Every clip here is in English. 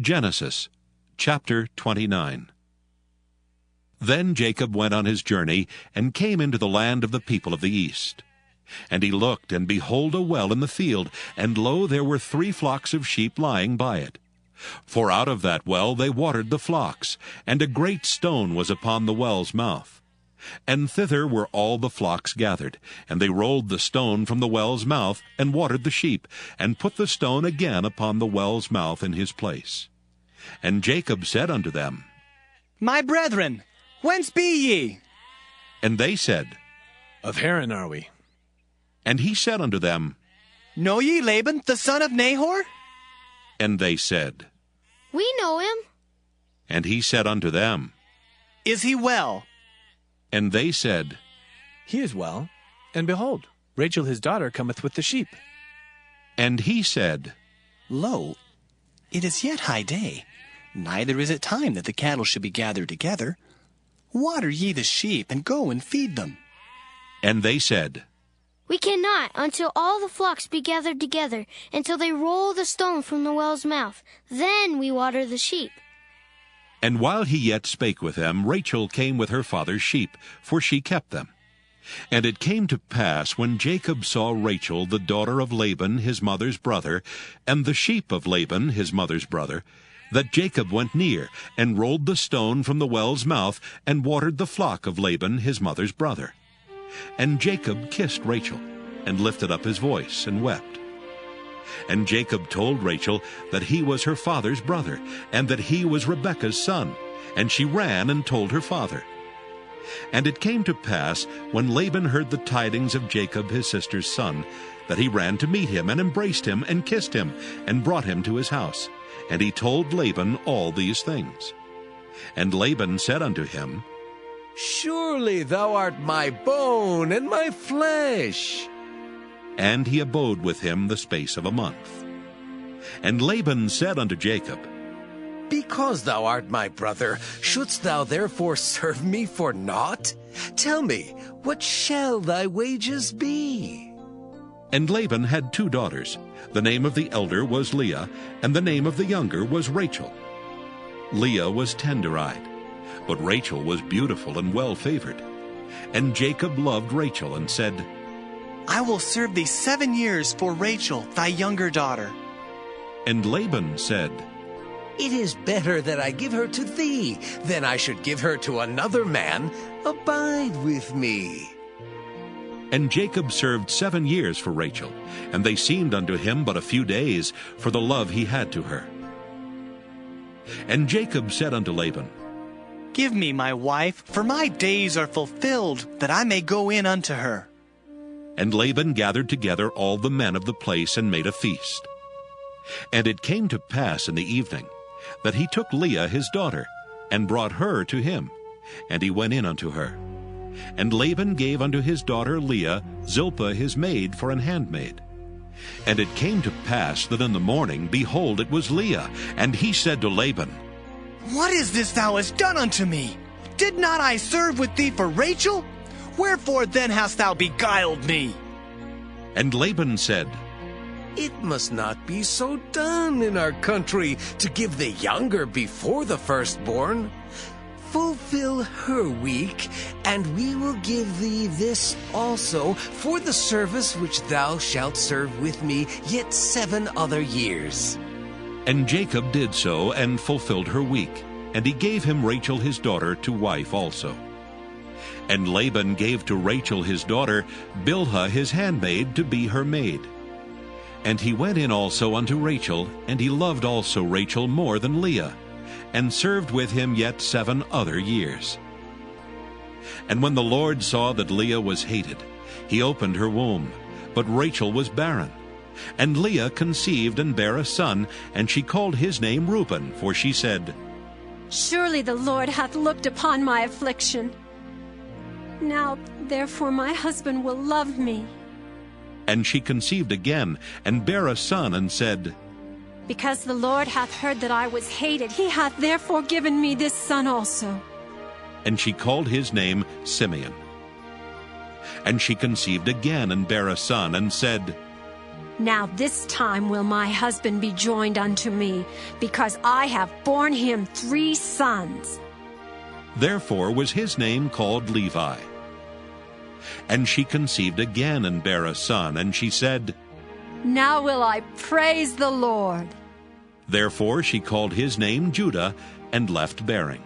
Genesis chapter 29. Then Jacob went on his journey, and came into the land of the people of the east. And he looked, and behold, a well in the field, and lo, there were 3 flocks of sheep lying by it. For out of that well they watered the flocks, and a great stone was upon the well's mouth. And thither were all the flocks gathered, and they rolled the stone from the well's mouth, and watered the sheep, and put the stone again upon the well's mouth in his place. And Jacob said unto them, My brethren, whence be ye? And they said, Of Haran are we. And he said unto them, Know ye Laban, the son of Nahor? And they said, We know him. And he said unto them, Is he well? And they said, He is well, and behold, Rachel his daughter cometh with the sheep. And he said, Lo, it is yet high day, neither is it time that the cattle should be gathered together. Water ye the sheep, and go and feed them. And they said, We cannot until all the flocks be gathered together, until they roll the stone from the well's mouth. Then we water the sheep. And while he yet spake with them, Rachel came with her father's sheep, for she kept them. And it came to pass, when Jacob saw Rachel, the daughter of Laban his mother's brother, and the sheep of Laban his mother's brother, that Jacob went near, and rolled the stone from the well's mouth, and watered the flock of Laban his mother's brother. And Jacob kissed Rachel, and lifted up his voice, and wept. And Jacob told Rachel that he was her father's brother, and that he was Rebekah's son. And she ran and told her father. And it came to pass, when Laban heard the tidings of Jacob his sister's son, that he ran to meet him, and embraced him, and kissed him, and brought him to his house. And he told Laban all these things. And Laban said unto him, Surely thou art my bone and my flesh. And he abode with him the space of a month. And Laban said unto Jacob, Because thou art my brother, shouldst thou therefore serve me for naught? Tell me, what shall thy wages be? And Laban had 2 daughters. The name of the elder was Leah, and the name of the younger was Rachel. Leah was tender-eyed, but Rachel was beautiful and well-favored. And Jacob loved Rachel, and said, I will serve thee 7 years for Rachel, thy younger daughter. And Laban said, It is better that I give her to thee, than I should give her to another man. Abide with me. And Jacob served 7 years for Rachel, and they seemed unto him but a few days, for the love he had to her. And Jacob said unto Laban, Give me my wife, for my days are fulfilled, that I may go in unto her. And Laban gathered together all the men of the place, and made a feast. And it came to pass in the evening, that he took Leah his daughter, and brought her to him, and he went in unto her. And Laban gave unto his daughter Leah Zilpah his maid for an handmaid. And it came to pass that in the morning, behold, it was Leah. And he said to Laban, What is this thou hast done unto me? Did not I serve with thee for Rachel? Wherefore then hast thou beguiled me? And Laban said, It must not be so done in our country, to give the younger before the firstborn. Fulfill her week, and we will give thee this also for the service which thou shalt serve with me yet 7 other years. And Jacob did so, and fulfilled her week. And he gave him Rachel his daughter to wife also. And Laban gave to Rachel his daughter Bilhah his handmaid to be her maid. And he went in also unto Rachel, and he loved also Rachel more than Leah, and served with him yet 7 other years. And when the Lord saw that Leah was hated, he opened her womb, but Rachel was barren. And Leah conceived and bare a son, and she called his name Reuben, for she said, Surely the Lord hath looked upon my affliction. Now therefore my husband will love me. And she conceived again, and bare a son, and said, Because the Lord hath heard that I was hated, he hath therefore given me this son also. And she called his name Simeon. And she conceived again, and bare a son, and said, Now this time will my husband be joined unto me, because I have borne him 3 sons. Therefore was his name called Levi. And she conceived again and bare a son, and she said, Now will I praise the Lord. Therefore she called his name Judah, and left bearing.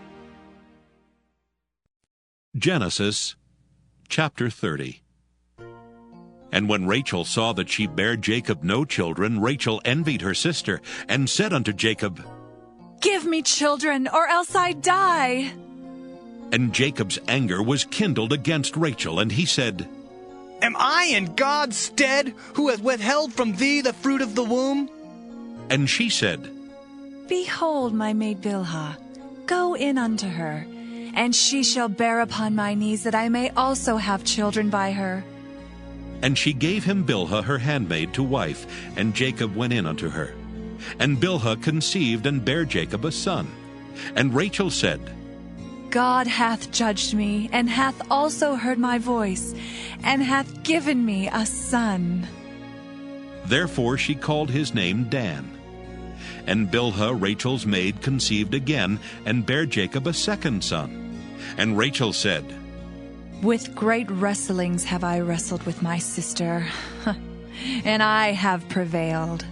Genesis chapter 30. And when Rachel saw that she bare Jacob no children, Rachel envied her sister, and said unto Jacob, Give me children, or else I die. And Jacob's anger was kindled against Rachel, and he said, Am I in God's stead, who hath withheld from thee the fruit of the womb? And she said, Behold, my maid Bilhah, go in unto her, and she shall bear upon my knees, that I may also have children by her. And she gave him Bilhah her handmaid to wife, and Jacob went in unto her. And Bilhah conceived and bare Jacob a son. And Rachel said, God hath judged me, and hath also heard my voice, and hath given me a son. Therefore she called his name Dan. And Bilhah Rachel's maid conceived again, and bare Jacob a second son. And Rachel said, With great wrestlings have I wrestled with my sister, and I have prevailed.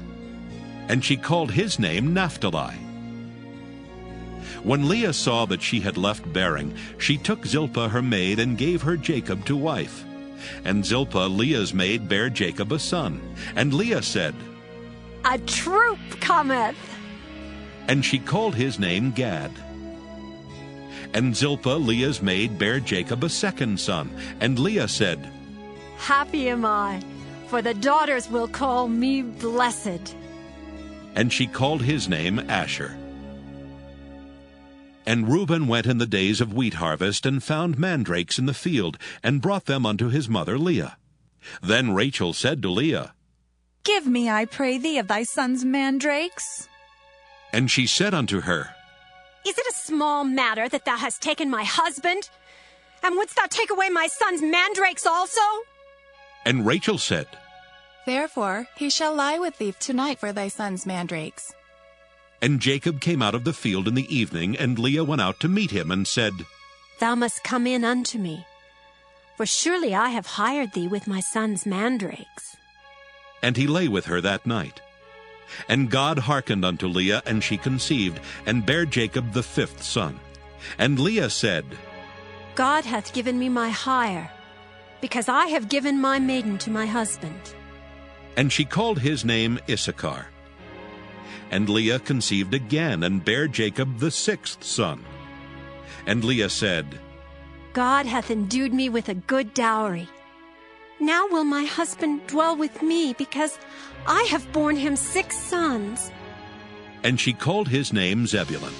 And she called his name Naphtali. When Leah saw that she had left bearing, she took Zilpah her maid, and gave her Jacob to wife. And Zilpah Leah's maid bare Jacob a son. And Leah said, A troop cometh. And she called his name Gad. And Zilpah Leah's maid bare Jacob a second son. And Leah said, Happy am I, for the daughters will call me blessed. And she called his name Asher. And Reuben went in the days of wheat harvest, and found mandrakes in the field, and brought them unto his mother Leah. Then Rachel said to Leah, Give me, I pray thee, of thy son's mandrakes. And she said unto her, Is it a small matter that thou hast taken my husband? And wouldst thou take away my son's mandrakes also? And Rachel said, Therefore he shall lie with thee tonight for thy son's mandrakes. And Jacob came out of the field in the evening, and Leah went out to meet him, and said, Thou must come in unto me, for surely I have hired thee with my son's mandrakes. And he lay with her that night. And God hearkened unto Leah, and she conceived, and bare Jacob the 5th son. And Leah said, God hath given me my hire, because I have given my maiden to my husband. And she called his name Issachar. And Leah conceived again, and bare Jacob the 6th son. And Leah said, God hath endued me with a good dowry. Now will my husband dwell with me, because I have borne him 6 sons. And she called his name Zebulun.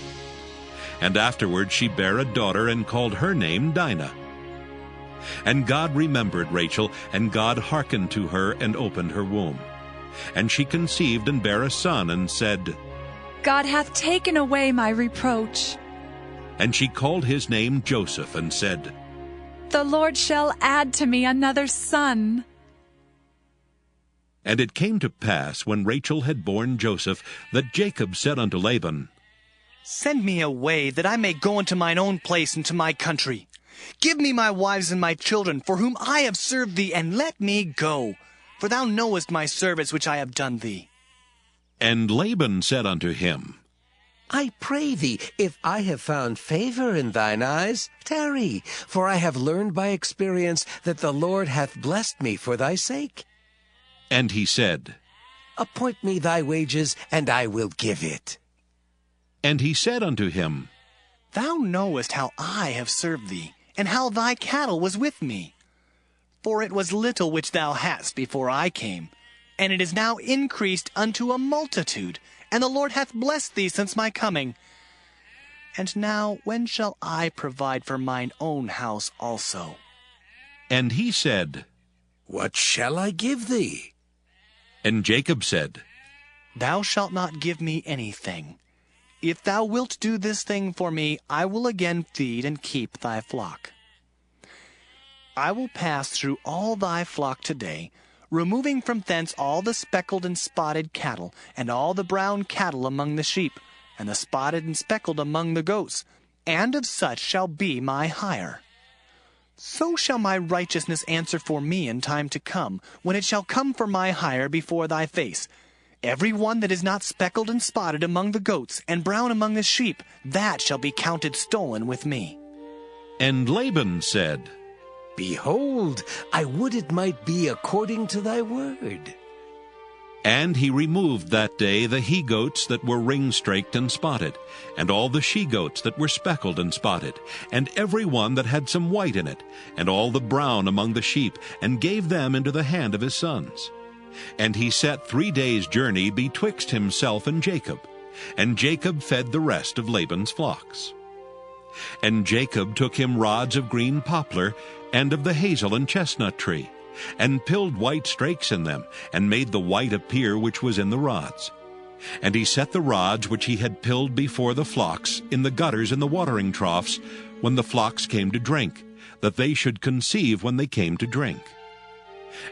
And afterward she bare a daughter, and called her name Dinah. And God remembered Rachel, and God hearkened to her, and opened her womb. And she conceived and bare a son, and said, God hath taken away my reproach. And she called his name Joseph, and said, The Lord shall add to me another son. And it came to pass, when Rachel had borne Joseph, that Jacob said unto Laban, Send me away, that I may go unto mine own place and to my country. Give me my wives and my children, for whom I have served thee, and let me go. For thou knowest my service which I have done thee. And Laban said unto him, I pray thee, if I have found favor in thine eyes, tarry, for I have learned by experience that the Lord hath blessed me for thy sake. And he said, Appoint me thy wages, and I will give it. And he said unto him, Thou knowest how I have served thee, and how thy cattle was with me. For it was little which thou hadst before I came, and it is now increased unto a multitude, and the Lord hath blessed thee since my coming. And now when shall I provide for mine own house also? And he said, What shall I give thee? And Jacob said, Thou shalt not give me anything. If thou wilt do this thing for me, I will again feed and keep thy flock. I will pass through all thy flock today, removing from thence all the speckled and spotted cattle, and all the brown cattle among the sheep, and the spotted and speckled among the goats, and of such shall be my hire. So shall my righteousness answer for me in time to come, when it shall come for my hire before thy face. Every one that is not speckled and spotted among the goats, and brown among the sheep, that shall be counted stolen with me. And Laban said, Behold, I would it might be according to thy word. And he removed that day the he-goats that were ring-straked and spotted, and all the she-goats that were speckled and spotted, and every one that had some white in it, and all the brown among the sheep, and gave them into the hand of his sons. And he set 3 days' journey betwixt himself and Jacob, and Jacob fed the rest of Laban's flocks. And Jacob took him rods of green poplar, and of the hazel and chestnut tree, and pilled white strakes in them, and made the white appear which was in the rods. And he set the rods which he had pilled before the flocks in the gutters and the watering troughs, when the flocks came to drink, that they should conceive when they came to drink.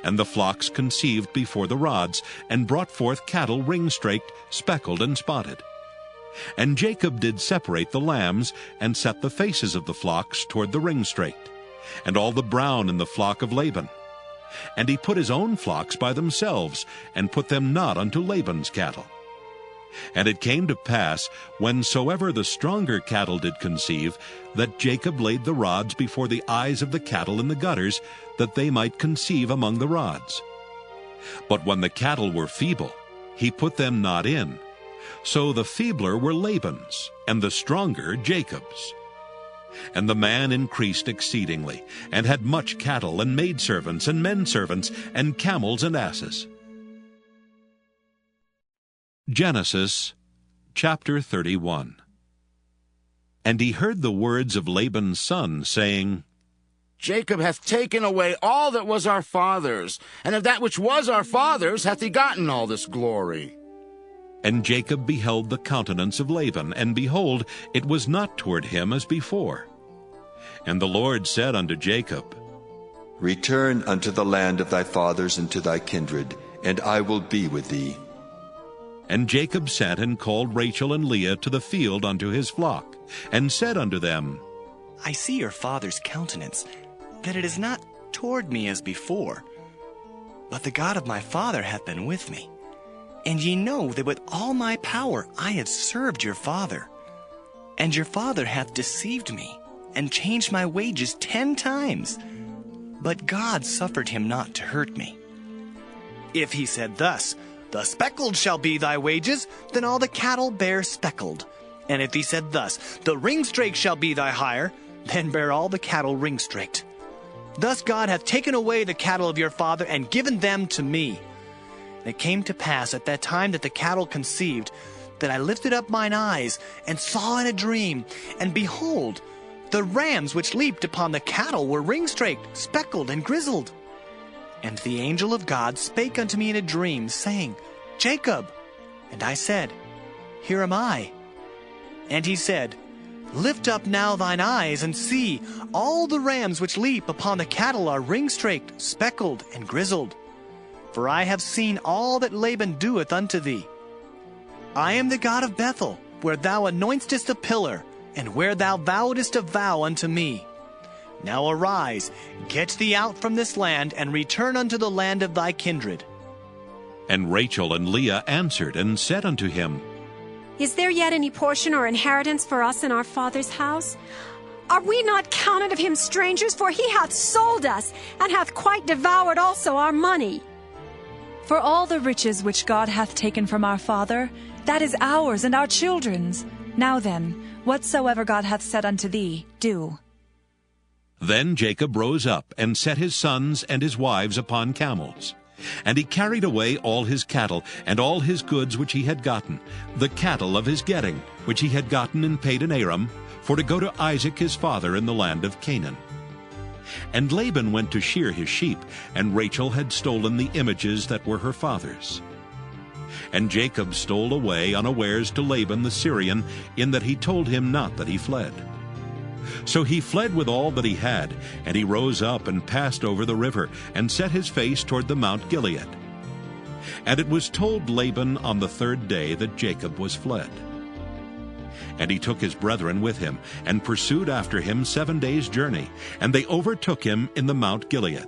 And the flocks conceived before the rods, and brought forth cattle ring-straked, speckled, and spotted. And Jacob did separate the lambs, and set the faces of the flocks toward the ring-straked, and all the brown in the flock of Laban. And he put his own flocks by themselves, and put them not unto Laban's cattle. And it came to pass, whensoever the stronger cattle did conceive, that Jacob laid the rods before the eyes of the cattle in the gutters, that they might conceive among the rods. But when the cattle were feeble, he put them not in. So the feebler were Laban's, and the stronger Jacob's. And the man increased exceedingly, and had much cattle, and maidservants, and menservants, and camels and asses. Genesis chapter 31. And he heard the words of Laban's son, saying, Jacob hath taken away all that was our father's, and of that which was our father's hath he gotten all this glory. And Jacob beheld the countenance of Laban, and behold, it was not toward him as before. And the Lord said unto Jacob, Return unto the land of thy fathers and to thy kindred, and I will be with thee. And Jacob sent and called Rachel and Leah to the field unto his flock, and said unto them, I see your father's countenance, that it is not toward me as before. But the God of my father hath been with me. And ye know that with all my power I have served your father. And your father hath deceived me, and changed my wages 10 times. But God suffered him not to hurt me. If he said thus, The speckled shall be thy wages, then all the cattle bear speckled. And if he said thus, The ring-straked shall be thy hire, then bear all the cattle ring-straked. Thus God hath taken away the cattle of your father, and given them to me. And it came to pass at that time that the cattle conceived, that I lifted up mine eyes, and saw in a dream, and behold, the rams which leaped upon the cattle were ring-straked, speckled, and grizzled. And the angel of God spake unto me in a dream, saying, Jacob. And I said, Here am I. And he said, Lift up now thine eyes, and see, all the rams which leap upon the cattle are ring-straked, speckled, and grizzled. For I have seen all that Laban doeth unto thee. I am the God of Bethel, where thou anointest a pillar, and where thou vowedest a vow unto me. Now arise, get thee out from this land, and return unto the land of thy kindred. And Rachel and Leah answered and said unto him, Is there yet any portion or inheritance for us in our father's house? Are we not counted of him strangers? For he hath sold us, and hath quite devoured also our money. For all the riches which God hath taken from our father, that is ours and our children's. Now then, whatsoever God hath said unto thee, do. Then Jacob rose up, and set his sons and his wives upon camels. And he carried away all his cattle, and all his goods which he had gotten, the cattle of his getting, which he had gotten in Padan Aram, for to go to Isaac his father in the land of Canaan. And Laban went to shear his sheep, and Rachel had stolen the images that were her father's. And Jacob stole away unawares to Laban the Syrian, in that he told him not that he fled. So he fled with all that he had, and he rose up and passed over the river, and set his face toward the Mount Gilead. And it was told Laban on the 3rd day that Jacob was fled. And he took his brethren with him, and pursued after him 7 days' journey, and they overtook him in the Mount Gilead.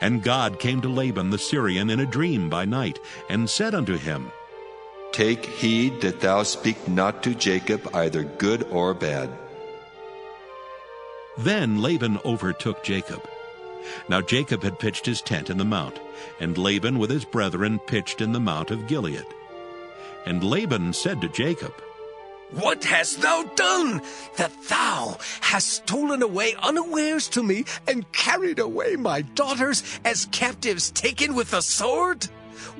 And God came to Laban the Syrian in a dream by night, and said unto him, Take heed that thou speak not to Jacob either good or bad. Then Laban overtook Jacob. Now Jacob had pitched his tent in the mount, and Laban with his brethren pitched in the mount of Gilead. And Laban said to Jacob, What hast thou done, that thou hast stolen away unawares to me, and carried away my daughters as captives taken with the sword?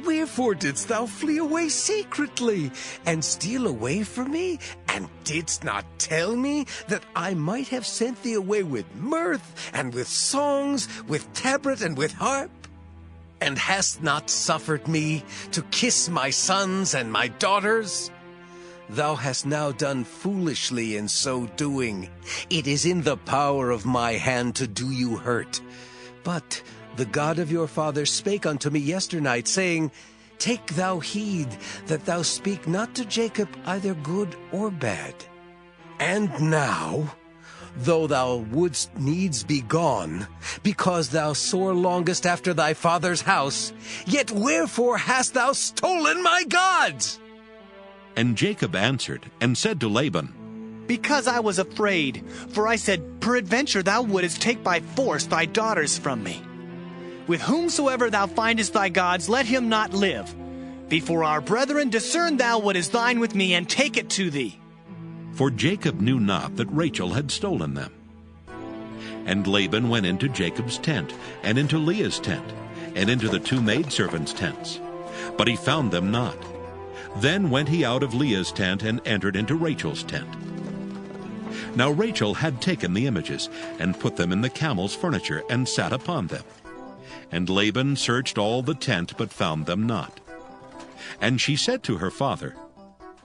Wherefore didst thou flee away secretly, and steal away from me, and didst not tell me that I might have sent thee away with mirth, and with songs, with tabret, and with harp? And hast not suffered me to kiss my sons and my daughters? Thou hast now done foolishly in so doing. It is in the power of my hand to do you hurt. But the God of your fathers spake unto me yesternight, saying, Take thou heed that thou speak not to Jacob either good or bad. And now, though thou wouldst needs be gone, because thou sore longest after thy father's house, yet wherefore hast thou stolen my gods? And Jacob answered and said to Laban, Because I was afraid, for I said, Peradventure thou wouldest take by force thy daughters from me. With whomsoever thou findest thy gods, let him not live. Before our brethren, discern thou what is thine with me, and take it to thee. For Jacob knew not that Rachel had stolen them. And Laban went into Jacob's tent, and into Leah's tent, and into the 2 maidservants' tents. But he found them not. Then went he out of Leah's tent, and entered into Rachel's tent. Now Rachel had taken the images, and put them in the camel's furniture, and sat upon them. And Laban searched all the tent, but found them not. And she said to her father,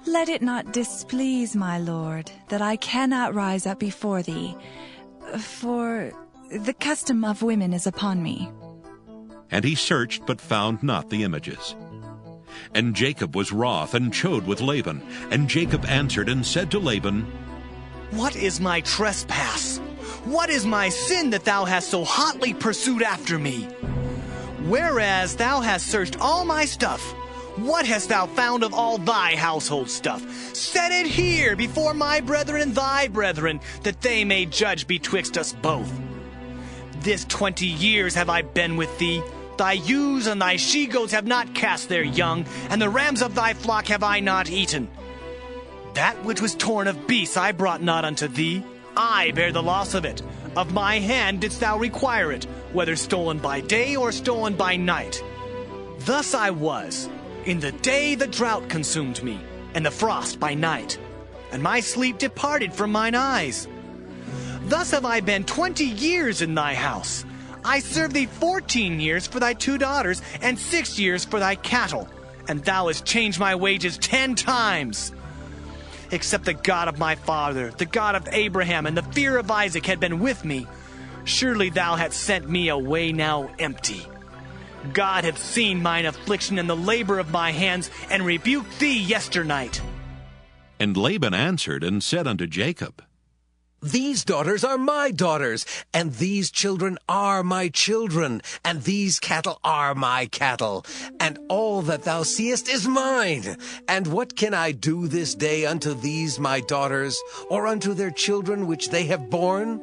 Let it not displease my lord, that I cannot rise up before thee, for the custom of women is upon me. And he searched, but found not the images. And Jacob was wroth, and chode with Laban. And Jacob answered and said to Laban, What is my trespass? What is my sin that thou hast so hotly pursued after me? Whereas thou hast searched all my stuff, what hast thou found of all thy household stuff? Set it here before my brethren and thy brethren, that they may judge betwixt us both. This 20 years have I been with thee. Thy ewes and thy she-goats have not cast their young, and the rams of thy flock have I not eaten. That which was torn of beasts I brought not unto thee. I bear the loss of it. Of my hand didst thou require it, whether stolen by day or stolen by night. Thus I was. In the day the drought consumed me, and the frost by night, and my sleep departed from mine eyes. Thus have I been 20 years in thy house. I served thee 14 years for thy 2 daughters, and 6 years for thy cattle, and thou hast changed my wages 10 times. Except the God of my father, the God of Abraham, and the fear of Isaac had been with me, surely thou hadst sent me away now empty. God hath seen mine affliction and the labor of my hands, and rebuked thee yesternight. And Laban answered and said unto Jacob, These daughters are my daughters, and these children are my children, and these cattle are my cattle, and all that thou seest is mine. And what can I do this day unto these my daughters, or unto their children which they have borne?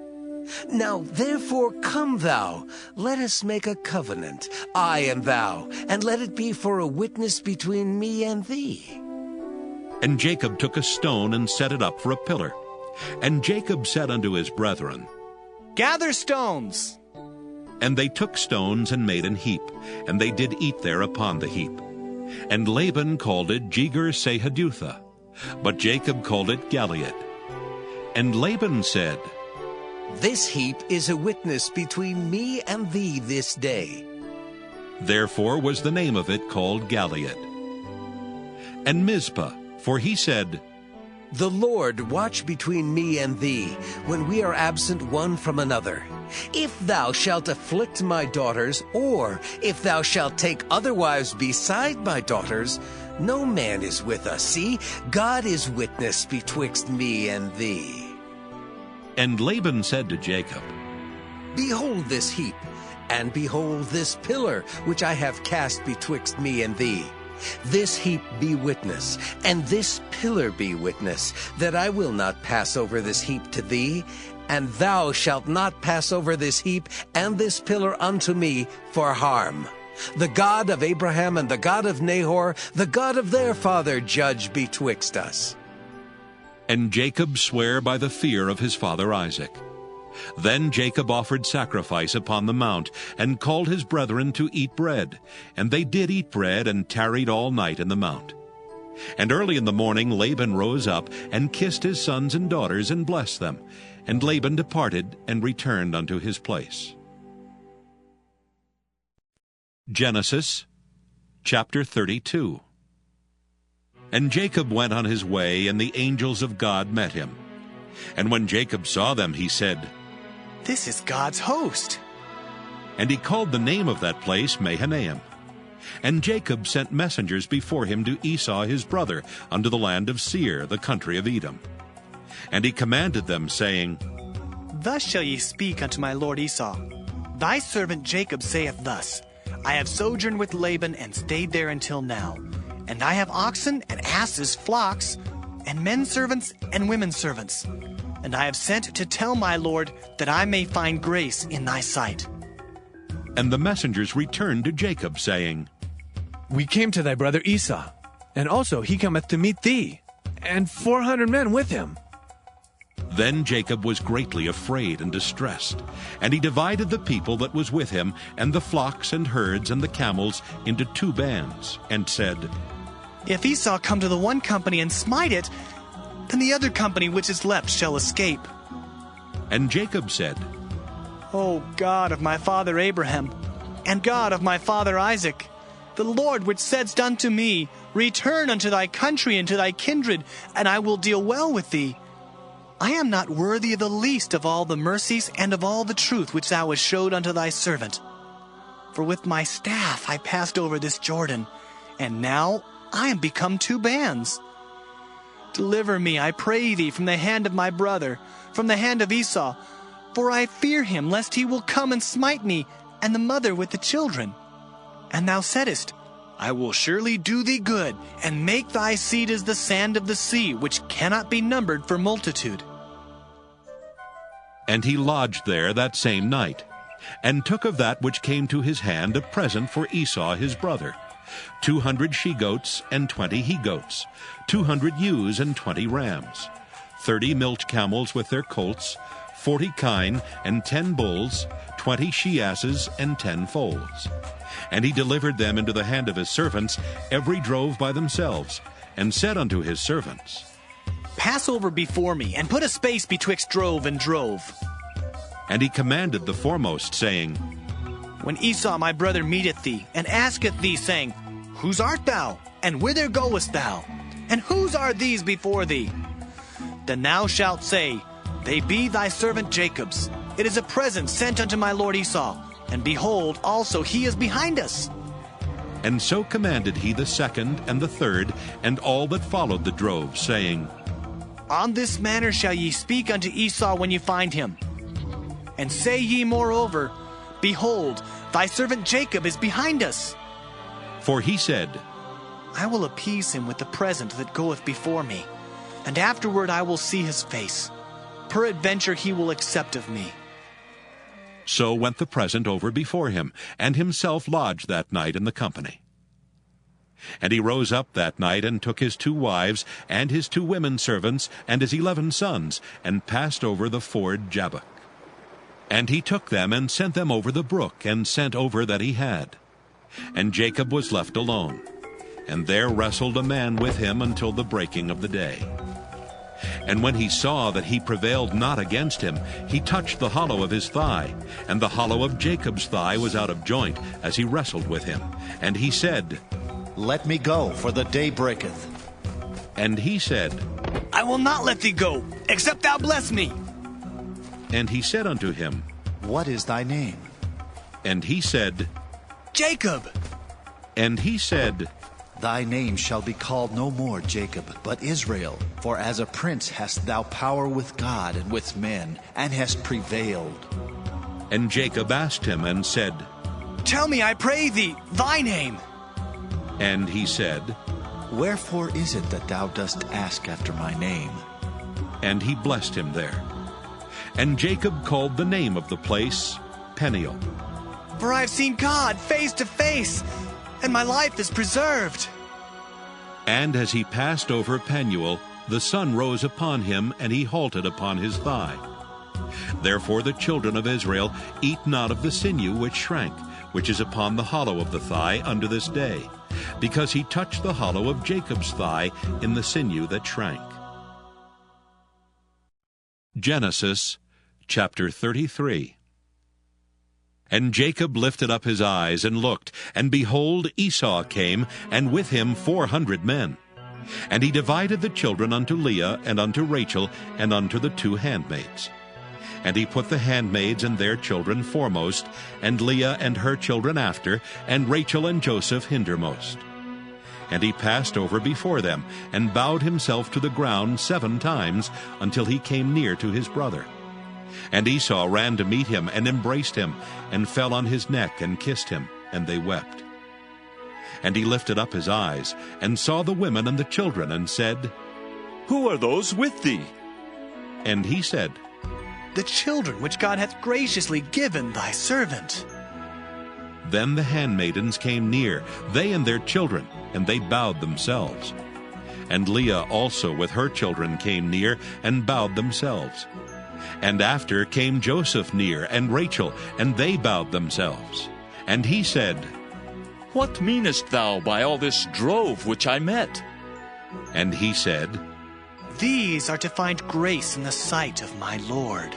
Now therefore come thou, let us make a covenant, I and thou, and let it be for a witness between me and thee. And Jacob took a stone and set it up for a pillar. And Jacob said unto his brethren, Gather stones. And they took stones and made an heap, and they did eat there upon the heap. And Laban called it Jegar-sahadutha, but Jacob called it Gilead. And Laban said, This heap is a witness between me and thee this day. Therefore was the name of it called Gilead. And Mizpah, for he said, The Lord watch between me and thee, when we are absent one from another. If thou shalt afflict my daughters, or if thou shalt take other wives beside my daughters, no man is with us. See, God is witness betwixt me and thee. And Laban said to Jacob, Behold this heap, and behold this pillar, which I have cast betwixt me and thee. This heap be witness, and this pillar be witness, that I will not pass over this heap to thee, and thou shalt not pass over this heap and this pillar unto me for harm. The God of Abraham and the God of Nahor, the God of their father, judge betwixt us. And Jacob sware by the fear of his father Isaac. Then Jacob offered sacrifice upon the mount, and called his brethren to eat bread. And they did eat bread, and tarried all night in the mount. And early in the morning Laban rose up, and kissed his sons and daughters, and blessed them. And Laban departed, and returned unto his place. Genesis chapter 32. And Jacob went on his way, and the angels of God met him. And when Jacob saw them, he said, This is God's host. And he called the name of that place Mahanaim. And Jacob sent messengers before him to Esau his brother, unto the land of Seir, the country of Edom. And he commanded them, saying, Thus shall ye speak unto my lord Esau. Thy servant Jacob saith thus, I have sojourned with Laban, and stayed there until now. And I have oxen and asses, flocks, and men servants and women servants. And I have sent to tell my lord, that I may find grace in thy sight. And the messengers returned to Jacob, saying, We came to thy brother Esau, and also he cometh to meet thee, and 400 men with him. Then Jacob was greatly afraid and distressed, and he divided the people that was with him, and the flocks and herds and the camels, into 2 bands, and said, If Esau come to the one company and smite it, then the other company which is left shall escape. And Jacob said, O God of my father Abraham, and God of my father Isaac, the Lord which saidst unto me, Return unto thy country and to thy kindred, and I will deal well with thee. I am not worthy of the least of all the mercies and of all the truth which thou hast showed unto thy servant. For with my staff I passed over this Jordan, and now I am become 2 bands. Deliver me, I pray thee, from the hand of my brother, from the hand of Esau, for I fear him, lest he will come and smite me, and the mother with the children. And thou saidst, I will surely do thee good, and make thy seed as the sand of the sea, which cannot be numbered for multitude. And he lodged there that same night, and took of that which came to his hand a present for Esau his brother, 200 she-goats and 20 he-goats, 200 ewes and 20 rams, 30 milch camels with their colts, 40 kine and 10 bulls, 20 she-asses and 10 foals. And he delivered them into the hand of his servants, every drove by themselves, and said unto his servants, Pass over before me, and put a space betwixt drove and drove. And he commanded the foremost, saying, When Esau my brother meeteth thee, and asketh thee, saying, Whose art thou? And whither goest thou? And whose are these before thee? Then thou shalt say, They be thy servant Jacob's. It is a present sent unto my lord Esau. And behold, also he is behind us. And so commanded he the second and the third, and all that followed the drove, saying, On this manner shall ye speak unto Esau when ye find him. And say ye moreover, Behold, thy servant Jacob is behind us. For he said, I will appease him with the present that goeth before me, and afterward I will see his face. Peradventure he will accept of me. So went the present over before him, and himself lodged that night in the company. And he rose up that night, and took his 2 wives, and his 2 women servants, and his 11 sons, and passed over the ford Jabbok. And he took them, and sent them over the brook, and sent over that he had. And Jacob was left alone, and there wrestled a man with him until the breaking of the day. And when he saw that he prevailed not against him, he touched the hollow of his thigh, and the hollow of Jacob's thigh was out of joint, as he wrestled with him. And he said, Let me go, for the day breaketh. And he said, I will not let thee go, except thou bless me. And he said unto him, What is thy name? And he said, Jacob. And he said, Thy name shall be called no more Jacob, but Israel. For as a prince hast thou power with God and with men, and hast prevailed. And Jacob asked him and said, Tell me, I pray thee, thy name. And he said, Wherefore is it that thou dost ask after my name? And he blessed him there. And Jacob called the name of the place Peniel. For I have seen God face to face, and my life is preserved. And as he passed over Penuel, the sun rose upon him, and he halted upon his thigh. Therefore the children of Israel eat not of the sinew which shrank, which is upon the hollow of the thigh unto this day, because he touched the hollow of Jacob's thigh in the sinew that shrank. Genesis chapter 33. And Jacob lifted up his eyes and looked, and behold, Esau came, and with him 400 men. And he divided the children unto Leah, and unto Rachel, and unto the 2 handmaids. And he put the handmaids and their children foremost, and Leah and her children after, and Rachel and Joseph hindermost. And he passed over before them, and bowed himself to the ground 7 times, until he came near to his brother. And Esau ran to meet him, and embraced him, and fell on his neck, and kissed him, and they wept. And he lifted up his eyes, and saw the women and the children, and said, Who are those with thee? And he said, The children which God hath graciously given thy servant. Then the handmaidens came near, they and their children, and they bowed themselves. And Leah also with her children came near, and bowed themselves. And after came Joseph near, and Rachel, and they bowed themselves. And he said, What meanest thou by all this drove which I met? And he said, These are to find grace in the sight of my Lord.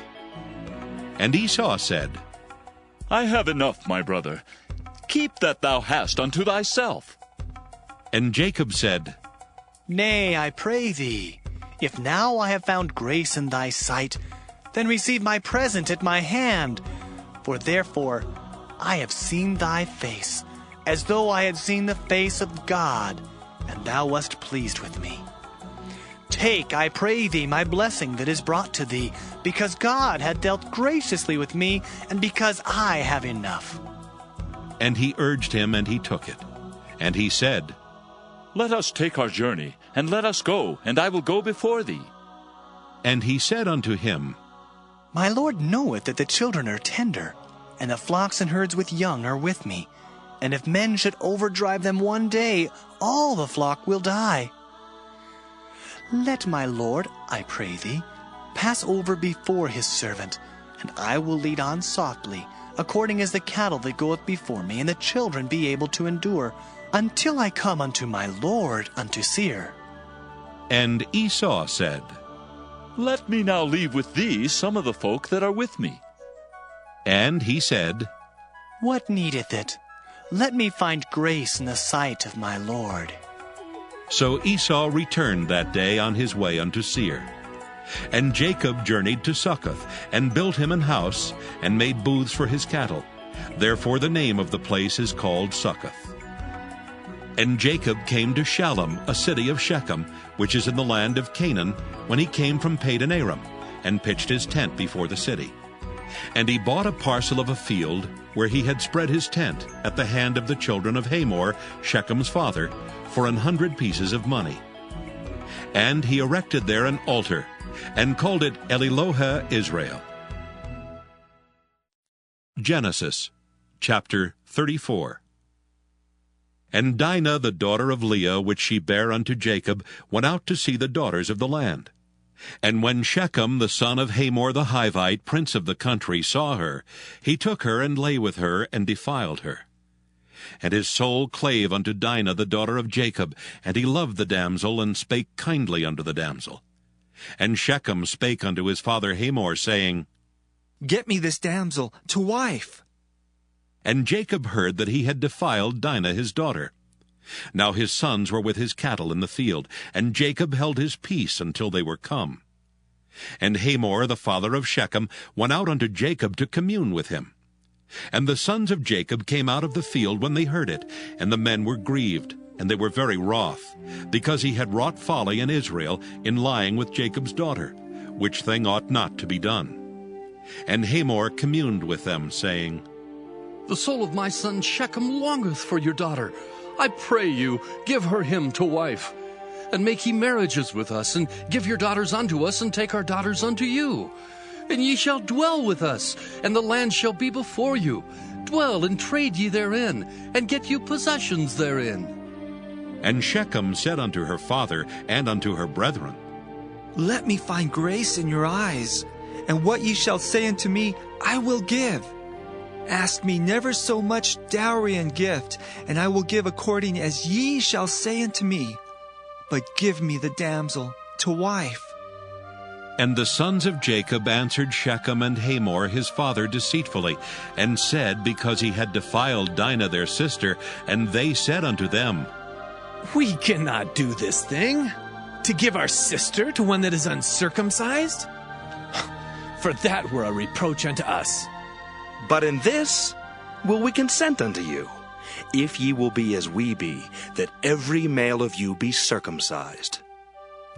And Esau said, I have enough, my brother. Keep that thou hast unto thyself. And Jacob said, Nay, I pray thee, if now I have found grace in thy sight, then receive my present at my hand. For therefore I have seen thy face, as though I had seen the face of God, and thou wast pleased with me. Take, I pray thee, my blessing that is brought to thee, because God hath dealt graciously with me, and because I have enough. And he urged him, and he took it. And he said, Let us take our journey, and let us go, and I will go before thee. And he said unto him, My Lord knoweth that the children are tender, and the flocks and herds with young are with me. And if men should overdrive them one day, all the flock will die. Let my Lord, I pray thee, pass over before his servant, and I will lead on softly, according as the cattle that goeth before me, and the children be able to endure, until I come unto my Lord unto Seir. And Esau said, Let me now leave with thee some of the folk that are with me. And he said, What needeth it? Let me find grace in the sight of my Lord. So Esau returned that day on his way unto Seir. And Jacob journeyed to Succoth, and built him an house, and made booths for his cattle. Therefore the name of the place is called Succoth. And Jacob came to Shalem, a city of Shechem, which is in the land of Canaan, when he came from Padan Aram, and pitched his tent before the city. And he bought a parcel of a field, where he had spread his tent, at the hand of the children of Hamor, Shechem's father, for 100 pieces of money. And he erected there an altar, and called it Elilohe Israel. Genesis chapter 34. And Dinah, the daughter of Leah, which she bare unto Jacob, went out to see the daughters of the land. And when Shechem, the son of Hamor the Hivite, prince of the country, saw her, he took her, and lay with her, and defiled her. And his soul clave unto Dinah, the daughter of Jacob, and he loved the damsel, and spake kindly unto the damsel. And Shechem spake unto his father Hamor, saying, Get me this damsel to wife. And Jacob heard that he had defiled Dinah his daughter. Now his sons were with his cattle in the field, and Jacob held his peace until they were come. And Hamor, the father of Shechem, went out unto Jacob to commune with him. And the sons of Jacob came out of the field when they heard it, and the men were grieved, and they were very wroth, because he had wrought folly in Israel in lying with Jacob's daughter, which thing ought not to be done. And Hamor communed with them, saying, The soul of my son Shechem longeth for your daughter. I pray you, give her him to wife. And make ye marriages with us, and give your daughters unto us, and take our daughters unto you. And ye shall dwell with us, and the land shall be before you. Dwell and trade ye therein, and get you possessions therein. And Shechem said unto her father and unto her brethren, Let me find grace in your eyes, and what ye shall say unto me I will give. Ask me never so much dowry and gift, and I will give according as ye shall say unto me. But give me the damsel to wife. And the sons of Jacob answered Shechem and Hamor his father deceitfully, and said, because he had defiled Dinah their sister, and they said unto them, We cannot do this thing, to give our sister to one that is uncircumcised. For that were a reproach unto us. But in this will we consent unto you, if ye will be as we be, that every male of you be circumcised.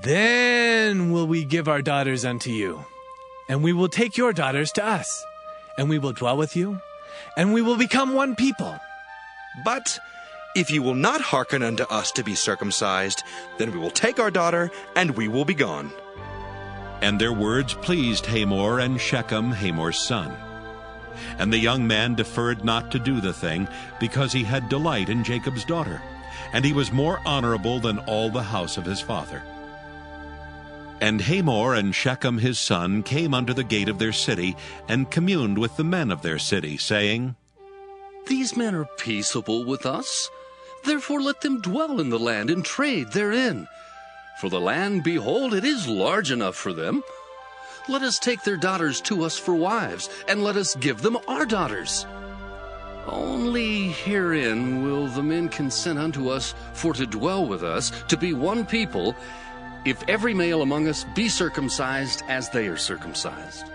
Then will we give our daughters unto you, and we will take your daughters to us, and we will dwell with you, and we will become one people. But if ye will not hearken unto us to be circumcised, then we will take our daughter, and we will be gone. And their words pleased Hamor and Shechem, Hamor's son. And the young man deferred not to do the thing, because he had delight in Jacob's daughter, and he was more honorable than all the house of his father. And Hamor and Shechem his son came unto the gate of their city, and communed with the men of their city, saying, These men are peaceable with us. Therefore let them dwell in the land, and trade therein. For the land, behold, it is large enough for them. Let us take their daughters to us for wives, and let us give them our daughters. Only herein will the men consent unto us for to dwell with us, to be one people, if every male among us be circumcised as they are circumcised.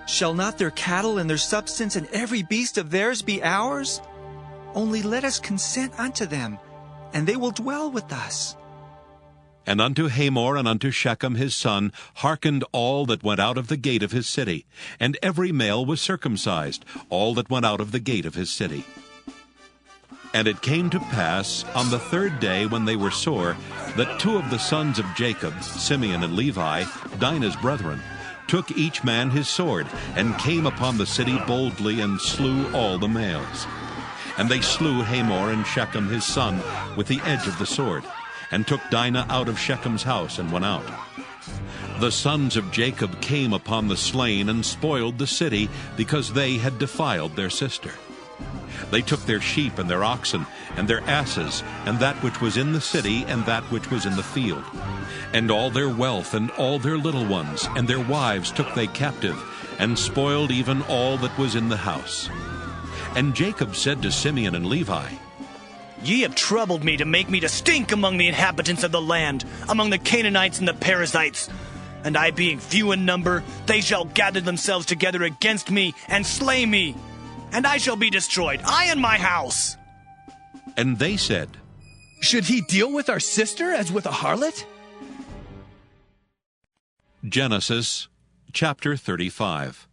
Shall not their cattle and their substance and every beast of theirs be ours? Only let us consent unto them, and they will dwell with us. And unto Hamor and unto Shechem his son hearkened all that went out of the gate of his city, and every male was circumcised, all that went out of the gate of his city. And it came to pass on the third day, when they were sore, that two of the sons of Jacob, Simeon and Levi, Dinah's brethren, took each man his sword, and came upon the city boldly, and slew all the males. And they slew Hamor and Shechem his son with the edge of the sword, and took Dinah out of Shechem's house, and went out. The sons of Jacob came upon the slain, and spoiled the city, because they had defiled their sister. They took their sheep and their oxen, and their asses, and that which was in the city, and that which was in the field. And all their wealth, and all their little ones, and their wives took they captive, and spoiled even all that was in the house. And Jacob said to Simeon and Levi, Ye have troubled me to make me to stink among the inhabitants of the land, among the Canaanites and the Perizzites. And I being few in number, they shall gather themselves together against me, and slay me. And I shall be destroyed, I and my house. And they said, Should he deal with our sister as with a harlot? Genesis chapter 35.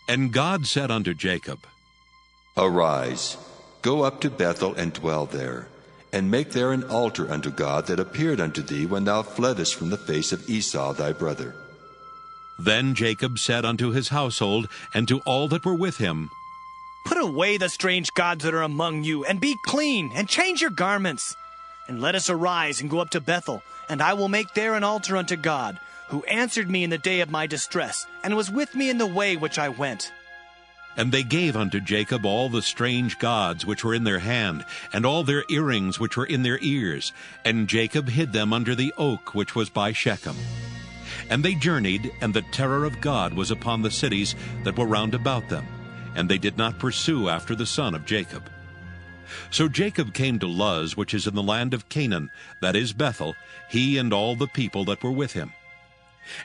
And God said unto Jacob, Arise, go up to Bethel, and dwell there, and make there an altar unto God that appeared unto thee when thou fleddest from the face of Esau thy brother. Then Jacob said unto his household, and to all that were with him, Put away the strange gods that are among you, and be clean, and change your garments. And let us arise and go up to Bethel, and I will make there an altar unto God, who answered me in the day of my distress, and was with me in the way which I went. And they gave unto Jacob all the strange gods which were in their hand, and all their earrings which were in their ears. And Jacob hid them under the oak which was by Shechem. And they journeyed, and the terror of God was upon the cities that were round about them, and they did not pursue after the son of Jacob. So Jacob came to Luz, which is in the land of Canaan, that is Bethel, he and all the people that were with him.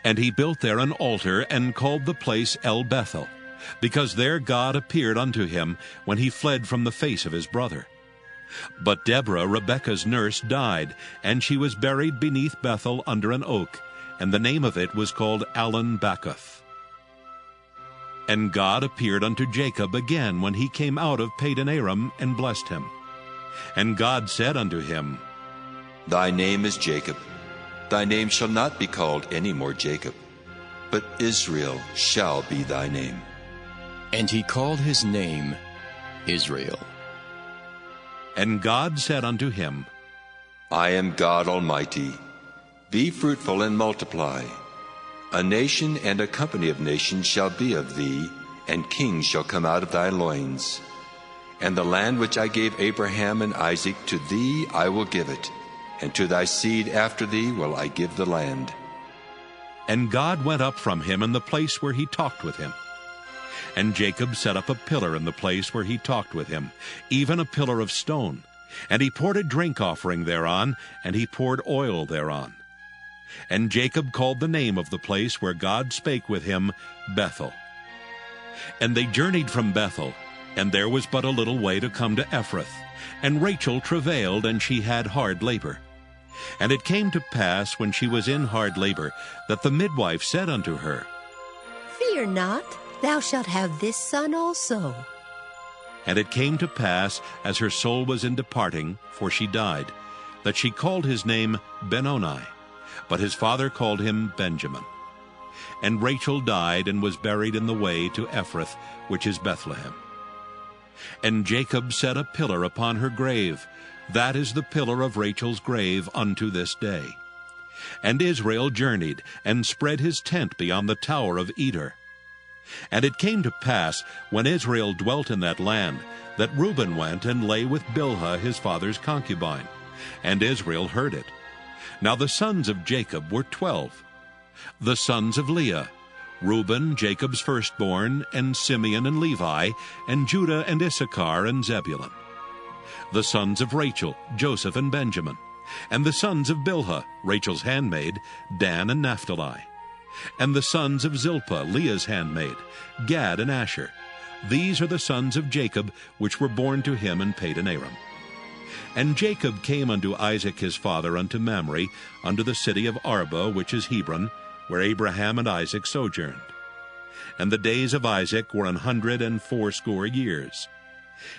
And he built there an altar, and called the place El Bethel, because there God appeared unto him when he fled from the face of his brother. But Deborah, Rebekah's nurse, died, and she was buried beneath Bethel under an oak, and the name of it was called Allon Bacuth. And God appeared unto Jacob again when he came out of Padan Aram, and blessed him. And God said unto him, Thy name is Jacob. Thy name shall not be called any more Jacob, but Israel shall be thy name. And he called his name Israel. And God said unto him, I am God Almighty. Be fruitful and multiply. A nation and a company of nations shall be of thee, and kings shall come out of thy loins. And the land which I gave Abraham and Isaac, to thee I will give it, and to thy seed after thee will I give the land. And God went up from him in the place where he talked with him. And Jacob set up a pillar in the place where he talked with him, even a pillar of stone. And he poured a drink offering thereon, and he poured oil thereon. And Jacob called the name of the place where God spake with him, Bethel. And they journeyed from Bethel, and there was but a little way to come to Ephrath. And Rachel travailed, and she had hard labor. And it came to pass, when she was in hard labor, that the midwife said unto her, Fear not, thou shalt have this son also. And it came to pass, as her soul was in departing, for she died, that she called his name Benoni, but his father called him Benjamin. And Rachel died, and was buried in the way to Ephrath, which is Bethlehem. And Jacob set a pillar upon her grave. That is the pillar of Rachel's grave unto this day. And Israel journeyed, and spread his tent beyond the tower of Eder. And it came to pass, when Israel dwelt in that land, that Reuben went and lay with Bilhah his father's concubine. And Israel heard it. Now the sons of Jacob were 12. The sons of Leah, Reuben, Jacob's firstborn, and Simeon and Levi, and Judah and Issachar and Zebulun. The sons of Rachel, Joseph and Benjamin. And the sons of Bilhah, Rachel's handmaid, Dan and Naphtali. And the sons of Zilpah, Leah's handmaid, Gad and Asher. These are the sons of Jacob, which were born to him in Padan Aram. And Jacob came unto Isaac his father unto Mamre, unto the city of Arba, which is Hebron, where Abraham and Isaac sojourned. And the days of Isaac were 180 years.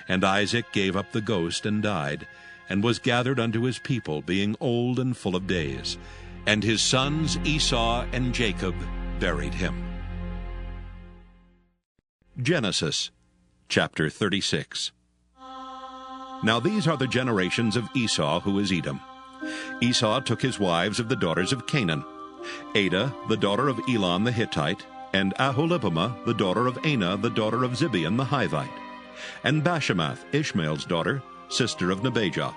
And Isaac gave up the ghost and died, and was gathered unto his people, being old and full of days. And his sons Esau and Jacob buried him. Genesis chapter 36. Now these are the generations of Esau, who is Edom. Esau took his wives of the daughters of Canaan, Adah, the daughter of Elon the Hittite, and Aholibamah, the daughter of Anah, the daughter of Zibeon the Hivite, and Bashemath, Ishmael's daughter, sister of Nebajoth.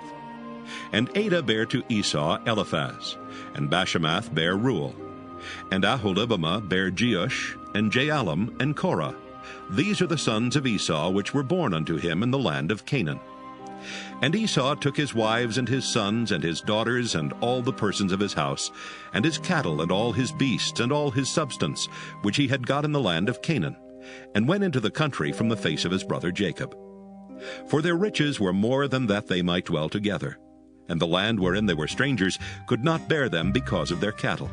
And Adah bare to Esau Eliphaz, and Bashemath bare Reuel, and Aholibamah bare Jeush, and Jaalam, and Korah. These are the sons of Esau, which were born unto him in the land of Canaan. And Esau took his wives and his sons and his daughters and all the persons of his house, and his cattle and all his beasts and all his substance, which he had got in the land of Canaan, and went into the country from the face of his brother Jacob. For their riches were more than that they might dwell together, and the land wherein they were strangers could not bear them because of their cattle.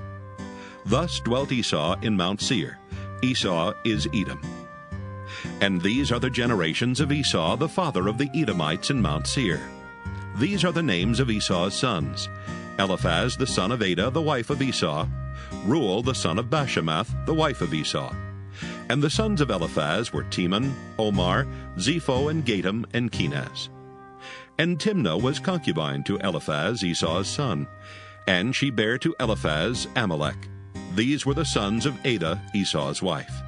Thus dwelt Esau in Mount Seir. Esau is Edom. And these are the generations of Esau, the father of the Edomites in Mount Seir. These are the names of Esau's sons: Eliphaz the son of Adah, the wife of Esau; Reuel the son of Bashemath, the wife of Esau. And the sons of Eliphaz were Teman, Omar, Zepho, and Gatam, and Kenaz. And Timnah was concubine to Eliphaz, Esau's son, and she bare to Eliphaz Amalek. These were the sons of Adah, Esau's wife.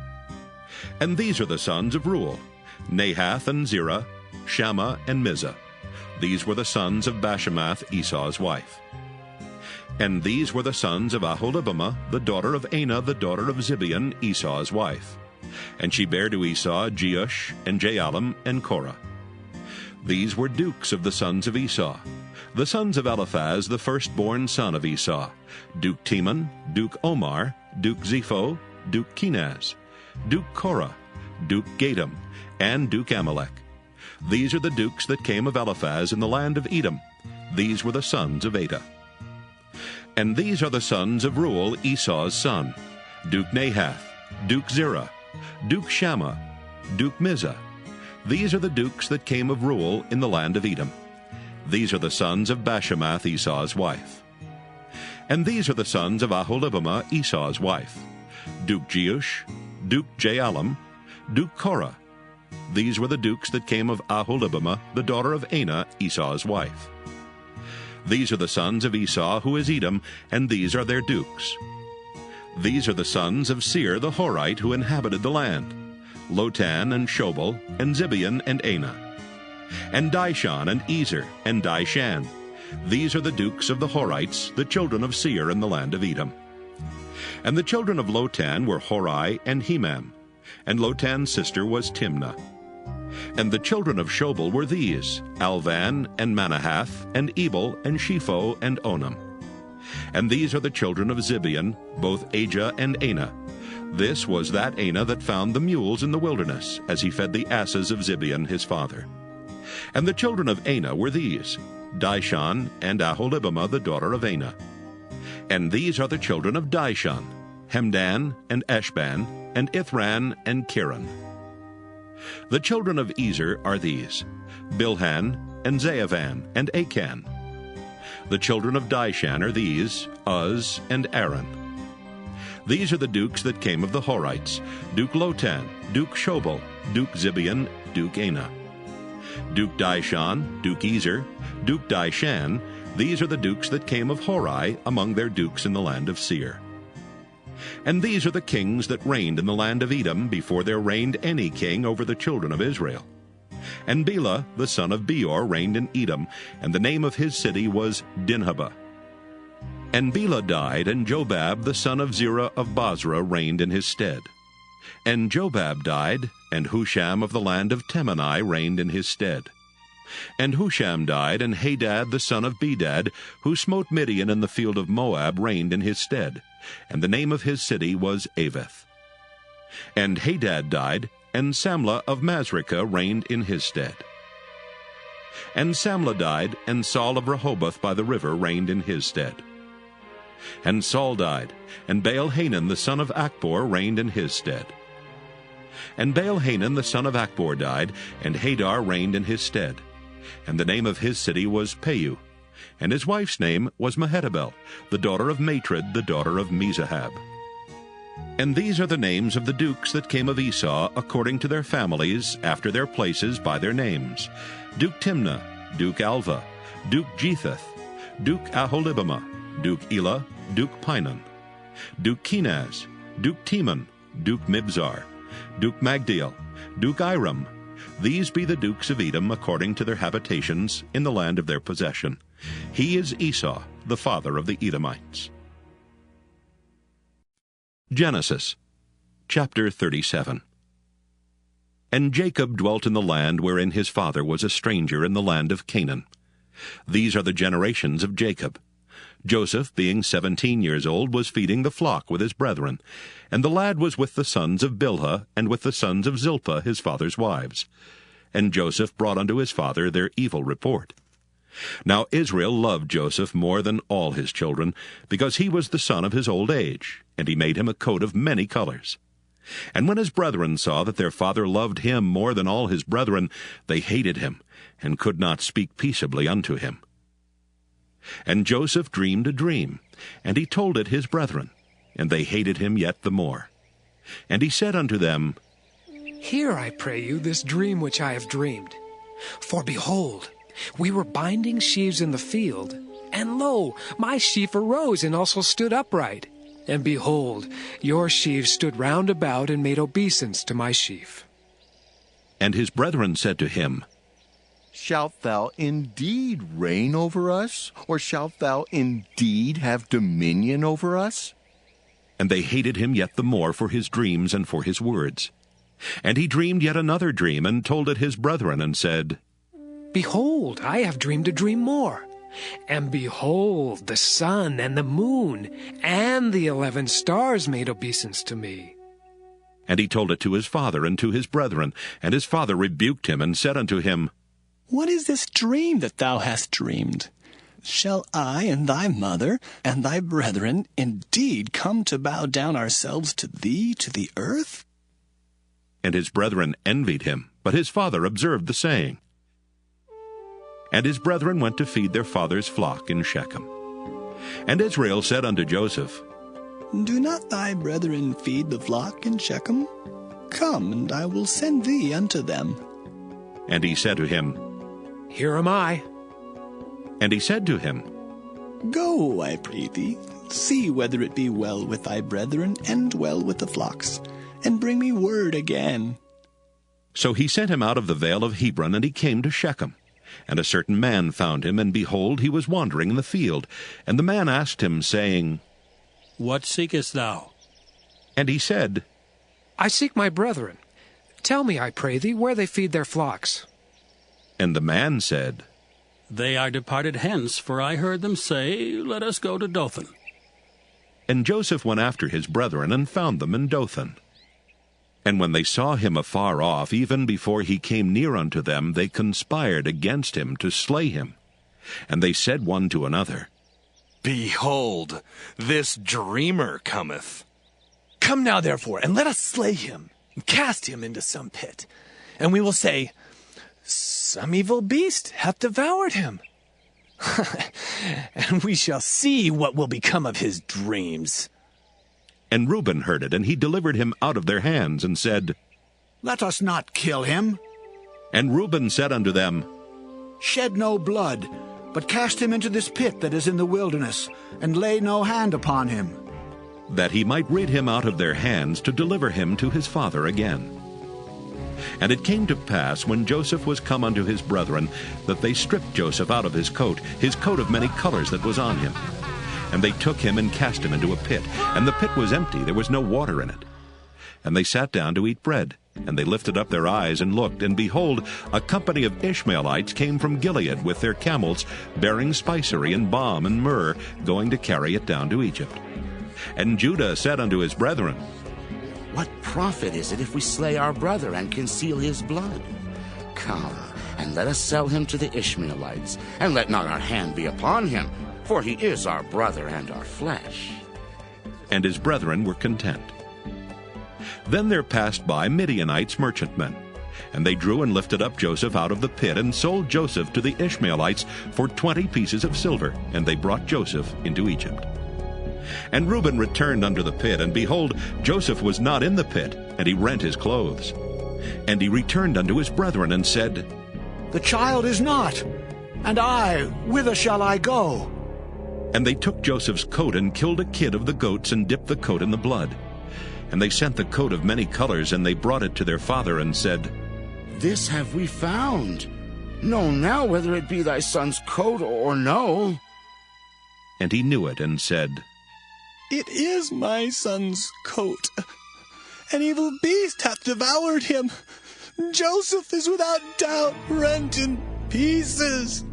And these are the sons of Reuel: Nahath and Zerah, Shammah and Mizah. These were the sons of Bashemath, Esau's wife. And these were the sons of Aholibamah, the daughter of Anah, the daughter of Zibeon, Esau's wife. And she bare to Esau Jeush, and Jaalam, and Korah. These were dukes of the sons of Esau. The sons of Eliphaz, the firstborn son of Esau: Duke Teman, Duke Omar, Duke Zepho, Duke Kenaz, Duke Korah, Duke Gatam, and Duke Amalek. These are the dukes that came of Eliphaz in the land of Edom. These were the sons of Adah. And these are the sons of Reuel, Esau's son: Duke Nahath, Duke Zerah, Duke Shammah, Duke Mizah. These are the dukes that came of Reuel in the land of Edom. These are the sons of Bashemath, Esau's wife. And these are the sons of Aholibamah, Esau's wife: Duke Jeush, Duke Jaalam, Duke Korah. These were the dukes that came of Aholibamah, the daughter of Anah, Esau's wife. These are the sons of Esau, who is Edom, and these are their dukes. These are the sons of Seir the Horite, who inhabited the land: Lotan and Shobal, and Zibeon and Anah. And Dishon and Ezer and Dishan. These are the dukes of the Horites, the children of Seir in the land of Edom. And the children of Lotan were Hori and Hemam, and Lotan's sister was Timnah. And the children of Shobal were these: Alvan and Manahath, and Ebal and Shepho and Onam. And these are the children of Zibeon, both Ajah and Anah. This was that Anah that found the mules in the wilderness, as he fed the asses of Zibeon his father. And the children of Anah were these: Dishon and Aholibamah, the daughter of Anah. And these are the children of Dishon: Hemdan and Eshban, and Ithran and Kiran. The children of Ezer are these: Bilhan and Zaavan and Achan. The children of Dishan are these: Uz and Aaron. These are the dukes that came of the Horites: Duke Lotan, Duke Shobal, Duke Zibeon, Duke Anah. Duke Dishon, Duke Ezer, Duke Dishan. These are the dukes that came of Hori among their dukes in the land of Seir. And these are the kings that reigned in the land of Edom before there reigned any king over the children of Israel. And Bela, the son of Beor, reigned in Edom, and the name of his city was Dinhabah. And Bela died, and Jobab, the son of Zerah of Basra, reigned in his stead. And Jobab died, and Husham of the land of Temani reigned in his stead. And Husham died, and Hadad the son of Bedad, who smote Midian in the field of Moab, reigned in his stead. And the name of his city was Avith. And Hadad died, and Samlah of Masrekah reigned in his stead. And Samlah died, and Saul of Rehoboth by the river reigned in his stead. And Saul died, and Baal-Hanan the son of Achbor reigned in his stead. And Baal-Hanan the son of Achbor died, and Hadar reigned in his stead. And the name of his city was Peu, and his wife's name was Mehetabel, the daughter of Matred, the daughter of Mezahab. And these are the names of the dukes that came of Esau, according to their families, after their places, by their names: Duke Timnah, Duke Alva, Duke Jetheth, Duke Aholibamah, Duke Elah, Duke Pinon, Duke Kenaz, Duke Teman, Duke Mibzar, Duke Magdiel, Duke Iram. These be the dukes of Edom according to their habitations in the land of their possession. He is Esau, the father of the Edomites. Genesis chapter 37. And Jacob dwelt in the land wherein his father was a stranger, in the land of Canaan. These are the generations of Jacob. Joseph, being 17 years old, was feeding the flock with his brethren, and the lad was with the sons of Bilhah, and with the sons of Zilpah his father's wives. And Joseph brought unto his father their evil report. Now Israel loved Joseph more than all his children, because he was the son of his old age, and he made him a coat of many colors. And when his brethren saw that their father loved him more than all his brethren, they hated him, and could not speak peaceably unto him. And Joseph dreamed a dream, and he told it his brethren, and they hated him yet the more. And he said unto them, Hear, I pray you, this dream which I have dreamed. For behold, we were binding sheaves in the field, and lo, my sheaf arose and also stood upright. And behold, your sheaves stood round about and made obeisance to my sheaf. And his brethren said to him, Shalt thou indeed reign over us, or shalt thou indeed have dominion over us? And they hated him yet the more for his dreams and for his words. And he dreamed yet another dream, and told it his brethren, and said, Behold, I have dreamed a dream more. And behold, the sun and the moon and the 11 stars made obeisance to me. And he told it to his father and to his brethren. And his father rebuked him and said unto him, What is this dream that thou hast dreamed? Shall I and thy mother and thy brethren indeed come to bow down ourselves to thee to the earth? And his brethren envied him, but his father observed the saying. And his brethren went to feed their father's flock in Shechem. And Israel said unto Joseph, Do not thy brethren feed the flock in Shechem? Come, and I will send thee unto them. And he said to him, Here am I. And he said to him, Go, I pray thee, see whether it be well with thy brethren and well with the flocks, and bring me word again. So he sent him out of the vale of Hebron, and he came to Shechem. And a certain man found him, and behold, he was wandering in the field. And the man asked him, saying, What seekest thou? And he said, I seek my brethren. Tell me, I pray thee, where they feed their flocks. And the man said, They are departed hence, for I heard them say, Let us go to Dothan. And Joseph went after his brethren, and found them in Dothan. And when they saw him afar off, even before he came near unto them, they conspired against him to slay him. And they said one to another, Behold, this dreamer cometh. Come now, therefore, and let us slay him, and cast him into some pit. And we will say, Some evil beast hath devoured him. And we shall see what will become of his dreams. And Reuben heard it, and he delivered him out of their hands, and said, Let us not kill him. And Reuben said unto them, Shed no blood, but cast him into this pit that is in the wilderness, and lay no hand upon him. that he might rid him out of their hands, to deliver him to his father again. And it came to pass, when Joseph was come unto his brethren, that they stripped Joseph out of his coat of many colors that was on him. And they took him and cast him into a pit, and the pit was empty, there was no water in it. And they sat down to eat bread, and they lifted up their eyes and looked, and behold, a company of Ishmaelites came from Gilead with their camels, bearing spicery and balm and myrrh, going to carry it down to Egypt. And Judah said unto his brethren, What profit is it if we slay our brother and conceal his blood? Come, and let us sell him to the Ishmaelites, and let not our hand be upon him, for he is our brother and our flesh. And his brethren were content. Then there passed by Midianites merchantmen, and they drew and lifted up Joseph out of the pit, and sold Joseph to the Ishmaelites for 20 pieces of silver, and they brought Joseph into Egypt. And Reuben returned unto the pit, and behold, Joseph was not in the pit, and he rent his clothes. And he returned unto his brethren, and said, The child is not, and I, whither shall I go? And they took Joseph's coat, and killed a kid of the goats, and dipped the coat in the blood. And they sent the coat of many colors, and they brought it to their father, and said, This have we found. Know now whether it be thy son's coat or no. And he knew it, and said, It is my son's coat. An evil beast hath devoured him. Joseph is without doubt rent in pieces.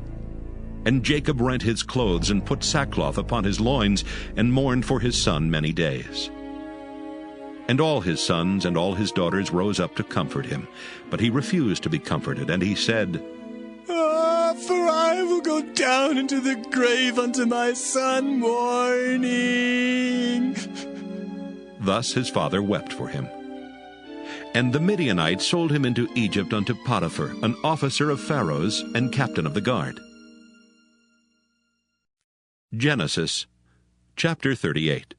And Jacob rent his clothes, and put sackcloth upon his loins, and mourned for his son many days. And all his sons and all his daughters rose up to comfort him. But he refused to be comforted, and he said, For I will go down into the grave unto my son mourning. Thus his father wept for him. And the Midianites sold him into Egypt unto Potiphar, an officer of Pharaoh's, and captain of the guard. Genesis chapter 38.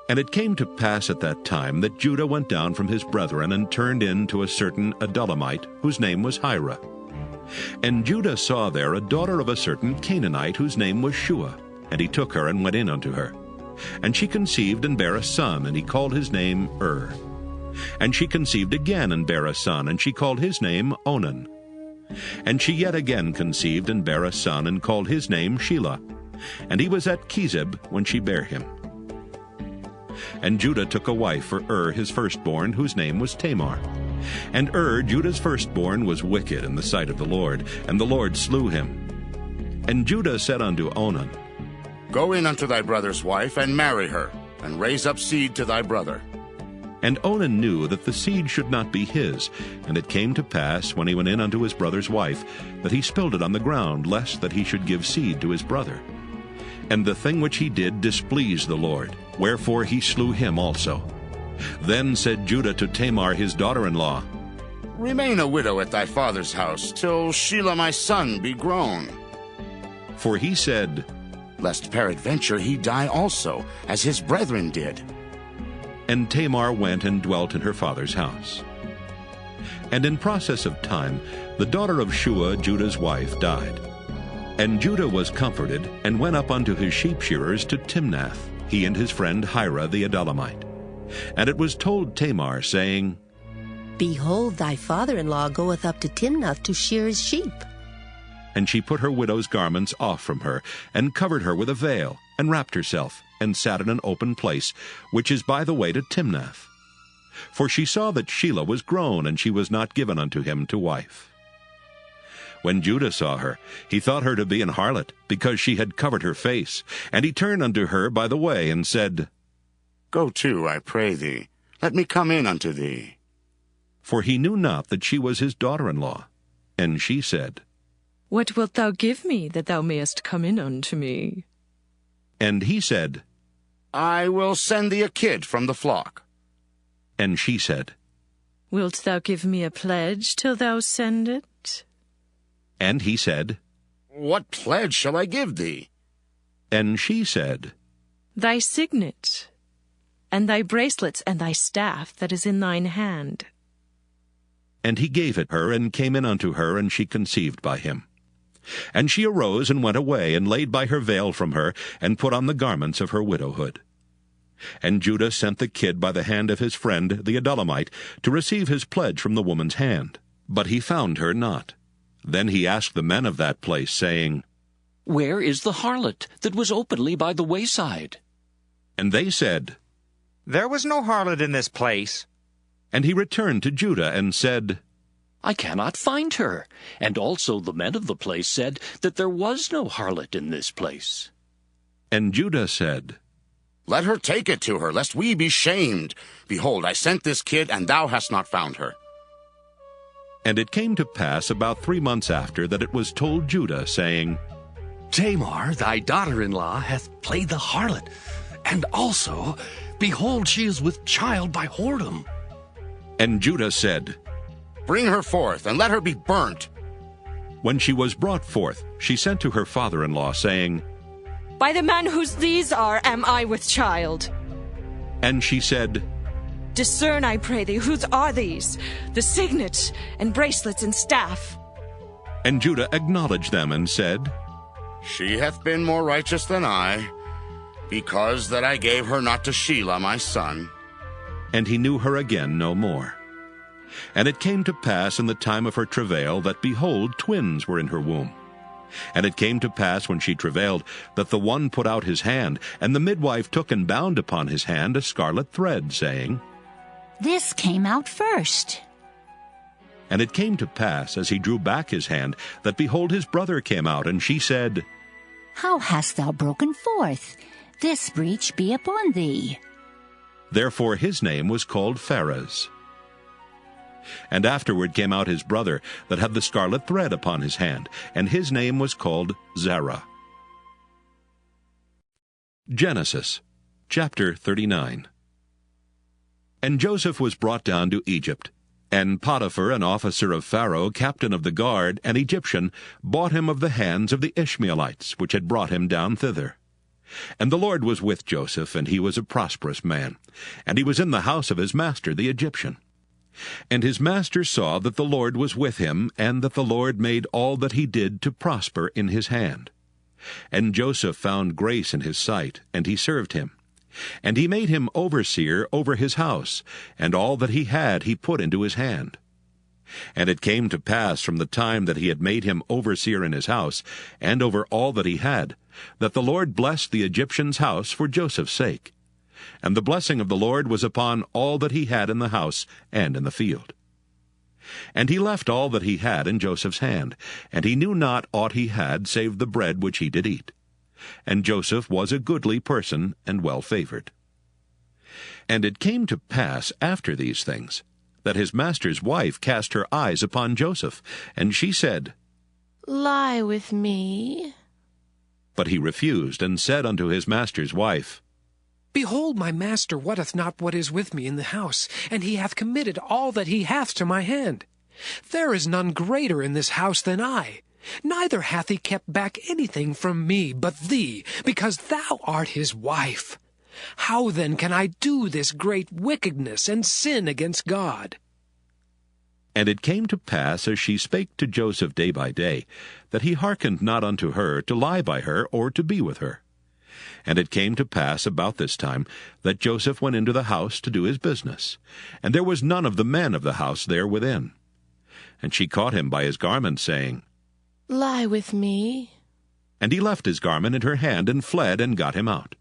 And it came to pass at that time that Judah went down from his brethren, and turned in to a certain Adullamite, whose name was Hira. And Judah saw there a daughter of a certain Canaanite, whose name was Shua. And he took her, and went in unto her. And she conceived, and bare a son, and he called his name And she conceived again, and bare a son, and she called his name Onan. And she yet again conceived, and bare a son, and called his name Shelah. And he was at Chezib when she bare him. And Judah took a wife for his firstborn, whose name was Tamar. And Judah's firstborn, was wicked in the sight of the Lord, and the Lord slew him. And Judah said unto Onan, Go in unto thy brother's wife, and marry her, and raise up seed to thy brother. And Onan knew that the seed should not be his. And it came to pass, when he went in unto his brother's wife, that he spilled it on the ground, lest that he should give seed to his brother. And the thing which he did displeased the Lord, wherefore he slew him also. Then said Judah to Tamar his daughter-in-law, Remain a widow at thy father's house, till Shelah my son be grown. For he said, Lest peradventure he die also, as his brethren did. And Tamar went and dwelt in her father's house. And in process of time, the daughter of Shua, Judah's wife, died. And Judah was comforted, and went up unto his sheep shearers to Timnath, he and his friend Hira the Adullamite. And it was told Tamar, saying, Behold, thy father-in-law goeth up to Timnath to shear his sheep. And she put her widow's garments off from her, and covered her with a veil, and wrapped herself, and sat in an open place, which is by the way to Timnath. For she saw that Shelah was grown, and she was not given unto him to wife. When Judah saw her, he thought her to be an harlot, because she had covered her face. And he turned unto her by the way, and said, Go to, I pray thee, let me come in unto thee. For he knew not that she was his daughter-in-law. And she said, What wilt thou give me, that thou mayest come in unto me? And he said, I will send thee a kid from the flock. And she said, Wilt thou give me a pledge till thou send it? And he said, What pledge shall I give thee? And she said, Thy signet, and thy bracelets, and thy staff that is in thine hand. And he gave it her, and came in unto her, and she conceived by him. And she arose and went away, and laid by her veil from her, and put on the garments of her widowhood. And Judah sent the kid by the hand of his friend the Adullamite to receive his pledge from the woman's hand. But he found her not. Then he asked the men of that place, saying, Where is the harlot that was openly by the wayside? And they said, There was no harlot in this place. And he returned to Judah and said, I cannot find her. And also the men of the place said that there was no harlot in this place. And Judah said, Let her take it to her, lest we be shamed. Behold, I sent this kid, and thou hast not found her. And it came to pass about 3 months after that it was told Judah, saying, Tamar, thy daughter-in-law, hath played the harlot, and also, behold, she is with child by whoredom. And Judah said, Bring her forth, and let her be burnt. When she was brought forth, she sent to her father-in-law, saying, By the man whose these are am I with child. And she said, Discern, I pray thee, whose are these, the signet, and bracelets, and staff? And Judah acknowledged them, and said, She hath been more righteous than I, because that I gave her not to Shelah my son. And he knew her again no more. And it came to pass in the time of her travail, that, behold, twins were in her womb. And it came to pass, when she travailed, that the one put out his hand, and the midwife took and bound upon his hand a scarlet thread, saying, This came out first. And it came to pass, as he drew back his hand, that, behold, his brother came out, and she said, How hast thou broken forth? This breach be upon thee. Therefore his name was called Pharez. And afterward came out his brother, that had the scarlet thread upon his hand, and his name was called Zerah. Genesis chapter 39. And Joseph was brought down to Egypt. And Potiphar, an officer of Pharaoh, captain of the guard, an Egyptian, bought him of the hands of the Ishmaelites, which had brought him down thither. And the Lord was with Joseph, and he was a prosperous man, and he was in the house of his master the Egyptian. And his master saw that the Lord was with him, and that the Lord made all that he did to prosper in his hand. And Joseph found grace in his sight, and he served him. And he made him overseer over his house, and all that he had he put into his hand. And it came to pass from the time that he had made him overseer in his house, and over all that he had, that the Lord blessed the Egyptian's house for Joseph's sake. And the blessing of the Lord was upon all that he had in the house and in the field. And he left all that he had in Joseph's hand, and he knew not aught he had save the bread which he did eat. And Joseph was a goodly person and well favored. And it came to pass after these things, that his master's wife cast her eyes upon Joseph, and she said, Lie with me. But he refused, and said unto his master's wife, Behold, my master wotteth not what is with me in the house, and he hath committed all that he hath to my hand. There is none greater in this house than I. Neither hath he kept back anything from me but thee, because thou art his wife. How then can I do this great wickedness and sin against God? And it came to pass, as she spake to Joseph day by day, that he hearkened not unto her to lie by her or to be with her. And it came to pass about this time that Joseph went into the house to do his business, and there was none of the men of the house there within. And she caught him by his garment, saying, Lie with me. And he left his garment in her hand, and fled, and got him out.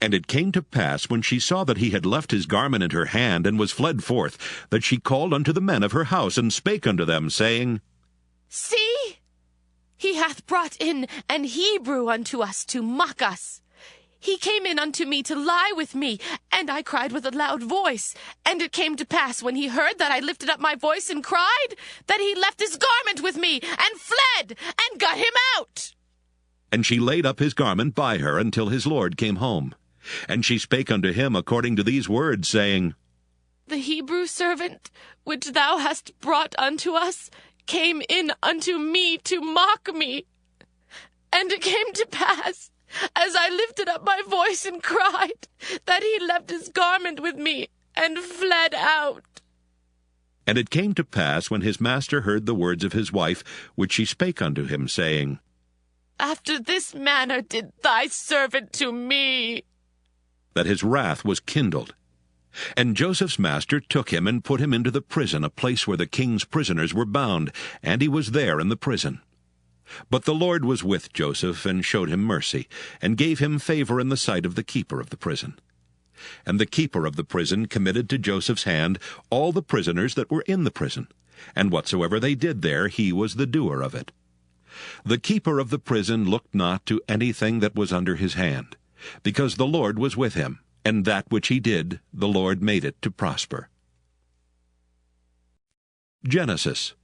And it came to pass, when she saw that he had left his garment in her hand, and was fled forth, that she called unto the men of her house, and spake unto them, saying, See, he hath brought in an Hebrew unto us to mock us. He came in unto me to lie with me, and I cried with a loud voice. And it came to pass, when he heard that I lifted up my voice and cried, that he left his garment with me, and fled, and got him out. And she laid up his garment by her until his lord came home. And she spake unto him according to these words, saying, The Hebrew servant which thou hast brought unto us came in unto me to mock me. And it came to pass, as I lifted up my voice and cried, that he left his garment with me, and fled out. And it came to pass, when his master heard the words of his wife, which she spake unto him, saying, After this manner did thy servant to me, that his wrath was kindled. And Joseph's master took him, and put him into the prison, a place where the king's prisoners were bound, and he was there in the prison. But the Lord was with Joseph, and showed him mercy, and gave him favor in the sight of the keeper of the prison. And the keeper of the prison committed to Joseph's hand all the prisoners that were in the prison, and whatsoever they did there, he was the doer of it. The keeper of the prison looked not to anything that was under his hand, because the Lord was with him, and that which he did, the Lord made it to prosper. Genesis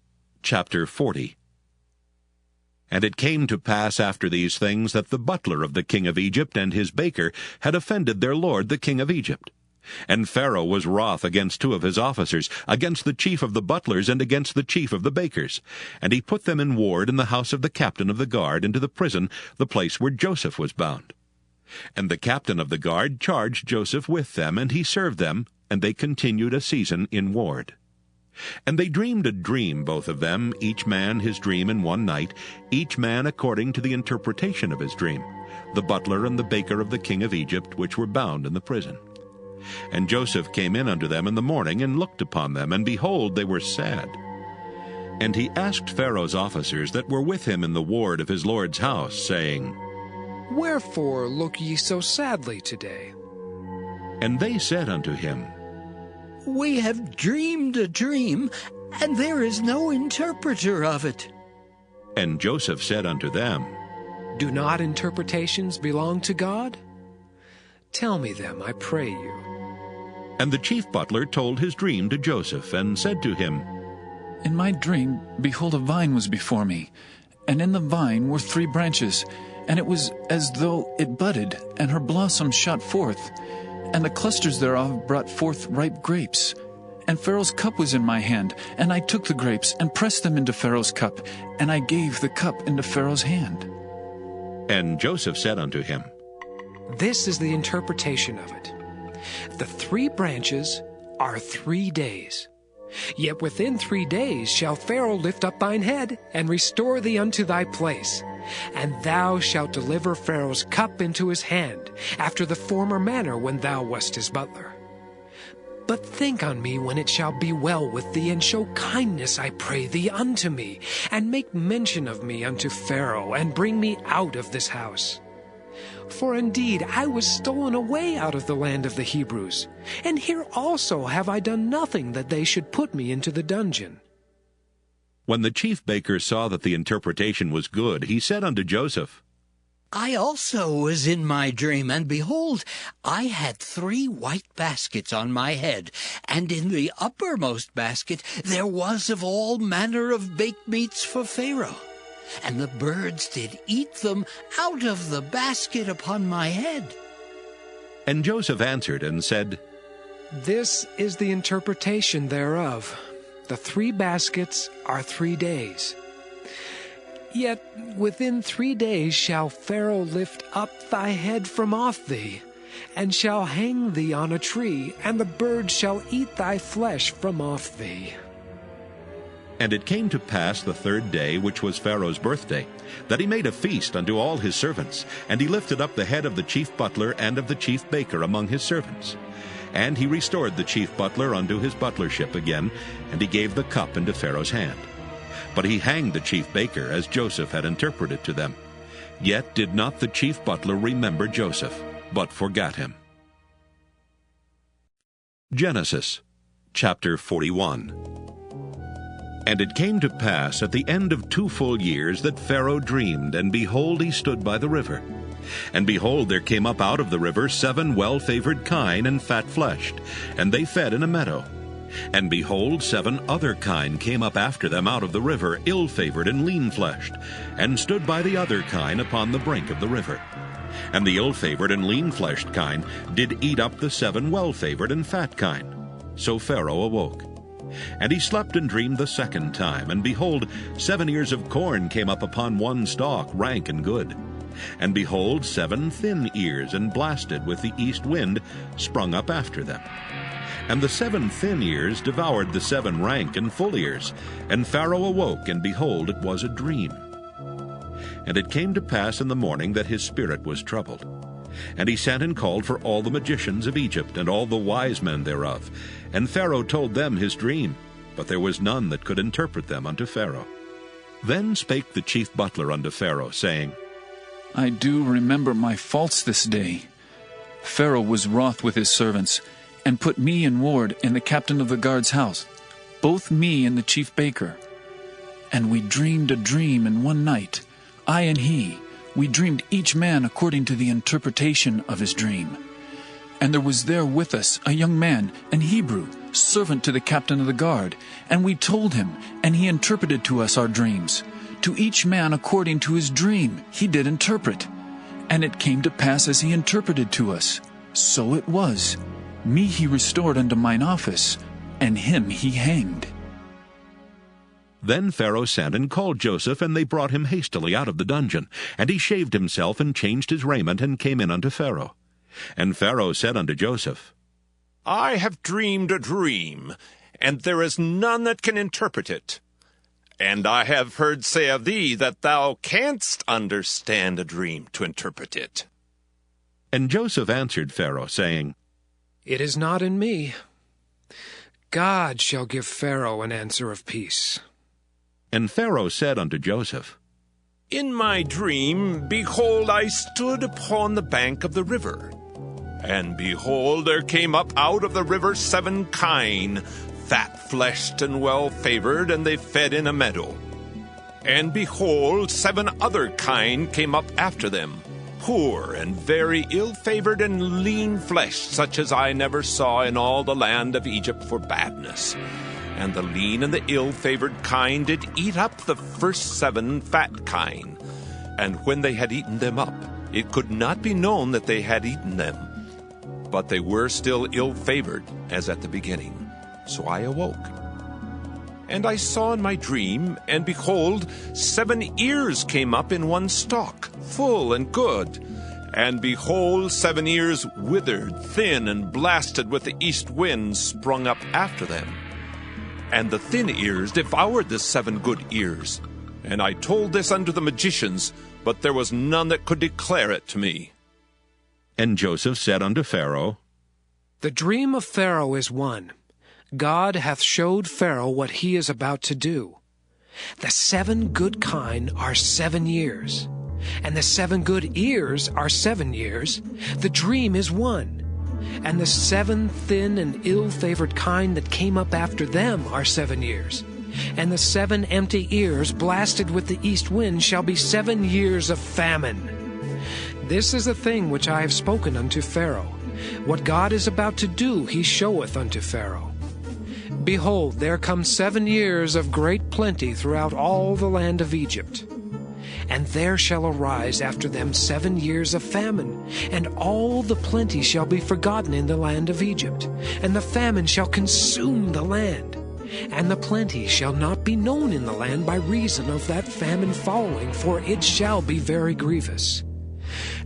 chapter 40. And it came to pass after these things, that the butler of the king of Egypt and his baker had offended their lord the king of Egypt. And Pharaoh was wroth against two of his officers, against the chief of the butlers, and against the chief of the bakers. And he put them in ward in the house of the captain of the guard, into the prison, the place where Joseph was bound. And the captain of the guard charged Joseph with them, and he served them, and they continued a season in ward. And they dreamed a dream, both of them, each man his dream in one night, each man according to the interpretation of his dream, the butler and the baker of the king of Egypt, which were bound in the prison. And Joseph came in unto them in the morning, and looked upon them, and behold, they were sad. And he asked Pharaoh's officers that were with him in the ward of his lord's house, saying, Wherefore look ye so sadly today? And they said unto him, We have dreamed a dream, and there is no interpreter of it. And Joseph said unto them, Do not interpretations belong to God? Tell me them, I pray you. And the chief butler told his dream to Joseph, and said to him, In my dream, behold, a vine was before me, and in the vine were 3 branches, and it was as though it budded, and her blossoms shot forth, and the clusters thereof brought forth ripe grapes. And Pharaoh's cup was in my hand, and I took the grapes, and pressed them into Pharaoh's cup, and I gave the cup into Pharaoh's hand. And Joseph said unto him, This is the interpretation of it. The 3 branches are 3 days. Yet within 3 days shall Pharaoh lift up thine head, and restore thee unto thy place. And thou shalt deliver Pharaoh's cup into his hand, after the former manner when thou wast his butler. But think on me when it shall be well with thee, and show kindness, I pray thee, unto me, and make mention of me unto Pharaoh, and bring me out of this house. For indeed I was stolen away out of the land of the Hebrews, and here also have I done nothing that they should put me into the dungeon. When the chief baker saw that the interpretation was good, he said unto Joseph, I also was in my dream, and behold, I had 3 white baskets on my head, and in the uppermost basket there was of all manner of baked meats for Pharaoh. And the birds did eat them out of the basket upon my head. And Joseph answered and said, This is the interpretation thereof. The 3 baskets are 3 days. Yet within 3 days shall Pharaoh lift up thy head from off thee, and shall hang thee on a tree, and the birds shall eat thy flesh from off thee. And it came to pass the 3rd day, which was Pharaoh's birthday, that he made a feast unto all his servants, and he lifted up the head of the chief butler and of the chief baker among his servants. And he restored the chief butler unto his butlership again, and he gave the cup into Pharaoh's hand. But he hanged the chief baker, as Joseph had interpreted to them. Yet did not the chief butler remember Joseph, but forgot him. Genesis chapter 41. And it came to pass at the end of 2 full years that Pharaoh dreamed, and behold, he stood by the river. And behold, there came up out of the river 7 well-favored kine and fat-fleshed, and they fed in a meadow. And behold, 7 other kine came up after them out of the river, ill-favored and lean-fleshed, and stood by the other kine upon the brink of the river. And the ill-favored and lean-fleshed kine did eat up the 7 well-favored and fat kine. So Pharaoh awoke. And he slept and dreamed the 2nd time, and behold, 7 ears of corn came up upon one stalk, rank and good. And behold, 7 thin ears, and blasted with the east wind, sprung up after them. And the 7 thin ears devoured the 7 rank and full ears. And Pharaoh awoke, and behold, it was a dream. And it came to pass in the morning that his spirit was troubled. And he sent and called for all the magicians of Egypt, and all the wise men thereof. And Pharaoh told them his dream, but there was none that could interpret them unto Pharaoh. Then spake the chief butler unto Pharaoh, saying, I do remember my faults this day. Pharaoh was wroth with his servants, and put me in ward in the captain of the guard's house, both me and the chief baker. And we dreamed a dream in one night, I and he. We dreamed each man according to the interpretation of his dream. And there was there with us a young man, an Hebrew, servant to the captain of the guard. And we told him, and he interpreted to us our dreams. To each man according to his dream he did interpret. And it came to pass as he interpreted to us. So it was. Me he restored unto mine office, and him he hanged. Then Pharaoh sent and called Joseph, and they brought him hastily out of the dungeon. And he shaved himself, and changed his raiment, and came in unto Pharaoh. And Pharaoh said unto Joseph, I have dreamed a dream, and there is none that can interpret it. And I have heard say of thee that thou canst understand a dream to interpret it. And Joseph answered Pharaoh, saying, It is not in me. God shall give Pharaoh an answer of peace. And Pharaoh said unto Joseph, In my dream, behold, I stood upon the bank of the river. And behold, there came up out of the river 7 kine, fat-fleshed and well-favored, and they fed in a meadow. And behold, 7 other kine came up after them, poor and very ill-favored and lean-fleshed, such as I never saw in all the land of Egypt for badness. And the lean and the ill-favored kine did eat up the first 7 fat kine. And when they had eaten them up, it could not be known that they had eaten them. But they were still ill-favored, as at the beginning. So I awoke. And I saw in my dream, and behold, 7 ears came up in one stalk, full and good. And behold, 7 ears withered, thin, and blasted with the east wind sprung up after them. And the thin ears devoured the 7 good ears. And I told this unto the magicians, but there was none that could declare it to me. And Joseph said unto Pharaoh, The dream of Pharaoh is one. God hath showed Pharaoh what he is about to do. The 7 good kine are 7 years. and the 7 good ears are 7 years, the dream is 1. And the 7 thin and ill-favored kine that came up after them are 7 years. And the 7 empty ears blasted with the east wind shall be 7 years of famine. This is the thing which I have spoken unto Pharaoh. What God is about to do he showeth unto Pharaoh. Behold, there come 7 years of great plenty throughout all the land of Egypt. And there shall arise after them 7 years of famine, and all the plenty shall be forgotten in the land of Egypt, and the famine shall consume the land. And the plenty shall not be known in the land by reason of that famine following, for it shall be very grievous.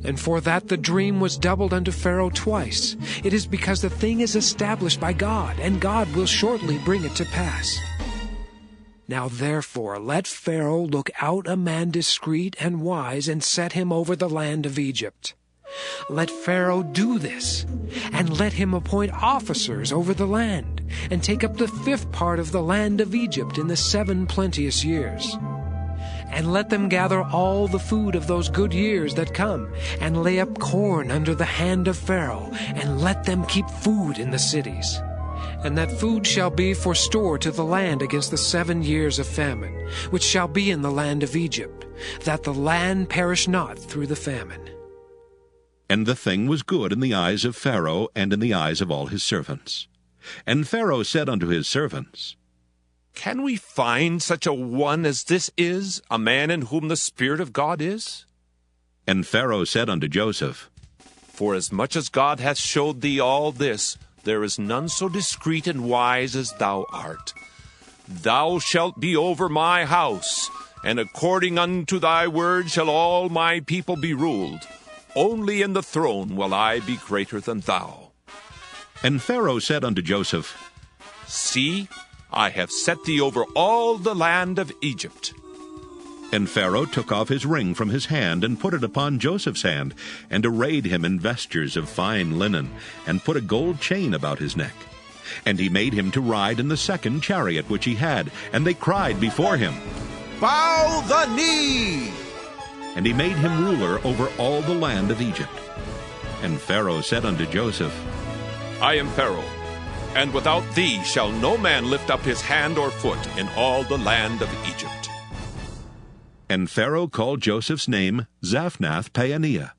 And for that the dream was doubled unto Pharaoh twice, it is because the thing is established by God, and God will shortly bring it to pass. Now therefore let Pharaoh look out a man discreet and wise, and set him over the land of Egypt. Let Pharaoh do this, and let him appoint officers over the land, and take up the 5th part of the land of Egypt in the 7 plenteous years. And let them gather all the food of those good years that come, and lay up corn under the hand of Pharaoh, and let them keep food in the cities. And that food shall be for store to the land against the 7 years of famine, which shall be in the land of Egypt, that the land perish not through the famine. And the thing was good in the eyes of Pharaoh and in the eyes of all his servants. And Pharaoh said unto his servants, Can we find such a one as this is, a man in whom the Spirit of God is? And Pharaoh said unto Joseph, Forasmuch as God hath showed thee all this, there is none so discreet and wise as thou art. Thou shalt be over my house, and according unto thy word shall all my people be ruled. Only in the throne will I be greater than thou. And Pharaoh said unto Joseph, See, I have set thee over all the land of Egypt. And Pharaoh took off his ring from his hand, and put it upon Joseph's hand, and arrayed him in vestures of fine linen, and put a gold chain about his neck. And he made him to ride in the 2nd chariot which he had, and they cried before him, Bow the knee! And he made him ruler over all the land of Egypt. And Pharaoh said unto Joseph, I am Pharaoh, and without thee shall no man lift up his hand or foot in all the land of Egypt. And Pharaoh called Joseph's name Zaphnath-Paaneah.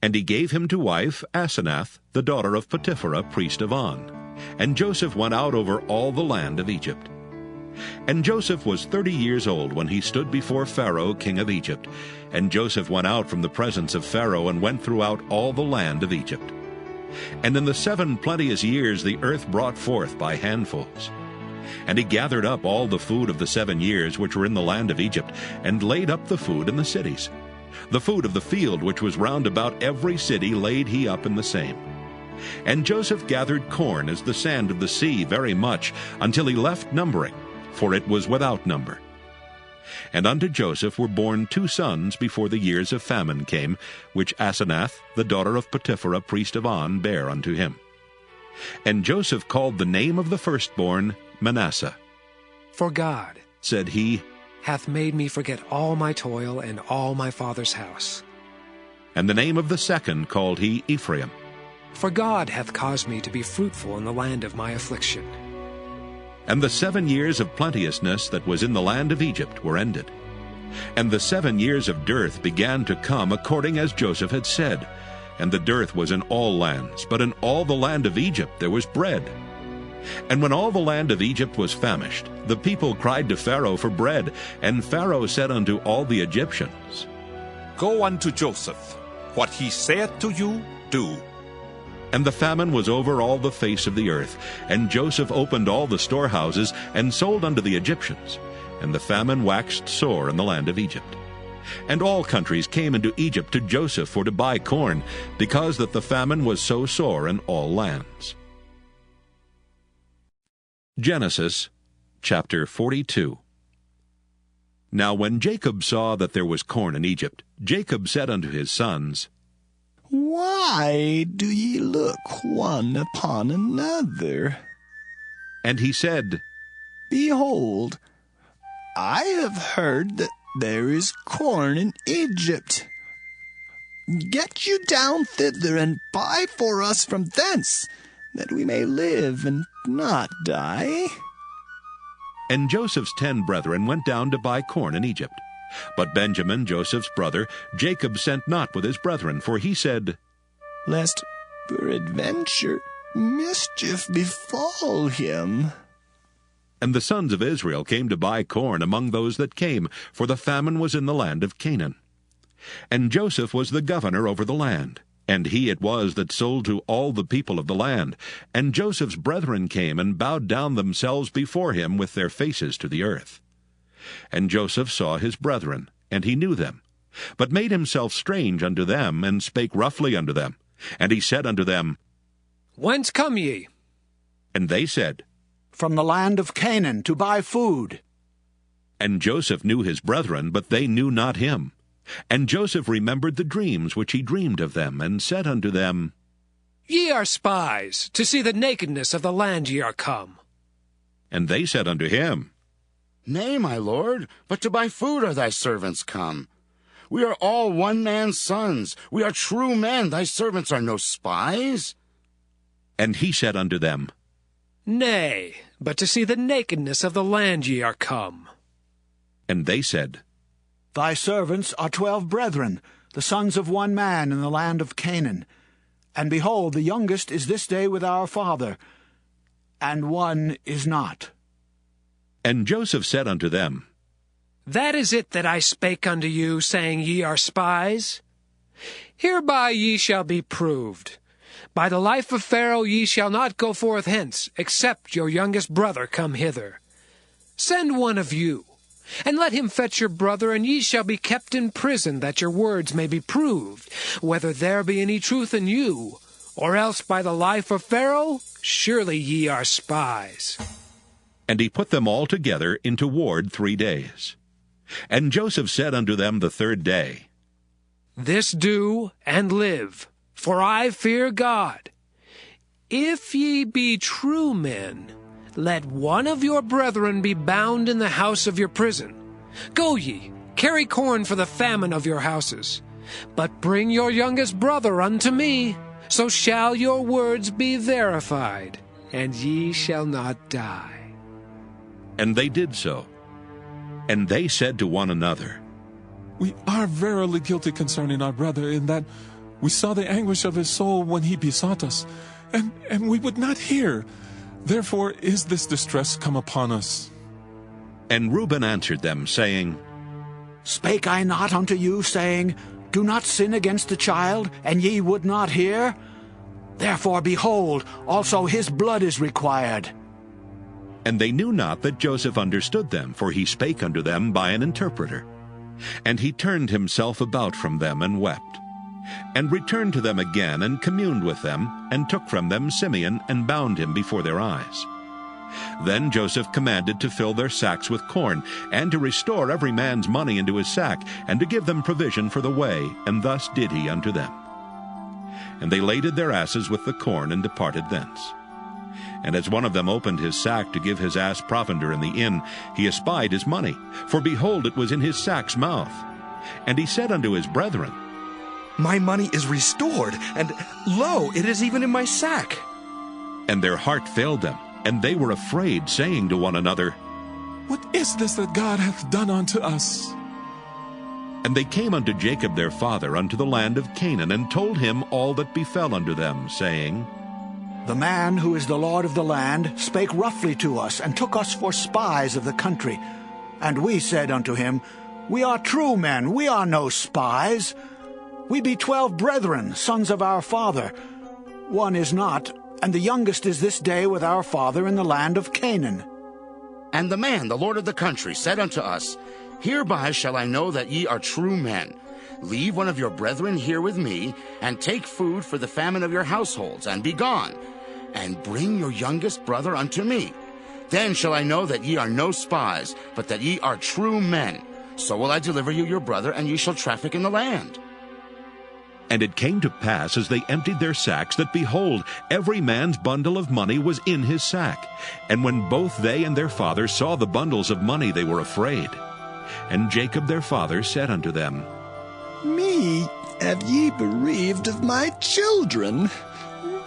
And he gave him to wife Asenath, the daughter of Potipherah, priest of On. And Joseph went out over all the land of Egypt. And Joseph was 30 years old when he stood before Pharaoh, king of Egypt. And Joseph went out from the presence of Pharaoh, and went throughout all the land of Egypt. And in the 7 plenteous years the earth brought forth by handfuls. And he gathered up all the food of the 7 years which were in the land of Egypt, and laid up the food in the cities. The food of the field which was round about every city laid he up in the same. And Joseph gathered corn as the sand of the sea very much, until he left numbering, for it was without number. And unto Joseph were born 2 sons before the years of famine came, which Asenath, the daughter of Potipherah, priest of On, bare unto him. And Joseph called the name of the firstborn Manasseh. For God, said he, hath made me forget all my toil and all my father's house. And the name of the second called he Ephraim. For God hath caused me to be fruitful in the land of my affliction. And the 7 years of plenteousness that was in the land of Egypt were ended. And the 7 years of dearth began to come according as Joseph had said. And the dearth was in all lands, but in all the land of Egypt there was bread. And when all the land of Egypt was famished, the people cried to Pharaoh for bread. And Pharaoh said unto all the Egyptians, Go unto Joseph. What he saith to you, do. And the famine was over all the face of the earth. And Joseph opened all the storehouses, and sold unto the Egyptians. And the famine waxed sore in the land of Egypt. And all countries came into Egypt to Joseph for to buy corn, because that the famine was so sore in all lands. Genesis chapter 42. Now when Jacob saw that there was corn in Egypt, Jacob said unto his sons, Why do ye look one upon another? And he said, Behold, I have heard that there is corn in Egypt. Get you down thither and buy for us from thence, that we may live and not die. And Joseph's 10 brethren went down to buy corn in Egypt. But Benjamin, Joseph's brother, Jacob sent not with his brethren, for he said, Lest peradventure mischief befall him. And the sons of Israel came to buy corn among those that came, for the famine was in the land of Canaan. And Joseph was the governor over the land, and he it was that sold to all the people of the land. And Joseph's brethren came and bowed down themselves before him with their faces to the earth. And Joseph saw his brethren, and he knew them, but made himself strange unto them, and spake roughly unto them. And he said unto them, Whence come ye? And they said, From the land of Canaan, to buy food. And Joseph knew his brethren, but they knew not him. And Joseph remembered the dreams which he dreamed of them, and said unto them, Ye are spies, to see the nakedness of the land ye are come. And they said unto him, Nay, my lord, but to buy food are thy servants come. We are all one man's sons. We are true men. Thy servants are no spies. And he said unto them, Nay, but to see the nakedness of the land ye are come. And they said, Thy servants are 12 brethren, the sons of one man in the land of Canaan. And behold, the youngest is this day with our father, and one is not. And Joseph said unto them, That is it that I spake unto you, saying, Ye are spies. Hereby ye shall be proved. By the life of Pharaoh ye shall not go forth hence, except your youngest brother come hither. Send one of you, and let him fetch your brother, and ye shall be kept in prison, that your words may be proved, whether there be any truth in you, or else by the life of Pharaoh, surely ye are spies. And he put them all together into ward 3 days. And Joseph said unto them the 3rd day, This do, and live, for I fear God. If ye be true men, let one of your brethren be bound in the house of your prison. Go ye, carry corn for the famine of your houses. But bring your youngest brother unto me, so shall your words be verified, and ye shall not die. And they did so. And they said to one another, We are verily guilty concerning our brother, in that we saw the anguish of his soul when he besought us, and we would not hear. Therefore is this distress come upon us. And Reuben answered them, saying, Spake I not unto you, saying, Do not sin against the child, and ye would not hear? Therefore, behold, also his blood is required. And they knew not that Joseph understood them, for he spake unto them by an interpreter. And he turned himself about from them, and wept, and returned to them again, and communed with them, and took from them Simeon, and bound him before their eyes. Then Joseph commanded to fill their sacks with corn, and to restore every man's money into his sack, and to give them provision for the way, and thus did he unto them. And they laded their asses with the corn, and departed thence. And as one of them opened his sack to give his ass provender in the inn, he espied his money, for behold, it was in his sack's mouth. And he said unto his brethren, My money is restored, and lo, it is even in my sack. And their heart failed them, and they were afraid, saying to one another, What is this that God hath done unto us? And they came unto Jacob their father unto the land of Canaan, and told him all that befell unto them, saying, The man who is the Lord of the land spake roughly to us, and took us for spies of the country. And we said unto him, We are true men, we are no spies. We be 12 brethren, sons of our father. One is not, and the youngest is this day with our father in the land of Canaan. And the man, the Lord of the country, said unto us, Hereby shall I know that ye are true men. Leave one of your brethren here with me, and take food for the famine of your households, and be gone, and bring your youngest brother unto me. Then shall I know that ye are no spies, but that ye are true men. So will I deliver you your brother, and ye shall traffic in the land. And it came to pass, as they emptied their sacks, that, behold, every man's bundle of money was in his sack. And when both they and their father saw the bundles of money, they were afraid. And Jacob their father said unto them, Me have ye bereaved of my children.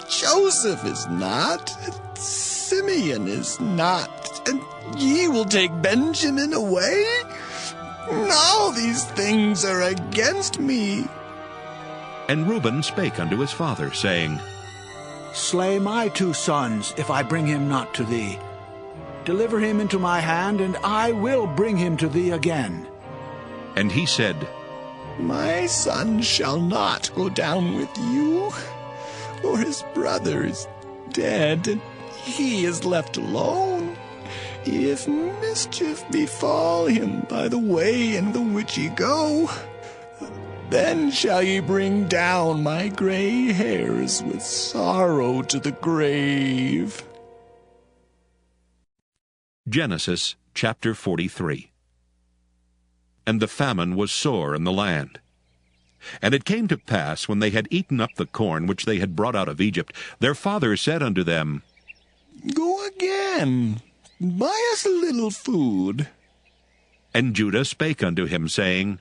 Joseph is not, Simeon is not, and ye will take Benjamin away? All these things are against me. And Reuben spake unto his father, saying, Slay my 2 sons, if I bring him not to thee. Deliver him into my hand, and I will bring him to thee again. And he said, My son shall not go down with you, for his brother is dead, and he is left alone. If mischief befall him by the way in the which ye go, then shall ye bring down my gray hairs with sorrow to the grave. Genesis chapter 43. And the famine was sore in the land. And it came to pass, when they had eaten up the corn which they had brought out of Egypt, their father said unto them, Go again, buy us a little food. And Judah spake unto him, saying,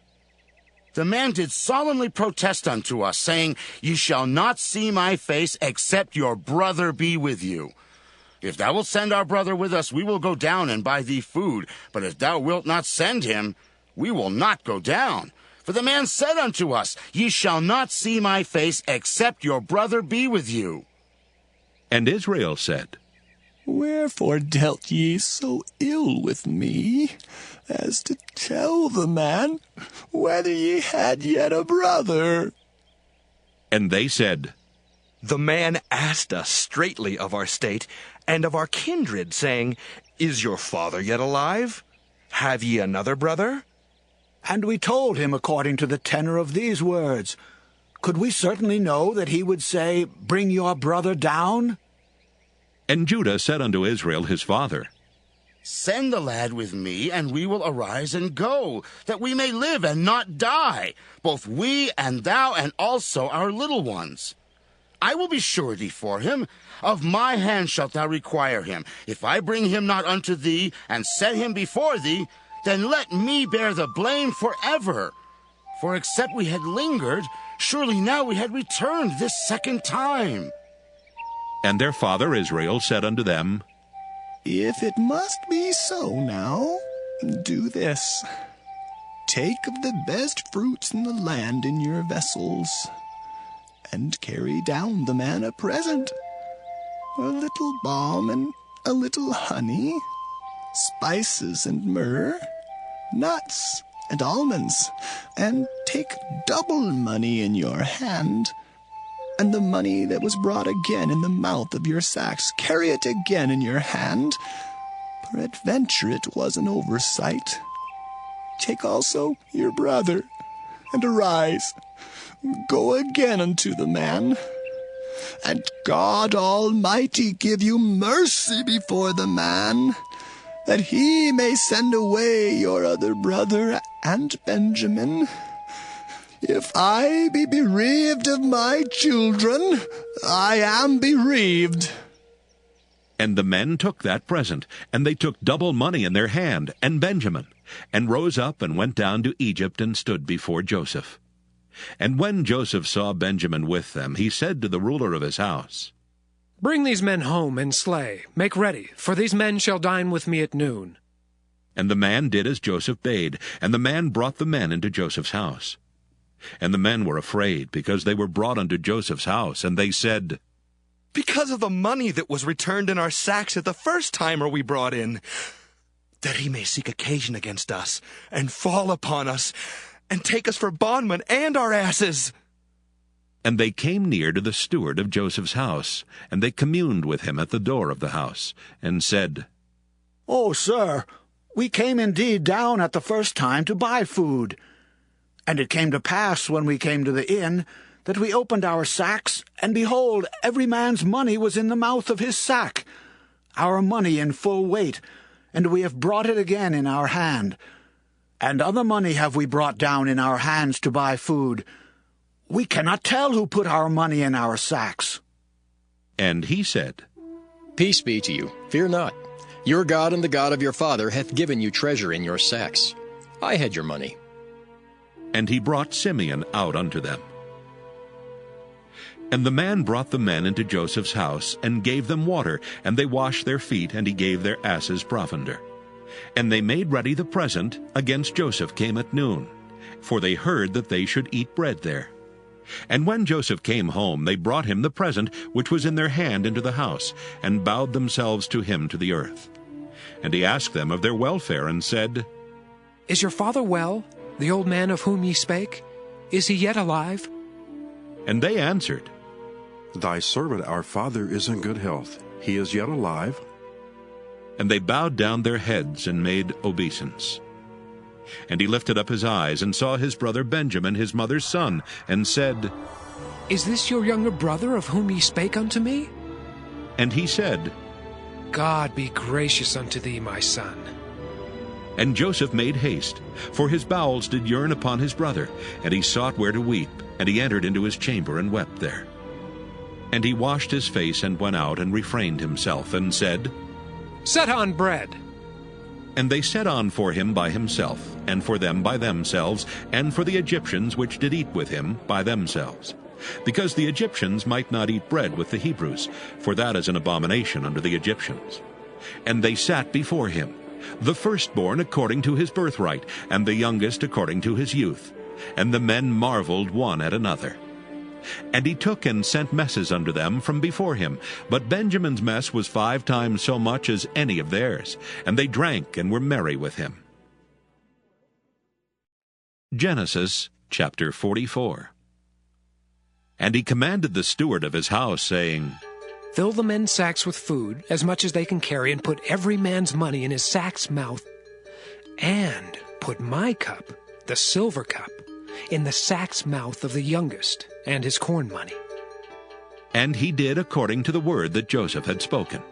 The man did solemnly protest unto us, saying, Ye shall not see my face, except your brother be with you. If thou wilt send our brother with us, we will go down and buy thee food. But if thou wilt not send him, we will not go down. For the man said unto us, Ye shall not see my face, except your brother be with you. And Israel said, Wherefore dealt ye so ill with me, as to tell the man whether ye had yet a brother? And they said, The man asked us straitly of our state and of our kindred, saying, Is your father yet alive? Have ye another brother? And we told him according to the tenor of these words. Could we certainly know that he would say, Bring your brother down? And Judah said unto Israel his father, Send the lad with me, and we will arise and go, that we may live and not die, both we and thou, and also our little ones. I will be surety for him. Of my hand shalt thou require him. If I bring him not unto thee, and set him before thee, then let me bear the blame forever. For except we had lingered, surely now we had returned this second time. And their father Israel said unto them, If it must be so now, do this. Take of the best fruits in the land in your vessels, and carry down the man a present, a little balm and a little honey, spices and myrrh, nuts and almonds, and take double money in your hand, and the money that was brought again in the mouth of your sacks, carry it again in your hand. Peradventure it was an oversight. Take also your brother, and arise, go again unto the man. And God Almighty give you mercy before the man, that he may send away your other brother and Benjamin. If I be bereaved of my children, I am bereaved. And the men took that present, and they took double money in their hand, and Benjamin, and rose up and went down to Egypt, and stood before Joseph. And when Joseph saw Benjamin with them, he said to the ruler of his house, Bring these men home and slay. Make ready, for these men shall dine with me at noon. And the man did as Joseph bade, and the man brought the men into Joseph's house. And the men were afraid, because they were brought unto Joseph's house, and they said, Because of the money that was returned in our sacks at the first time are we brought in, that he may seek occasion against us, and fall upon us, and take us for bondmen and our asses. And they came near to the steward of Joseph's house, and they communed with him at the door of the house, and said, Oh, sir, we came indeed down at the first time to buy food. And it came to pass, when we came to the inn, that we opened our sacks, and behold, every man's money was in the mouth of his sack, our money in full weight, and we have brought it again in our hand. And other money have we brought down in our hands to buy food. We cannot tell who put our money in our sacks. And he said, Peace be to you, fear not. Your God and the God of your father hath given you treasure in your sacks. I had your money. And he brought Simeon out unto them. And the man brought the men into Joseph's house, and gave them water, and they washed their feet, and he gave their asses provender. And they made ready the present against Joseph came at noon, for they heard that they should eat bread there. And when Joseph came home, they brought him the present which was in their hand into the house, and bowed themselves to him to the earth. And he asked them of their welfare, and said, Is your father well, the old man of whom ye spake? Is he yet alive? And they answered, Thy servant our father is in good health. He is yet alive. And they bowed down their heads and made obeisance. And he lifted up his eyes, and saw his brother Benjamin, his mother's son, and said, Is this your younger brother of whom ye spake unto me? And he said, God be gracious unto thee, my son. And Joseph made haste, for his bowels did yearn upon his brother, and he sought where to weep, and he entered into his chamber and wept there. And he washed his face and went out and refrained himself, and said, Set on bread. And they set on for him by himself, and for them by themselves, and for the Egyptians which did eat with him by themselves, because the Egyptians might not eat bread with the Hebrews, for that is an abomination unto the Egyptians. And they sat before him, the firstborn according to his birthright, and the youngest according to his youth. And the men marveled one at another. And he took and sent messes unto them from before him. But Benjamin's mess was 5 times so much as any of theirs, and they drank and were merry with him. Genesis chapter 44. And he commanded the steward of his house, saying, Fill the men's sacks with food, as much as they can carry, and put every man's money in his sack's mouth. And put my cup, the silver cup, in the sack's mouth of the youngest, and his corn money. And he did according to the word that Joseph had spoken.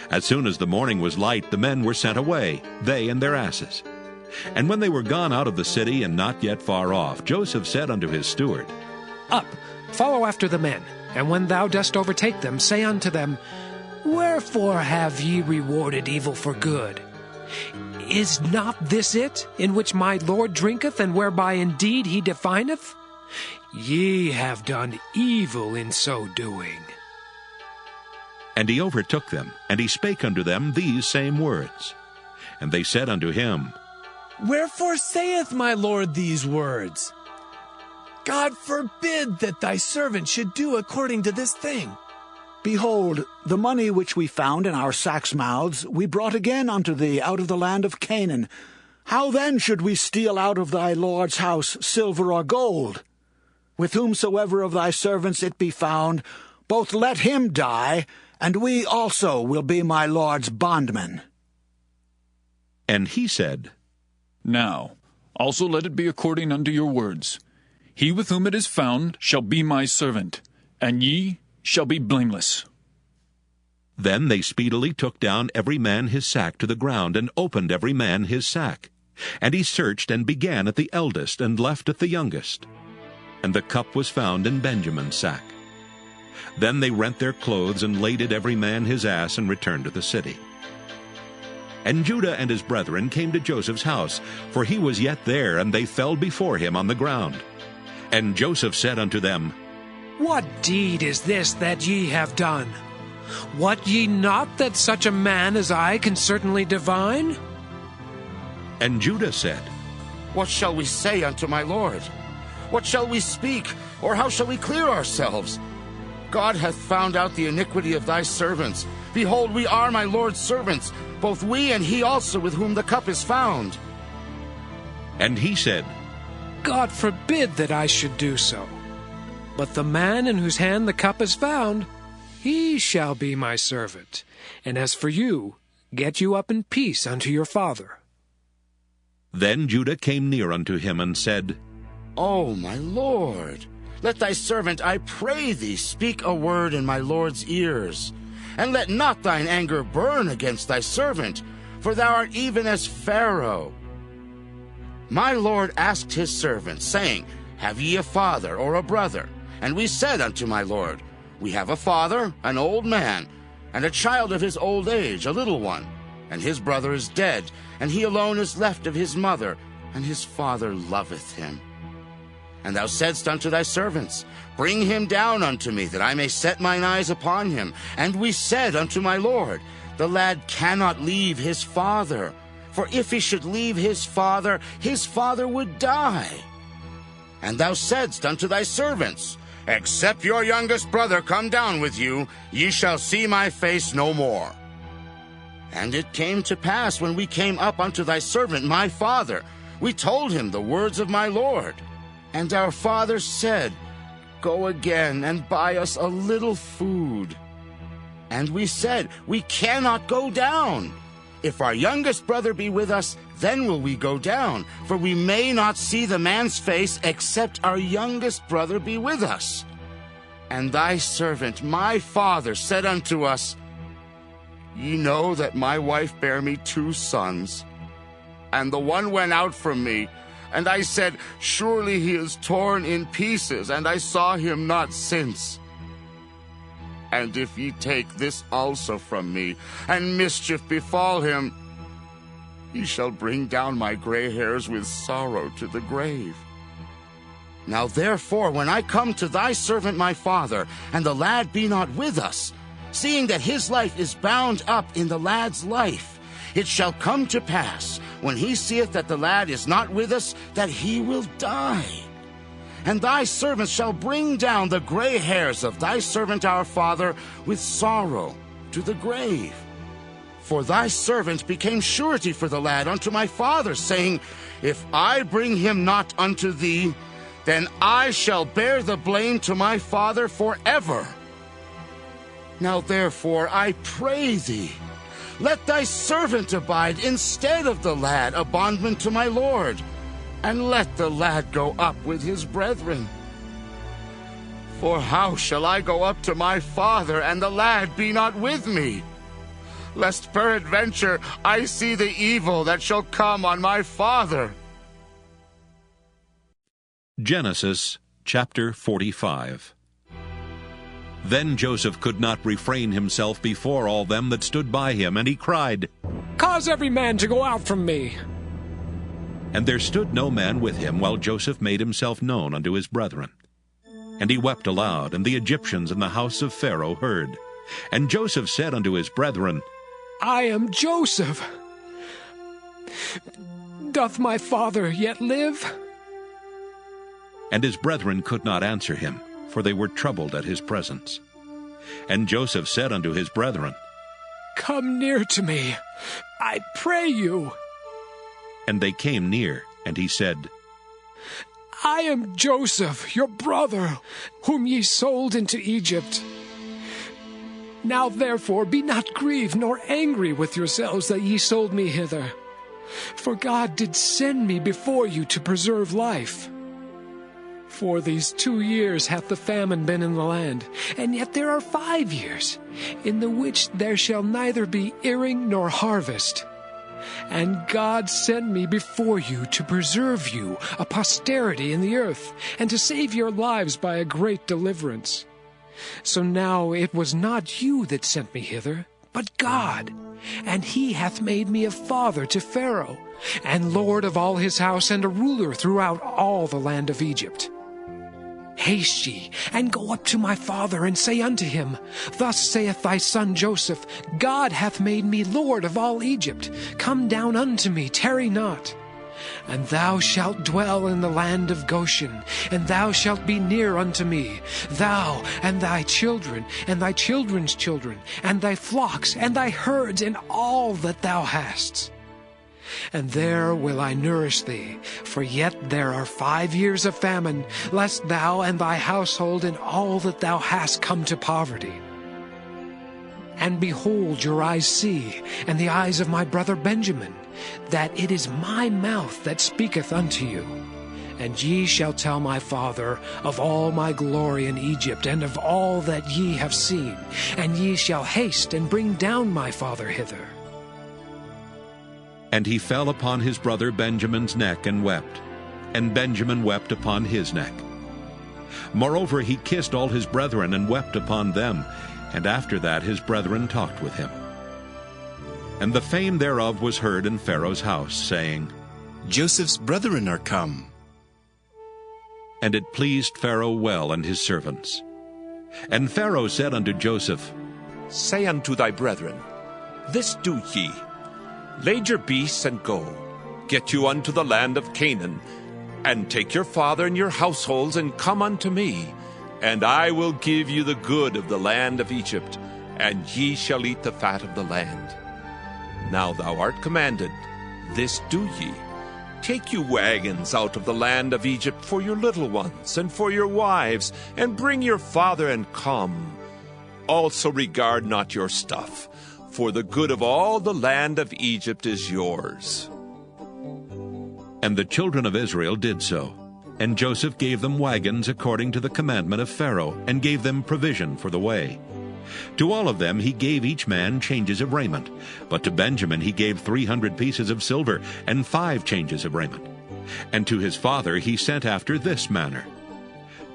As soon as the morning was light, the men were sent away, they and their asses. And when they were gone out of the city, and not yet far off, Joseph said unto his steward, Up, follow after the men, and when thou dost overtake them, say unto them, Wherefore have ye rewarded evil for good? Is not this it, in which my Lord drinketh, and whereby indeed he defineth? Ye have done evil in so doing. And he overtook them, and he spake unto them these same words. And they said unto him, Wherefore saith my Lord these words? God forbid that thy servant should do according to this thing. Behold, the money which we found in our sacks' mouths we brought again unto thee out of the land of Canaan. How then should we steal out of thy Lord's house silver or gold? With whomsoever of thy servants it be found, both let him die, and we also will be my Lord's bondmen. And he said, Now also let it be according unto your words. He with whom it is found shall be my servant, and ye shall be blameless. Then they speedily took down every man his sack to the ground, and opened every man his sack. And he searched, and began at the eldest, and left at the youngest. And the cup was found in Benjamin's sack. Then they rent their clothes, and laded every man his ass, and returned to the city. And Judah and his brethren came to Joseph's house, for he was yet there, and they fell before him on the ground. And Joseph said unto them, What deed is this that ye have done? Wot ye not that such a man as I can certainly divine? And Judah said, What shall we say unto my Lord? What shall we speak, or how shall we clear ourselves? God hath found out the iniquity of thy servants. Behold, we are my Lord's servants, both we and he also with whom the cup is found. And he said, God forbid that I should do so. But the man in whose hand the cup is found, he shall be my servant. And as for you, get you up in peace unto your father. Then Judah came near unto him, and said, O my Lord, let thy servant, I pray thee, speak a word in my Lord's ears. And let not thine anger burn against thy servant, for thou art even as Pharaoh. My Lord asked his servants, saying, Have ye a father or a brother? And we said unto my Lord, We have a father, an old man, and a child of his old age, a little one. And his brother is dead, and he alone is left of his mother, and his father loveth him. And thou saidst unto thy servants, Bring him down unto me, that I may set mine eyes upon him. And we said unto my lord, The lad cannot leave his father, for if he should leave his father would die. And thou saidst unto thy servants, Except your youngest brother come down with you, ye shall see my face no more. And it came to pass, when we came up unto thy servant my father, we told him the words of my lord. And our father said, Go again and buy us a little food. And we said, We cannot go down. If our youngest brother be with us, then will we go down, for we may not see the man's face, except our youngest brother be with us. And thy servant, my father, said unto us, Ye know that my wife bare me 2 sons, and the one went out from me. And I said, Surely he is torn in pieces, and I saw him not since. And if ye take this also from me, and mischief befall him, ye shall bring down my gray hairs with sorrow to the grave. Now therefore, when I come to thy servant my father, and the lad be not with us, seeing that his life is bound up in the lad's life, it shall come to pass, when he seeth that the lad is not with us, that he will die. And thy servants shall bring down the gray hairs of thy servant our father with sorrow to the grave. For thy servant became surety for the lad unto my father, saying, If I bring him not unto thee, then I shall bear the blame to my father forever. Now therefore I pray thee, let thy servant abide instead of the lad, a bondman to my lord, and let the lad go up with his brethren. For how shall I go up to my father, and the lad be not with me? Lest peradventure I see the evil that shall come on my father. Genesis chapter 45. Then Joseph could not refrain himself before all them that stood by him, and he cried, Cause every man to go out from me. And there stood no man with him, while Joseph made himself known unto his brethren. And he wept aloud, and the Egyptians in the house of Pharaoh heard. And Joseph said unto his brethren, I am Joseph. Doth my father yet live? And his brethren could not answer him, for they were troubled at his presence. And Joseph said unto his brethren, Come near to me, I pray you. And they came near, and he said, I am Joseph, your brother, whom ye sold into Egypt. Now therefore be not grieved nor angry with yourselves that ye sold me hither. For God did send me before you to preserve life. For these 2 years hath the famine been in the land, and yet there are 5 years, in the which there shall neither be earing nor harvest. And God sent me before you to preserve you, a posterity in the earth, and to save your lives by a great deliverance. So now it was not you that sent me hither, but God. And he hath made me a father to Pharaoh, and lord of all his house, and a ruler throughout all the land of Egypt. Haste ye, and go up to my father, and say unto him, Thus saith thy son Joseph, God hath made me lord of all Egypt. Come down unto me, tarry not. And thou shalt dwell in the land of Goshen, and thou shalt be near unto me, thou and thy children, and thy children's children, and thy flocks, and thy herds, and all that thou hast. And there will I nourish thee, for yet there are 5 years of famine, lest thou and thy household and all that thou hast come to poverty. And behold, your eyes see, and the eyes of my brother Benjamin, that it is my mouth that speaketh unto you. And ye shall tell my father of all my glory in Egypt, and of all that ye have seen, and ye shall haste and bring down my father hither. And he fell upon his brother Benjamin's neck and wept, and Benjamin wept upon his neck. Moreover, he kissed all his brethren and wept upon them, and after that his brethren talked with him. And the fame thereof was heard in Pharaoh's house, saying, Joseph's brethren are come. And it pleased Pharaoh well and his servants. And Pharaoh said unto Joseph, Say unto thy brethren, This do ye, Lade your beasts and go, get you unto the land of Canaan, and take your father and your households, and come unto me, and I will give you the good of the land of Egypt, and ye shall eat the fat of the land. Now thou art commanded, this do ye. Take you wagons out of the land of Egypt for your little ones, and for your wives, and bring your father, and come. Also regard not your stuff, for the good of all the land of Egypt is yours. And the children of Israel did so. And Joseph gave them wagons according to the commandment of Pharaoh, and gave them provision for the way. To all of them he gave each man changes of raiment. But to Benjamin he gave 300 pieces of silver, and 5 changes of raiment. And to his father he sent after this manner: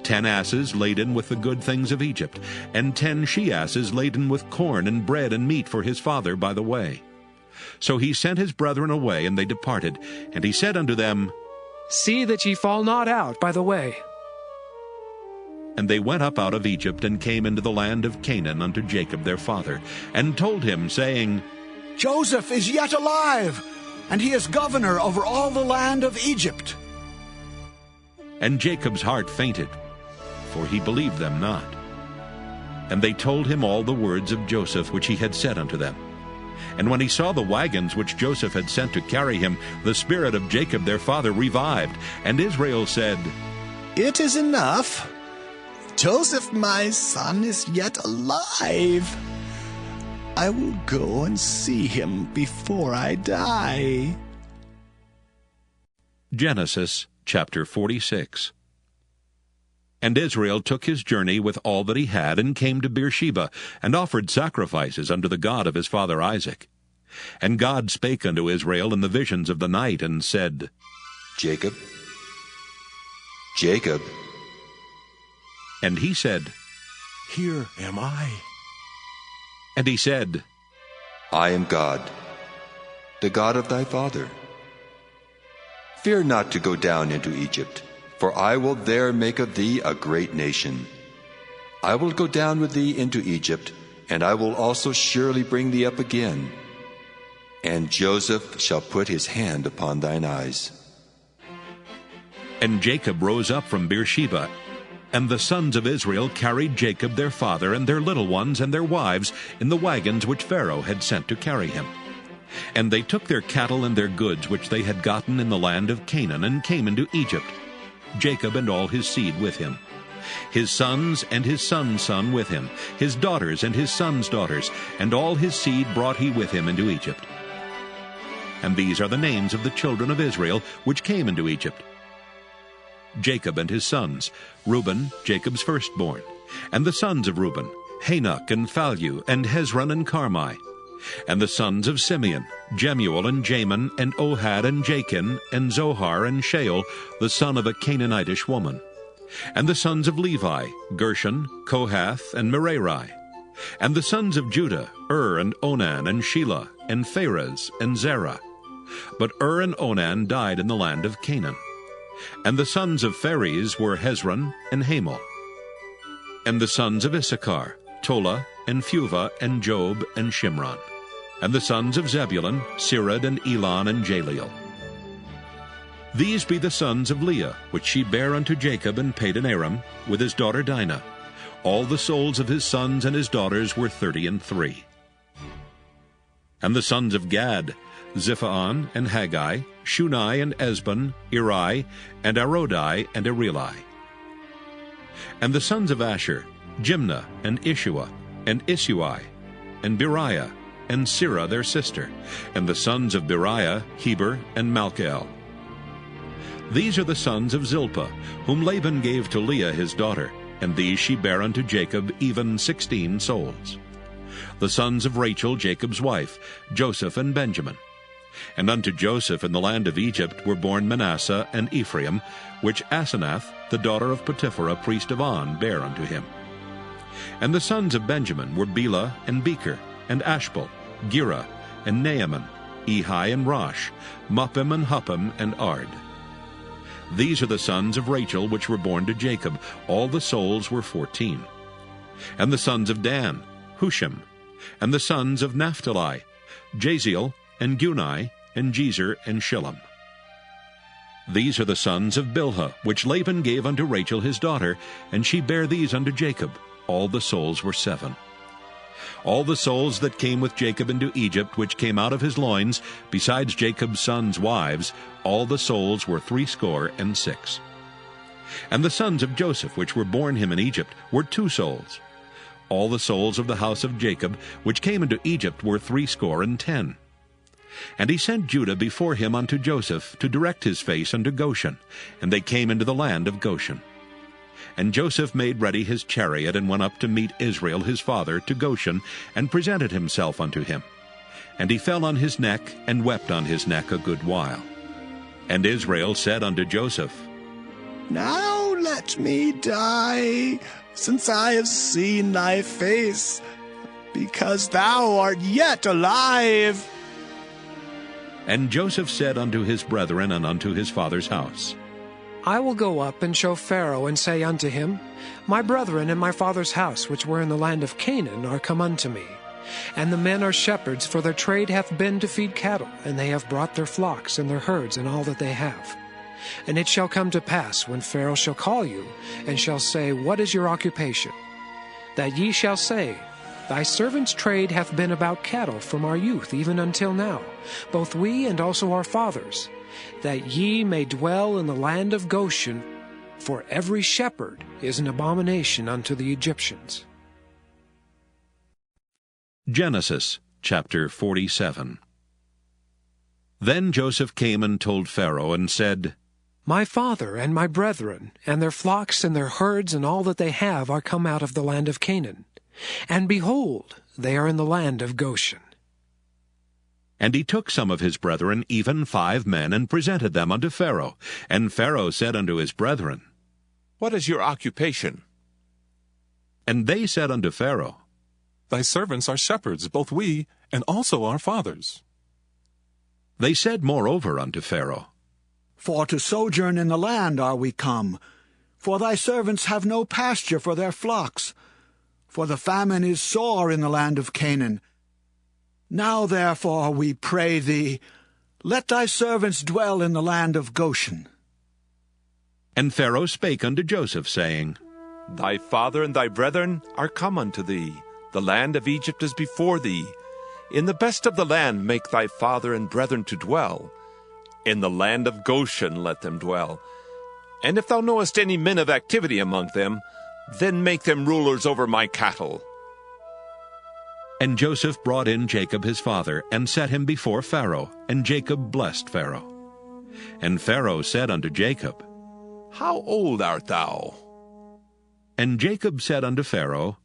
10 asses laden with the good things of Egypt, and 10 she-asses laden with corn and bread and meat for his father by the way. So he sent his brethren away, and they departed. And he said unto them, See that ye fall not out by the way. And they went up out of Egypt, and came into the land of Canaan unto Jacob their father, and told him, saying, Joseph is yet alive, and he is governor over all the land of Egypt. And Jacob's heart fainted, for he believed them not. And they told him all the words of Joseph which he had said unto them. And when he saw the wagons which Joseph had sent to carry him, the spirit of Jacob their father revived. And Israel said, It is enough. Joseph my son is yet alive. I will go and see him before I die. Genesis chapter 46. And Israel took his journey with all that he had, and came to Beersheba, and offered sacrifices unto the God of his father Isaac. And God spake unto Israel in the visions of the night, and said, Jacob, Jacob. And he said, Here am I. And he said, I am God, the God of thy father. Fear not to go down into Egypt, for I will there make of thee a great nation. I will go down with thee into Egypt, and I will also surely bring thee up again. And Joseph shall put his hand upon thine eyes. And Jacob rose up from Beersheba, and the sons of Israel carried Jacob their father, and their little ones, and their wives, in the wagons which Pharaoh had sent to carry him. And they took their cattle and their goods which they had gotten in the land of Canaan, and came into Egypt, Jacob and all his seed with him, his sons and his son's son with him, his daughters and his son's daughters, and all his seed brought he with him into Egypt. And these are the names of the children of Israel which came into Egypt: Jacob and his sons, Reuben, Jacob's firstborn, and the sons of Reuben, Hanok and Phallu, and Hezron and Carmi, and the sons of Simeon, Jemuel and Jamin, and Ohad and Jachin, and Zohar and Shael, the son of a Canaanitish woman, and the sons of Levi, Gershon, Kohath, and Merari, and the sons of Judah, and Onan, and Shelah, and Pharez, and Zerah. But and Onan died in the land of Canaan. And the sons of Pharez were Hezron and Hamul. And the sons of Issachar, Tola, and Phuvah, and Job, and Shimron. And the sons of Zebulun, Sirad, and Elon, and Jaleel. These be the sons of Leah, which she bare unto Jacob in Padan Aram, with his daughter Dinah. All the souls of his sons and his daughters were 33. And the sons of Gad, Ziphaon, and Haggai, Shunai, and Esbon, Eri, and Arodai, and Areli. And the sons of Asher, Jimnah, and Ishua, and Isui, and Beriah, and Sirah their sister, and the sons of Beriah, Heber, and Malchel. These are the sons of Zilpah, whom Laban gave to Leah his daughter, and these she bare unto Jacob, even 16 souls. The sons of Rachel, Jacob's wife, Joseph and Benjamin. And unto Joseph in the land of Egypt were born Manasseh and Ephraim, which Asenath, the daughter of Potipherah, priest of On, bare unto him. And the sons of Benjamin were Bela and Becher, and Ashbel, Gera, and Naaman, Ehi and Rosh, Muppim and Huppim and Ard. These are the sons of Rachel which were born to Jacob. All the souls were 14. And the sons of Dan, Hushim. And the sons of Naphtali, Jaziel, and Guni, and Jezer, and Shillem. These are the sons of Bilhah, which Laban gave unto Rachel his daughter, and she bare these unto Jacob. All the souls were 7. All the souls that came with Jacob into Egypt, which came out of his loins, besides Jacob's sons' wives, all the souls were 66. And the sons of Joseph, which were born him in Egypt, were 2 souls. All the souls of the house of Jacob, which came into Egypt, were 70. And he sent Judah before him unto Joseph, to direct his face unto Goshen, and they came into the land of Goshen. And Joseph made ready his chariot, and went up to meet Israel his father to Goshen, and presented himself unto him. And he fell on his neck, and wept on his neck a good while. And Israel said unto Joseph, Now let me die, since I have seen thy face, because thou art yet alive. And Joseph said unto his brethren and unto his father's house, I will go up and show Pharaoh, and say unto him, My brethren and my father's house, which were in the land of Canaan, are come unto me. And the men are shepherds, for their trade hath been to feed cattle, and they have brought their flocks and their herds and all that they have. And it shall come to pass, when Pharaoh shall call you, and shall say, What is your occupation? That ye shall say, Thy servant's trade hath been about cattle from our youth even until now, both we and also our fathers, that ye may dwell in the land of Goshen, for every shepherd is an abomination unto the Egyptians. Genesis chapter 47. Then Joseph came and told Pharaoh, and said, My father and my brethren, and their flocks and their herds and all that they have are come out of the land of Canaan. And behold, they are in the land of Goshen. And he took some of his brethren, even 5 men, and presented them unto Pharaoh. And Pharaoh said unto his brethren, What is your occupation? And they said unto Pharaoh, Thy servants are shepherds, both we and also our fathers. They said moreover unto Pharaoh, For to sojourn in the land are we come, for thy servants have no pasture for their flocks, for the famine is sore in the land of Canaan. Now therefore, we pray thee, let thy servants dwell in the land of Goshen. And Pharaoh spake unto Joseph, saying, Thy father and thy brethren are come unto thee. The land of Egypt is before thee. In the best of the land make thy father and brethren to dwell. In the land of Goshen let them dwell. And if thou knowest any men of activity among them, then make them rulers over my cattle. And Joseph brought in Jacob his father, and set him before Pharaoh, and Jacob blessed Pharaoh. And Pharaoh said unto Jacob, How old art thou? And Jacob said unto Pharaoh,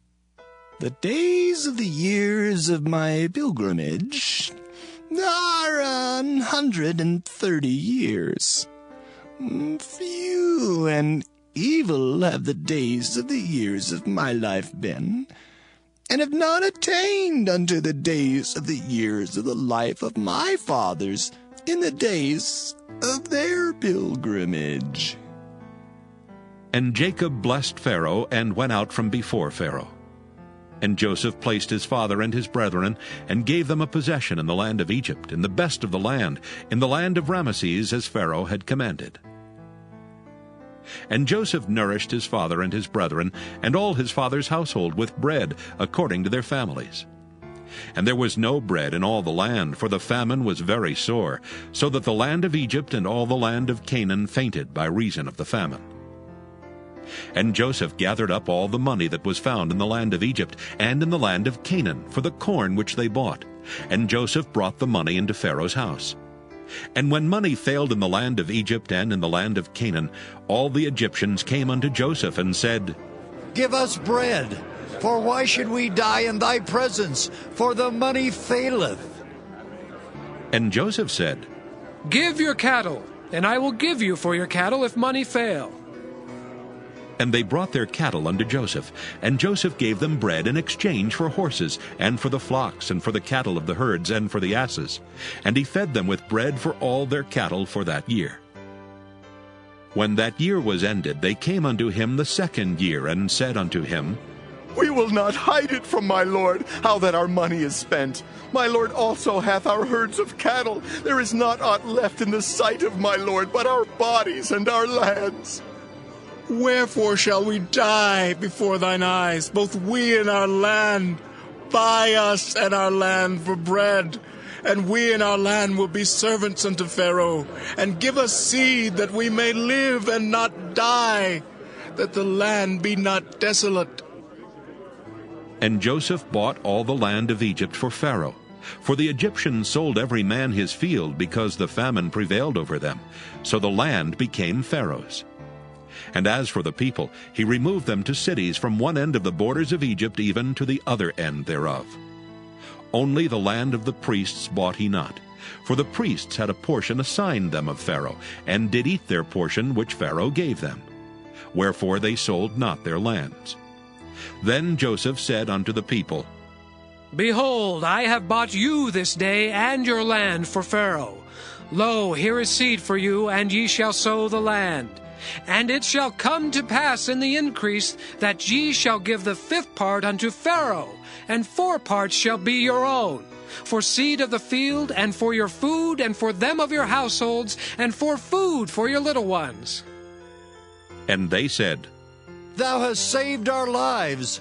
The days of the years of my pilgrimage are 130 years. Few and evil have the days of the years of my life been, and have not attained unto the days of the years of the life of my fathers in the days of their pilgrimage. And Jacob blessed Pharaoh, and went out from before Pharaoh. And Joseph placed his father and his brethren, and gave them a possession in the land of Egypt, in the best of the land, in the land of Ramesses, as Pharaoh had commanded. And Joseph nourished his father and his brethren, and all his father's household, with bread, according to their families. And there was no bread in all the land, for the famine was very sore, so that the land of Egypt and all the land of Canaan fainted by reason of the famine. And Joseph gathered up all the money that was found in the land of Egypt and in the land of Canaan for the corn which they bought. And Joseph brought the money into Pharaoh's house. And when money failed in the land of Egypt and in the land of Canaan, all the Egyptians came unto Joseph and said, Give us bread, for why should we die in thy presence? For the money faileth. And Joseph said, Give your cattle, and I will give you for your cattle if money fail. And they brought their cattle unto Joseph, and Joseph gave them bread in exchange for horses, and for the flocks, and for the cattle of the herds, and for the asses. And he fed them with bread for all their cattle for that year. When that year was ended, they came unto him the second year, and said unto him, We will not hide it from my lord, how that our money is spent. My lord also hath our herds of cattle. There is not aught left in the sight of my lord, but our bodies and our lands. Wherefore shall we die before thine eyes, both we and our land? Buy us and our land for bread, and we and our land will be servants unto Pharaoh. And give us seed, that we may live and not die, that the land be not desolate. And Joseph bought all the land of Egypt for Pharaoh. For the Egyptians sold every man his field, because the famine prevailed over them. So the land became Pharaoh's. And as for the people, he removed them to cities from one end of the borders of Egypt even to the other end thereof. Only the land of the priests bought he not, for the priests had a portion assigned them of Pharaoh, and did eat their portion which Pharaoh gave them. Wherefore they sold not their lands. Then Joseph said unto the people, Behold, I have bought you this day and your land for Pharaoh. Lo, here is seed for you, and ye shall sow the land. And it shall come to pass in the increase that ye shall give the 5th part unto Pharaoh, and 4 parts shall be your own, for seed of the field, and for your food, and for them of your households, and for food for your little ones. And they said, Thou hast saved our lives.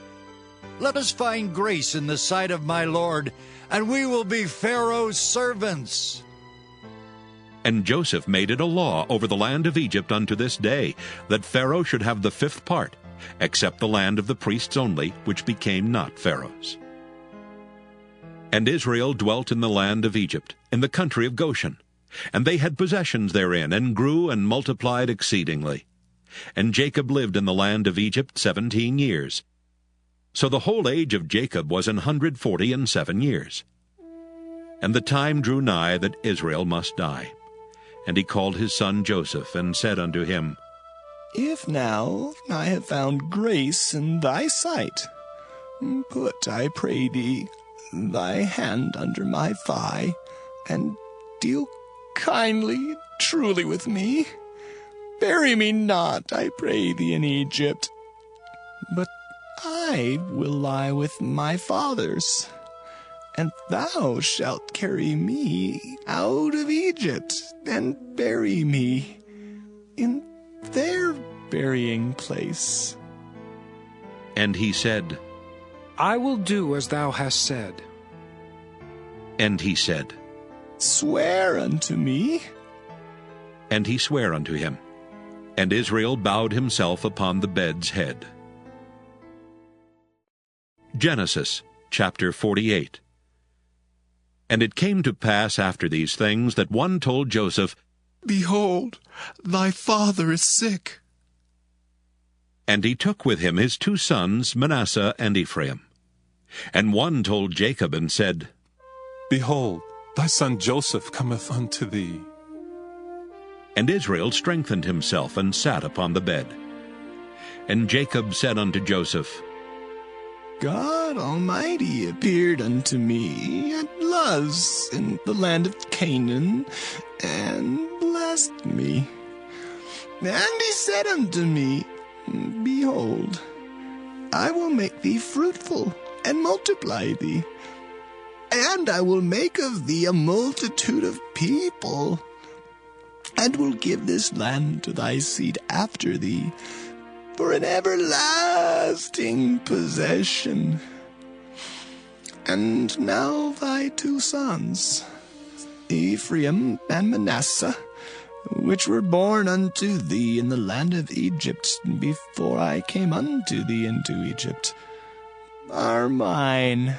Let us find grace in the sight of my lord, and we will be Pharaoh's servants. And Joseph made it a law over the land of Egypt unto this day, that Pharaoh should have the 5th part, except the land of the priests only, which became not Pharaoh's. And Israel dwelt in the land of Egypt, in the country of Goshen. And they had possessions therein, and grew and multiplied exceedingly. And Jacob lived in the land of Egypt 17 years. So the whole age of Jacob was 147 years. And the time drew nigh that Israel must die. And he called his son Joseph, and said unto him, If now I have found grace in thy sight, put, I pray thee, thy hand under my thigh, and deal kindly, truly with me. Bury me not, I pray thee, in Egypt, but I will lie with my fathers, and thou shalt carry me out of Egypt, and bury me in their burying place. And he said, I will do as thou hast said. And he said, Swear unto me. And he sware unto him. And Israel bowed himself upon the bed's head. Genesis chapter 48. And it came to pass after these things that one told Joseph, Behold, thy father is sick. And he took with him his 2 sons, Manasseh and Ephraim. And one told Jacob and said, Behold, thy son Joseph cometh unto thee. And Israel strengthened himself, and sat upon the bed. And Jacob said unto Joseph, God Almighty appeared unto me at Luz in the land of Canaan, and blessed me. And he said unto me, Behold, I will make thee fruitful, and multiply thee, and I will make of thee a multitude of people, and will give this land to thy seed after thee, for an everlasting possession. And now thy 2 sons, Ephraim and Manasseh, which were born unto thee in the land of Egypt before I came unto thee into Egypt, are mine.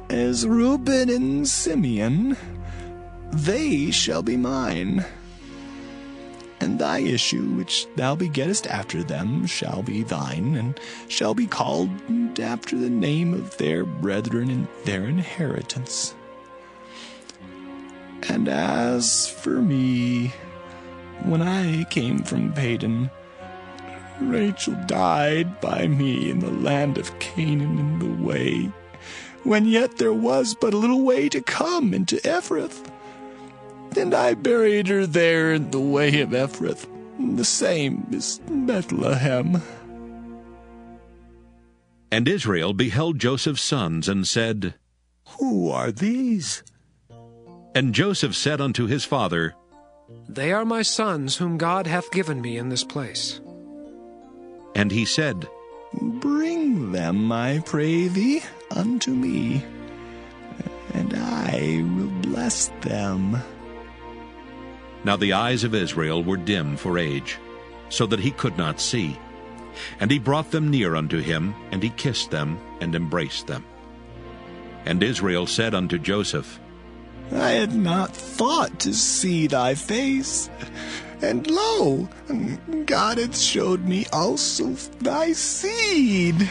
As Reuben and Simeon, they shall be mine. And thy issue, which thou begettest after them, shall be thine, and shall be called after the name of their brethren in their inheritance. And as for me, when I came from Padan, Rachel died by me in the land of Canaan in the way, when yet there was but a little way to come into Ephrath. And I buried her there in the way of Ephrath, the same is Bethlehem. And Israel beheld Joseph's sons, and said, Who are these? And Joseph said unto his father, They are my sons whom God hath given me in this place. And he said, Bring them, I pray thee, unto me, and I will bless them. Now the eyes of Israel were dim for age, so that he could not see. And he brought them near unto him, and he kissed them, and embraced them. And Israel said unto Joseph, I had not thought to see thy face, and lo, God hath showed me also thy seed.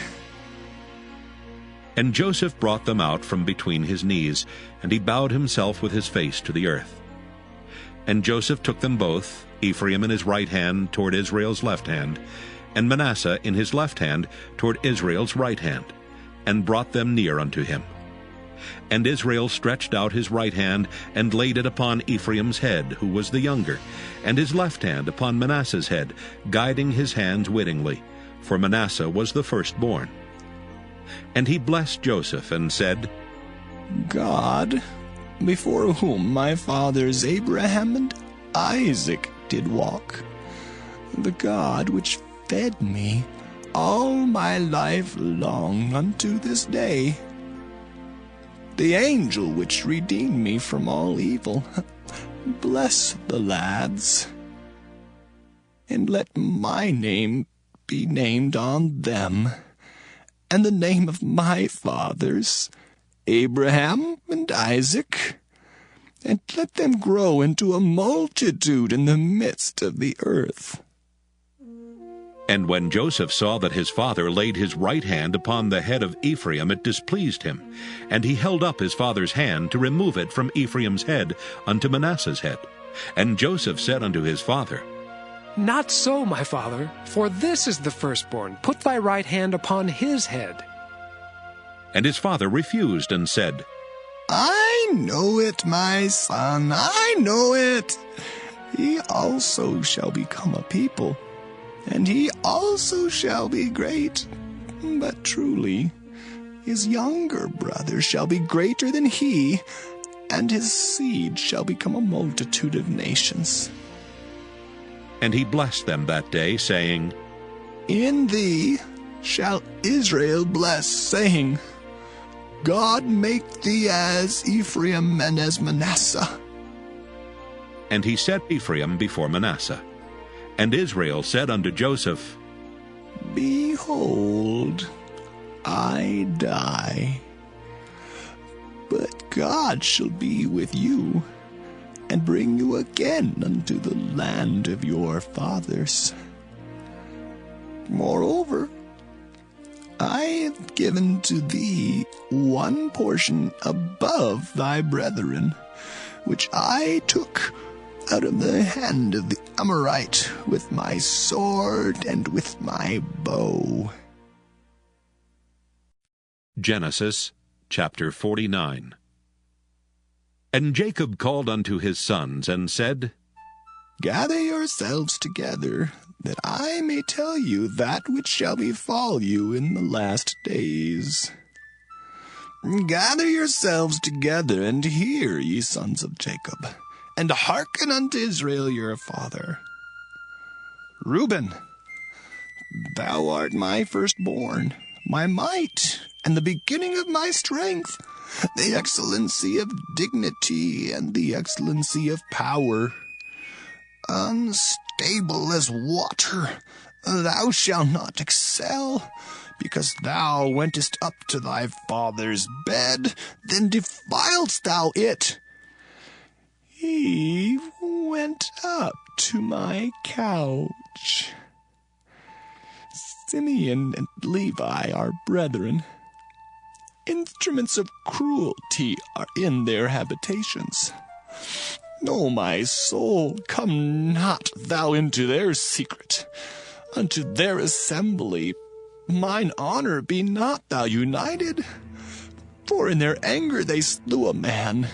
And Joseph brought them out from between his knees, and he bowed himself with his face to the earth. And Joseph took them both, Ephraim in his right hand toward Israel's left hand, and Manasseh in his left hand toward Israel's right hand, and brought them near unto him. And Israel stretched out his right hand, and laid it upon Ephraim's head, who was the younger, and his left hand upon Manasseh's head, guiding his hands wittingly, for Manasseh was the firstborn. And he blessed Joseph, and said, God, before whom my fathers Abraham and Isaac did walk, the God which fed me all my life long unto this day, the angel which redeemed me from all evil, bless the lads, and let my name be named on them, and the name of my fathers, Abraham and Isaac, and let them grow into a multitude in the midst of the earth. And when Joseph saw that his father laid his right hand upon the head of Ephraim, it displeased him, and he held up his father's hand to remove it from Ephraim's head unto Manasseh's head. And Joseph said unto his father, Not so, my father, for this is the firstborn. Put thy right hand upon his head. And his father refused, and said, I know it, my son, I know it. He also shall become a people, and he also shall be great. But truly, his younger brother shall be greater than he, and his seed shall become a multitude of nations. And he blessed them that day, saying, In thee shall Israel bless, saying, God make thee as Ephraim and as Manasseh. And he set Ephraim before Manasseh. And Israel said unto Joseph, Behold, I die, but God shall be with you, and bring you again unto the land of your fathers. Moreover, I have given to thee one portion above thy brethren, which I took out of the hand of the Amorite with my sword and with my bow. Genesis chapter 49. And Jacob called unto his sons, and said, Gather yourselves together, that I may tell you that which shall befall you in the last days. Gather yourselves together, and hear, ye sons of Jacob, and hearken unto Israel your father. Reuben, thou art my firstborn, my might, and the beginning of my strength, the excellency of dignity, and the excellency of power. Unstable as water, thou shalt not excel, because thou wentest up to thy father's bed, then defiledst thou it. He went up to my couch. Simeon and Levi are brethren. Instruments of cruelty are in their habitations. O my soul, come not thou into their secret. unto their assembly. Mine honor be not thou united. For in their anger they slew a man,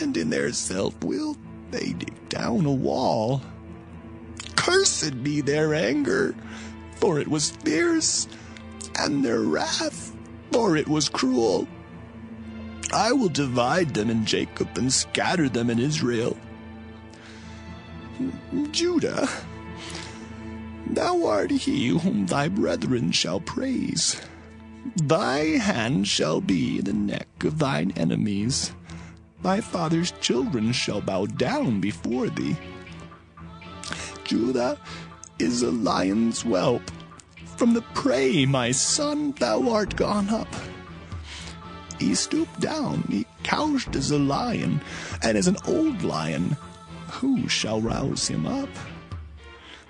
and in their self-will they dig down a wall. Cursed be their anger, for it was fierce, and their wrath, for it was cruel. I will divide them in Jacob and scatter them in Israel. Judah, thou art he whom thy brethren shall praise. Thy hand shall be in the neck of thine enemies. Thy father's children shall bow down before thee. Judah is a lion's whelp. From the prey, my son, thou art gone up. He stooped down, he couched as a lion, and as an old lion, who shall rouse him up?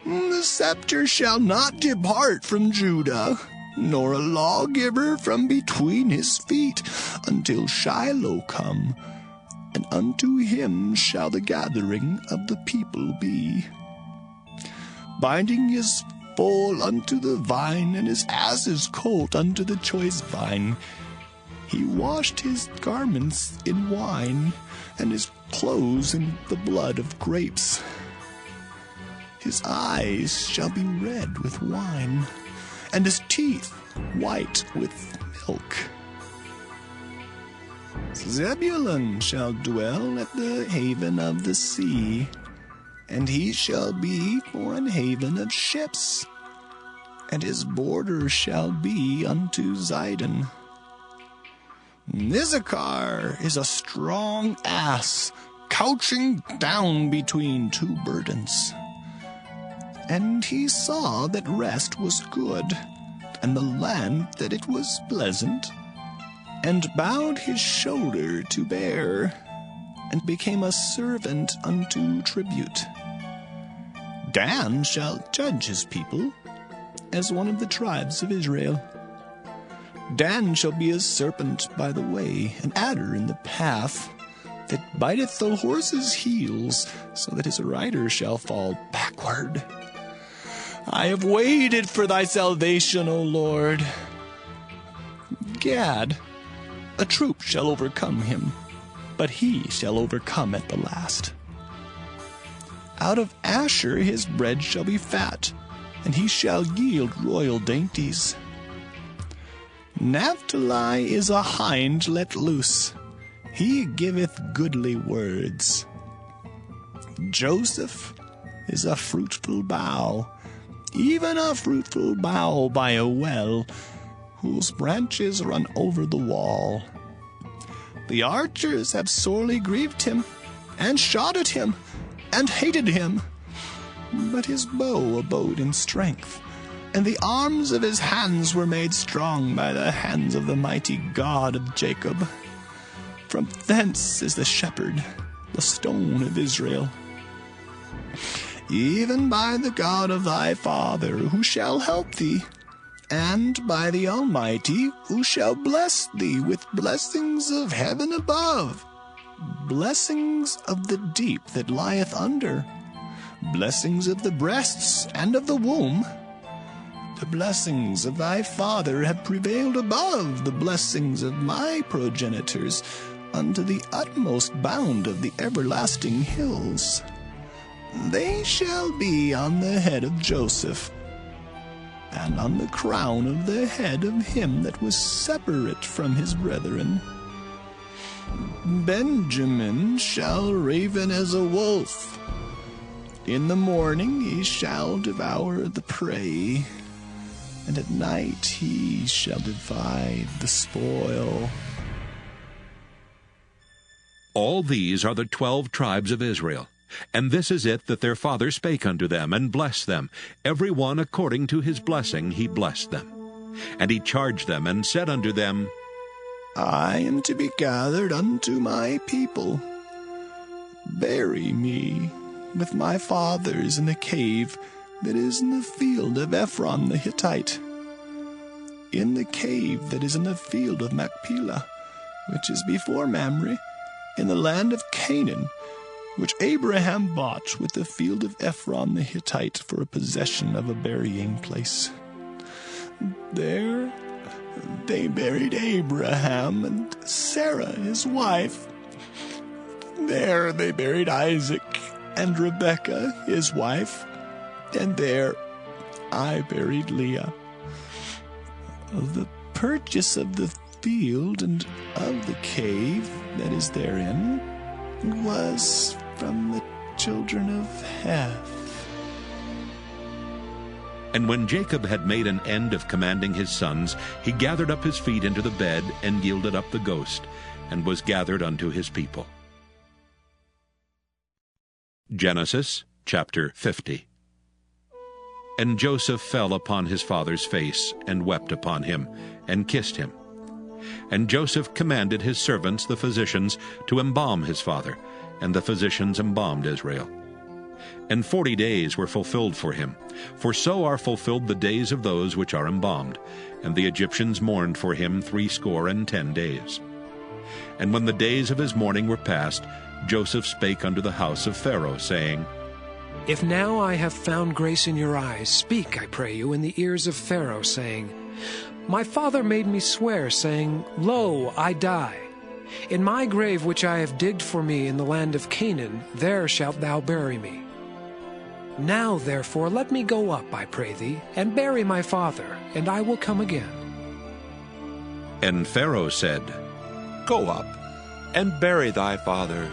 The scepter shall not depart from Judah, nor a lawgiver from between his feet, until Shiloh come, and unto him shall the gathering of the people be. Binding his foal unto the vine, and his ass's colt unto the choice vine, he washed his garments in wine, and his clothes in the blood of grapes. His eyes shall be red with wine, and his teeth white with milk. Zebulun shall dwell at the haven of the sea, and he shall be for an haven of ships, and his border shall be unto Zidon. Issachar is a strong ass, couching down between two burdens. And he saw that rest was good, and the land that it was pleasant, and bowed his shoulder to bear, and became a servant unto tribute. Dan shall judge his people as one of the tribes of Israel. Dan shall be a serpent by the way, an adder in the path, that biteth the horse's heels, so that his rider shall fall backward. I have waited for thy salvation, O Lord. Gad, a troop shall overcome him, but he shall overcome at the last. Out of Asher his bread shall be fat, and he shall yield royal dainties. Naphtali is a hind let loose, he giveth goodly words. Joseph is a fruitful bough, even a fruitful bough by a well, whose branches run over the wall. The archers have sorely grieved him, and shot at him, and hated him. But his bow abode in strength, and the arms of his hands were made strong by the hands of the mighty God of Jacob. From thence is the shepherd, the stone of Israel. Even by the God of thy father, who shall help thee, and by the Almighty, who shall bless thee with blessings of heaven above, blessings of the deep that lieth under, blessings of the breasts and of the womb. The blessings of thy father have prevailed above the blessings of my progenitors unto the utmost bound of the everlasting hills. They shall be on the head of Joseph, and on the crown of the head of him that was separate from his brethren. Benjamin shall raven as a wolf. In the morning he shall devour the prey, and at night he shall divide the spoil. All these are the 12 tribes of Israel. And this is it that their father spake unto them, and blessed them. Every one according to his blessing he blessed them. And he charged them, and said unto them, I am to be gathered unto my people. Bury me with my fathers in the cave that is in the field of Ephron the Hittite, in the cave that is in the field of Machpelah, which is before Mamre, in the land of Canaan, which Abraham bought with the field of Ephron the Hittite for a possession of a burying place. There they buried Abraham and Sarah his wife. There they buried Isaac and Rebekah his wife, and there I buried Leah. The purchase of the field and of the cave that is therein was from the children of Heth. And when Jacob had made an end of commanding his sons, he gathered up his feet into the bed, and yielded up the ghost, and was gathered unto his people. Genesis chapter 50. And Joseph fell upon his father's face, and wept upon him, and kissed him. And Joseph commanded his servants the physicians to embalm his father, and the physicians embalmed Israel. And 40 days were fulfilled for him, for so are fulfilled the days of those which are embalmed. And the Egyptians mourned for him 60 days. And when the days of his mourning were past, Joseph spake unto the house of Pharaoh, saying, If now I have found grace in your eyes, speak, I pray you, in the ears of Pharaoh, saying, My father made me swear, saying, Lo, I die. In my grave which I have digged for me in the land of Canaan, there shalt thou bury me. Now, therefore, let me go up, I pray thee, and bury my father, and I will come again. And Pharaoh said, Go up, and bury thy father,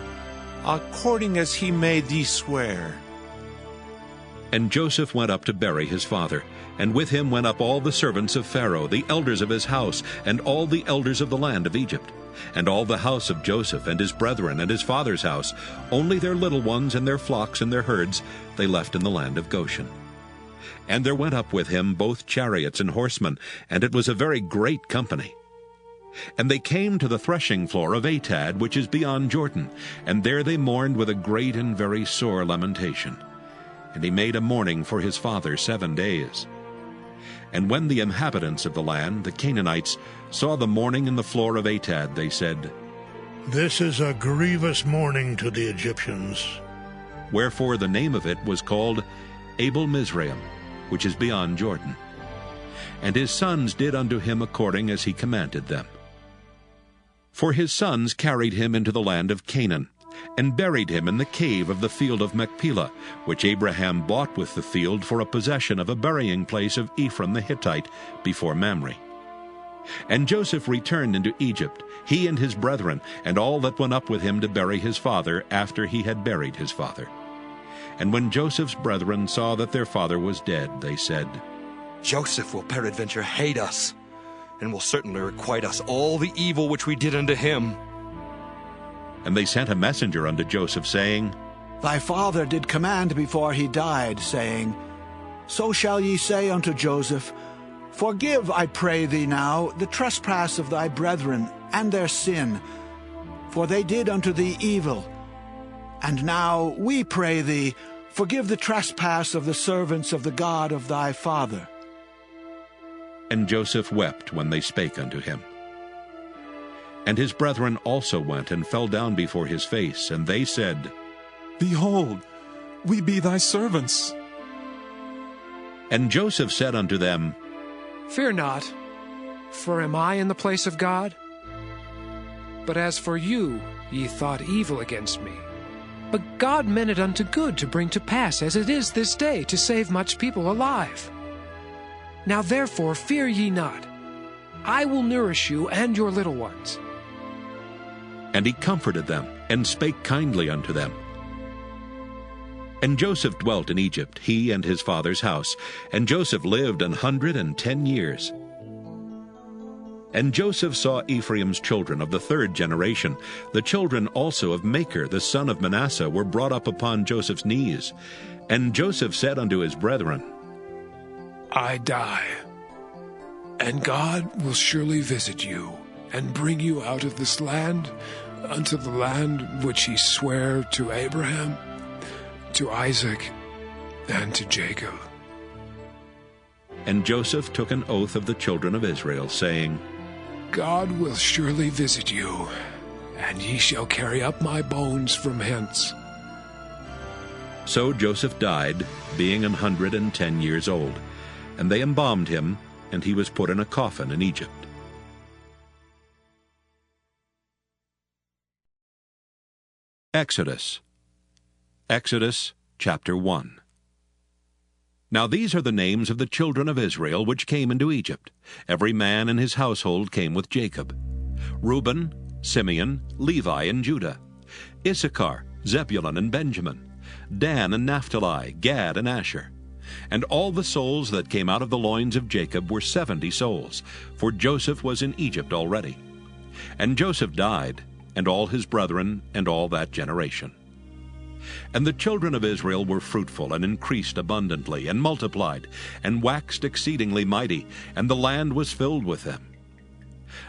according as he made thee swear. And Joseph went up to bury his father, and with him went up all the servants of Pharaoh, the elders of his house, and all the elders of the land of Egypt, and all the house of Joseph, and his brethren, and his father's house. Only their little ones, and their flocks, and their herds, they left in the land of Goshen. And there went up with him both chariots and horsemen, and it was a very great company. And they came to the threshing floor of Atad, which is beyond Jordan, and there they mourned with a great and very sore lamentation. And he made a mourning for his father 7 days. And when the inhabitants of the land, the Canaanites, saw the mourning in the floor of Atad, they said, This is a grievous mourning to the Egyptians. Wherefore the name of it was called Abel Mizraim, which is beyond Jordan. And his sons did unto him according as he commanded them. For his sons carried him into the land of Canaan, and buried him in the cave of the field of Machpelah, which Abraham bought with the field for a possession of a burying place of Ephron the Hittite before Mamre. And Joseph returned into Egypt, he and his brethren, and all that went up with him to bury his father after he had buried his father. And when Joseph's brethren saw that their father was dead, they said, Joseph will peradventure hate us, and will certainly requite us all the evil which we did unto him. And they sent a messenger unto Joseph, saying, Thy father did command before he died, saying, So shall ye say unto Joseph, Forgive, I pray thee now, the trespass of thy brethren, and their sin, for they did unto thee evil. And now we pray thee, forgive the trespass of the servants of the God of thy father. And Joseph wept when they spake unto him. And his brethren also went and fell down before his face, and they said, Behold, we be thy servants. And Joseph said unto them, Fear not, for am I in the place of God? But as for you, ye thought evil against me. But God meant it unto good to bring to pass, as it is this day, to save much people alive. Now therefore fear ye not. I will nourish you and your little ones. And he comforted them, and spake kindly unto them. And Joseph dwelt in Egypt, he and his father's house. And Joseph lived 110 years. And Joseph saw Ephraim's children of the 3rd generation. The children also of Machir, the son of Manasseh, were brought up upon Joseph's knees. And Joseph said unto his brethren, I die, and God will surely visit you, and bring you out of this land unto the land which he sware to Abraham, to Isaac, and to Jacob. And Joseph took an oath of the children of Israel, saying, God will surely visit you, and ye shall carry up my bones from hence, So Joseph died, being 110 years old, and they embalmed him, and he was put in a coffin in Egypt. Exodus. Exodus chapter 1. Now these are the names of the children of Israel which came into Egypt. Every man in his household came with Jacob: Reuben, Simeon, Levi, and Judah; Issachar, Zebulun, and Benjamin; Dan and Naphtali, Gad and Asher. And all the souls that came out of the loins of Jacob were 70 souls, for Joseph was in Egypt already. And Joseph died, and all his brethren, and all that generation. And the children of Israel were fruitful, and increased abundantly, and multiplied, and waxed exceedingly mighty, and the land was filled with them.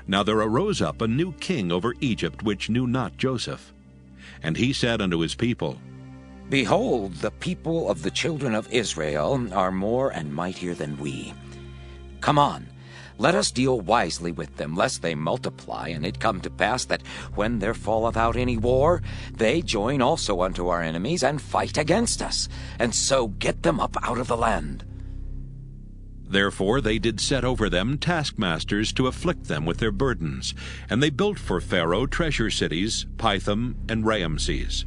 Now there arose up a new king over Egypt, which knew not Joseph. And he said unto his people, Behold, the people of the children of Israel are more and mightier than we. Come on, let us deal wisely with them, lest they multiply, and it come to pass that when there falleth out any war, they join also unto our enemies, and fight against us, and so get them up out of the land. Therefore they did set over them taskmasters to afflict them with their burdens, and they built for Pharaoh treasure cities, Pithom and Raamses.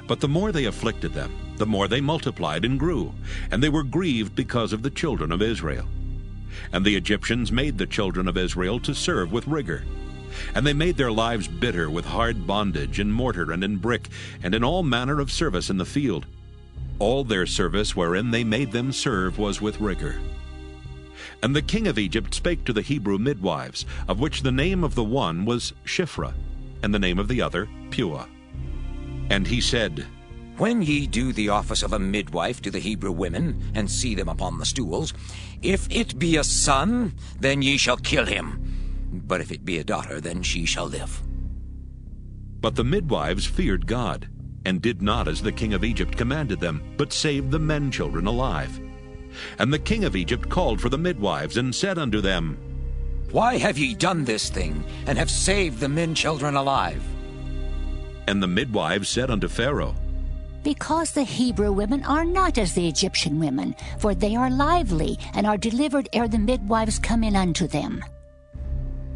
But the more they afflicted them, the more they multiplied and grew, and they were grieved because of the children of Israel. And the Egyptians made the children of Israel to serve with rigor. And they made their lives bitter with hard bondage, in mortar and in brick, and in all manner of service in the field. All their service wherein they made them serve was with rigor. And the king of Egypt spake to the Hebrew midwives, of which the name of the one was Shiphrah, and the name of the other Puah. And he said, When ye do the office of a midwife to the Hebrew women, and see them upon the stools, if it be a son, then ye shall kill him. But if it be a daughter, then she shall live. But the midwives feared God, and did not as the king of Egypt commanded them, but saved the men children alive. And the king of Egypt called for the midwives, and said unto them, Why have ye done this thing, and have saved the men children alive? And the midwives said unto Pharaoh, Because the Hebrew women are not as the Egyptian women, for they are lively, and are delivered ere the midwives come in unto them.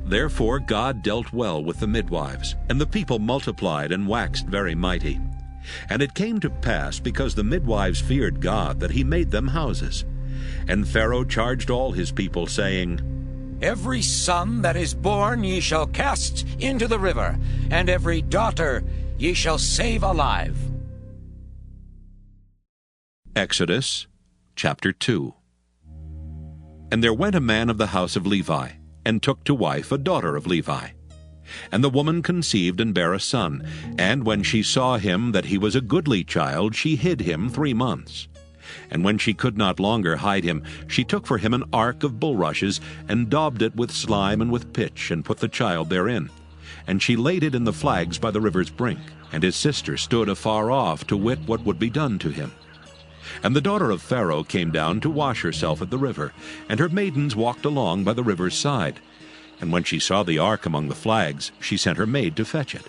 Therefore God dealt well with the midwives, and the people multiplied and waxed very mighty. And it came to pass, because the midwives feared God, that he made them houses. And Pharaoh charged all his people, saying, Every son that is born ye shall cast into the river, and every daughter ye shall save alive. Exodus chapter 2. And there went a man of the house of Levi, and took to wife a daughter of Levi. And the woman conceived and bare a son, and when she saw him that he was a goodly child, she hid him 3 months. And when she could not longer hide him, she took for him an ark of bulrushes, and daubed it with slime and with pitch, and put the child therein. And she laid it in the flags by the river's brink. And his sister stood afar off to wit what would be done to him. And the daughter of Pharaoh came down to wash herself at the river, and her maidens walked along by the river's side. And when she saw the ark among the flags, she sent her maid to fetch it.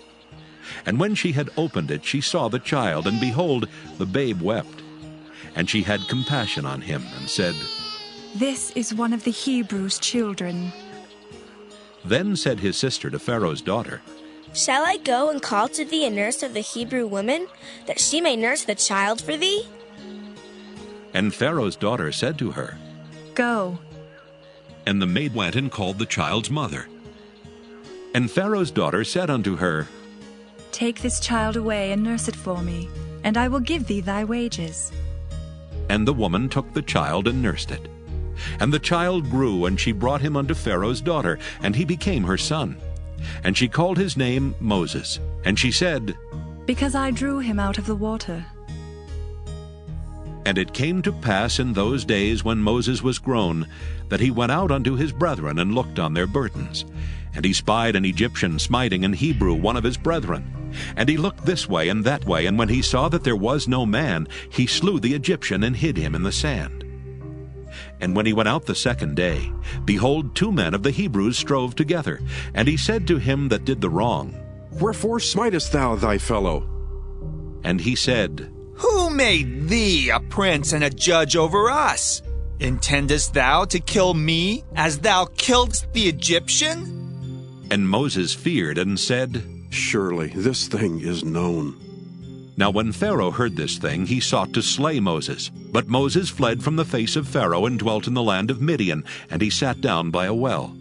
And when she had opened it, she saw the child, and behold, the babe wept. And she had compassion on him, and said, This is one of the Hebrews' children. Then said his sister to Pharaoh's daughter, Shall I go and call to thee a nurse of the Hebrew woman, that she may nurse the child for thee? And Pharaoh's daughter said to her, Go. And the maid went and called the child's mother. And Pharaoh's daughter said unto her, Take this child away and nurse it for me, and I will give thee thy wages. And the woman took the child and nursed it. And the child grew, and she brought him unto Pharaoh's daughter, and he became her son. And she called his name Moses. And she said, Because I drew him out of the water. And it came to pass in those days when Moses was grown, that he went out unto his brethren, and looked on their burdens. And he spied an Egyptian smiting an Hebrew, one of his brethren. And he looked this way and that way, and when he saw that there was no man, he slew the Egyptian, and hid him in the sand. And when he went out the second day, behold, 2 men of the Hebrews strove together. And he said to him that did the wrong, Wherefore smitest thou thy fellow? And he said, Who made thee a prince and a judge over us? Intendest thou to kill me as thou killedst the Egyptian? And Moses feared and said, Surely this thing is known. Now when Pharaoh heard this thing, he sought to slay Moses. But Moses fled from the face of Pharaoh and dwelt in the land of Midian, and he sat down by a well.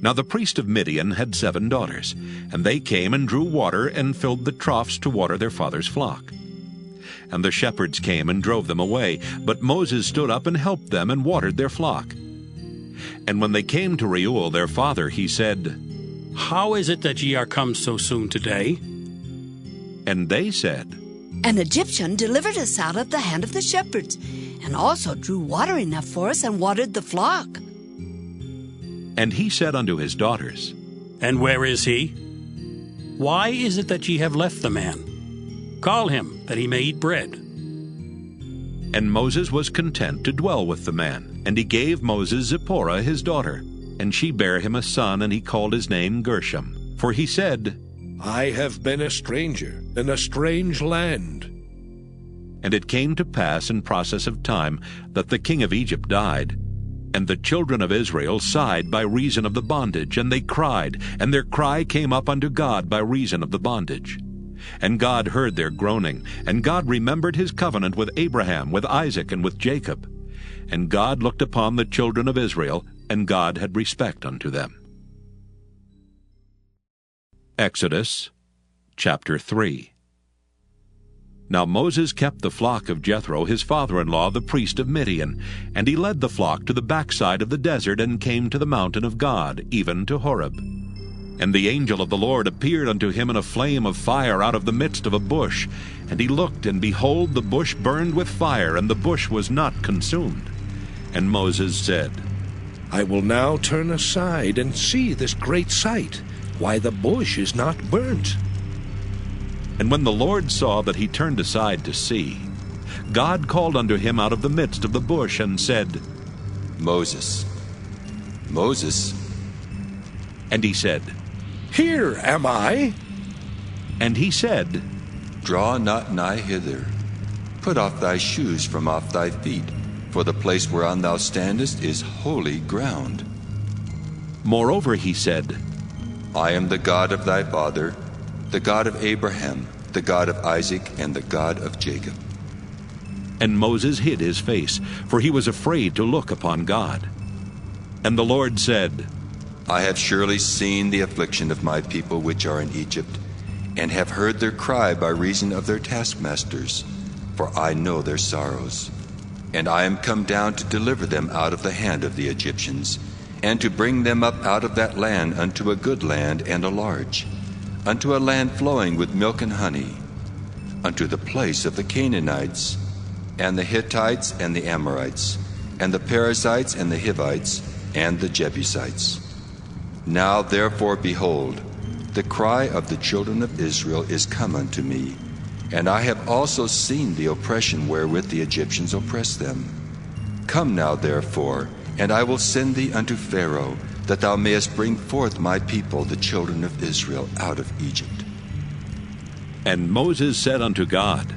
Now the priest of Midian had 7 daughters, and they came and drew water and filled the troughs to water their father's flock. And the shepherds came and drove them away, but Moses stood up and helped them and watered their flock. And when they came to Reuel their father, he said, How is it that ye are come so soon today? And they said, An Egyptian delivered us out of the hand of the shepherds, and also drew water enough for us and watered the flock. And he said unto his daughters, And where is he? Why is it that ye have left the man? Call him, that he may eat bread. And Moses was content to dwell with the man. And he gave Moses Zipporah his daughter. And she bare him a son, and he called his name Gershom. For he said, I have been a stranger in a strange land. And it came to pass in process of time that the king of Egypt died. And the children of Israel sighed by reason of the bondage, and they cried, and their cry came up unto God by reason of the bondage. And God heard their groaning, and God remembered his covenant with Abraham, with Isaac, and with Jacob. And God looked upon the children of Israel, and God had respect unto them. Exodus chapter 3. Now Moses kept the flock of Jethro his father-in-law, the priest of Midian, and he led the flock to the backside of the desert, and came to the mountain of God, even to Horeb. And the angel of the Lord appeared unto him in a flame of fire out of the midst of a bush. And he looked, and behold, the bush burned with fire, and the bush was not consumed. And Moses said, I will now turn aside and see this great sight, why the bush is not burnt. And when the Lord saw that he turned aside to see, God called unto him out of the midst of the bush, and said, Moses, Moses. And he said, Here am I. And he said, Draw not nigh hither. Put off thy shoes from off thy feet, for the place whereon thou standest is holy ground. Moreover he said, I am the God of thy father, the God of Abraham, the God of Isaac, and the God of Jacob. And Moses hid his face, for he was afraid to look upon God. And the Lord said, I have surely seen the affliction of my people which are in Egypt, and have heard their cry by reason of their taskmasters, for I know their sorrows. And I am come down to deliver them out of the hand of the Egyptians, and to bring them up out of that land unto a good land and a large, unto a land flowing with milk and honey, unto the place of the Canaanites, and the Hittites, and the Amorites, and the Perizzites, and the Hivites, and the Jebusites. Now therefore, behold, the cry of the children of Israel is come unto me, and I have also seen the oppression wherewith the Egyptians oppress them. Come now therefore, and I will send thee unto Pharaoh, that thou mayest bring forth my people, the children of Israel, out of Egypt. And Moses said unto God,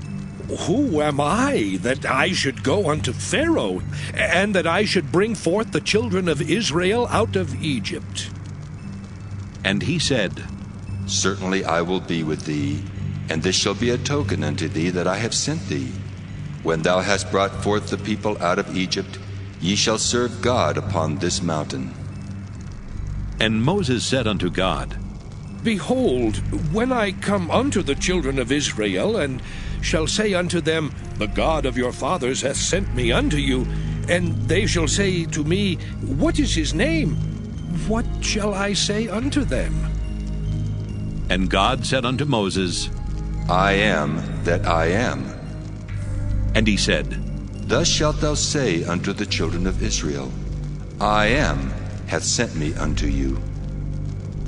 Who am I, that I should go unto Pharaoh, and that I should bring forth the children of Israel out of Egypt? And he said, Certainly I will be with thee, and this shall be a token unto thee that I have sent thee. When thou hast brought forth the people out of Egypt, ye shall serve God upon this mountain. And Moses said unto God, Behold, when I come unto the children of Israel, and shall say unto them, The God of your fathers hath sent me unto you, and they shall say to me, What is his name? What shall I say unto them? And God said unto Moses, I am that I am. And he said, Thus shalt thou say unto the children of Israel, I am hath sent me unto you.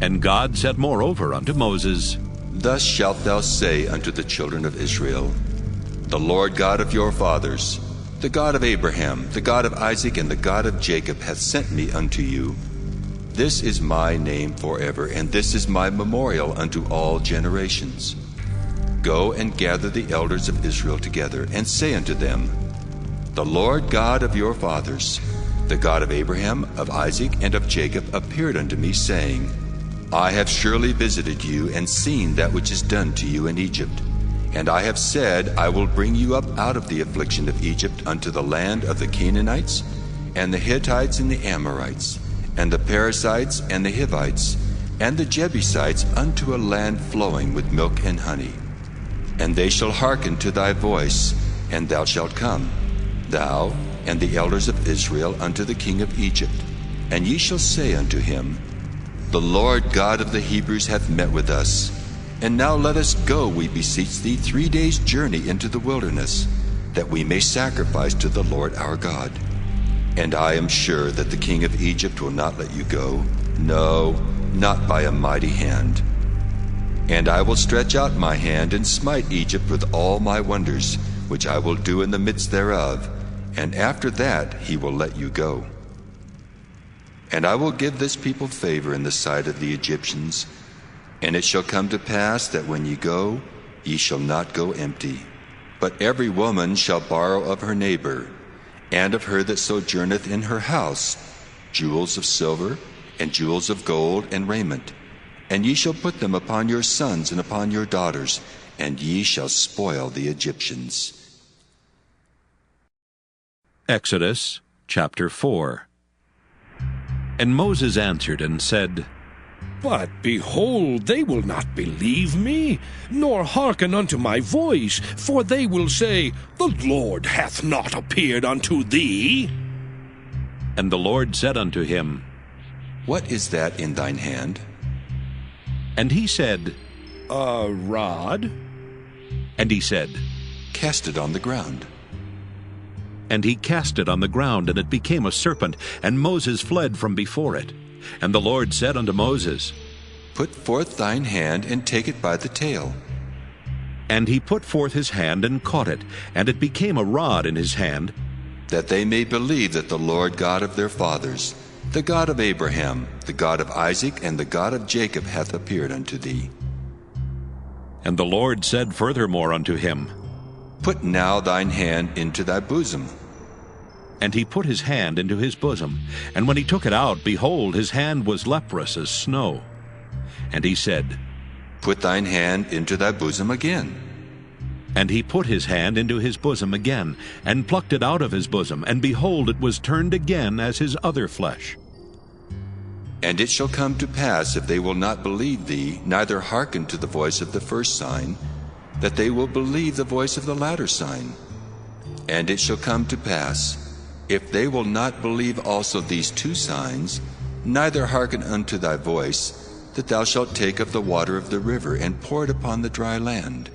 And God said moreover unto Moses, Thus shalt thou say unto the children of Israel, The Lord God of your fathers, the God of Abraham, the God of Isaac, and the God of Jacob hath sent me unto you. This is my name forever, and this is my memorial unto all generations. Go and gather the elders of Israel together, and say unto them, The Lord God of your fathers, the God of Abraham, of Isaac, and of Jacob, appeared unto me, saying, I have surely visited you, and seen that which is done to you in Egypt. And I have said, I will bring you up out of the affliction of Egypt unto the land of the Canaanites, and the Hittites, and the Amorites, and the Perizzites, and the Hivites, and the Jebusites, unto a land flowing with milk and honey. And they shall hearken to thy voice, and thou shalt come, thou and the elders of Israel, unto the king of Egypt. And ye shall say unto him, The Lord God of the Hebrews hath met with us. And now let us go, we beseech thee, 3 days' journey into the wilderness, that we may sacrifice to the Lord our God. And I am sure that the king of Egypt will not let you go, no, not by a mighty hand. And I will stretch out my hand and smite Egypt with all my wonders, which I will do in the midst thereof, and after that he will let you go. And I will give this people favor in the sight of the Egyptians, and it shall come to pass that when ye go, ye shall not go empty, but every woman shall borrow of her neighbor, and of her that sojourneth in her house, jewels of silver, and jewels of gold, and raiment. And ye shall put them upon your sons and upon your daughters, and ye shall spoil the Egyptians. Exodus chapter 4. And Moses answered and said, But behold, they will not believe me, nor hearken unto my voice, for they will say, The Lord hath not appeared unto thee. And the Lord said unto him, What is that in thine hand? And he said, A rod. And he said, Cast it on the ground. And he cast it on the ground, and it became a serpent, and Moses fled from before it. And the Lord said unto Moses, Put forth thine hand, and take it by the tail. And he put forth his hand, and caught it, and it became a rod in his hand, that they may believe that the Lord God of their fathers, the God of Abraham, the God of Isaac, and the God of Jacob hath appeared unto thee. And the Lord said furthermore unto him, Put now thine hand into thy bosom. And he put his hand into his bosom, and when he took it out, behold, his hand was leprous as snow. And he said, Put thine hand into thy bosom again. And he put his hand into his bosom again, and plucked it out of his bosom, and behold, it was turned again as his other flesh. And it shall come to pass, if they will not believe thee, neither hearken to the voice of the first sign, that they will believe the voice of the latter sign. And it shall come to pass, if they will not believe also these 2 signs, neither hearken unto thy voice, that thou shalt take of the water of the river, and pour it upon the dry land.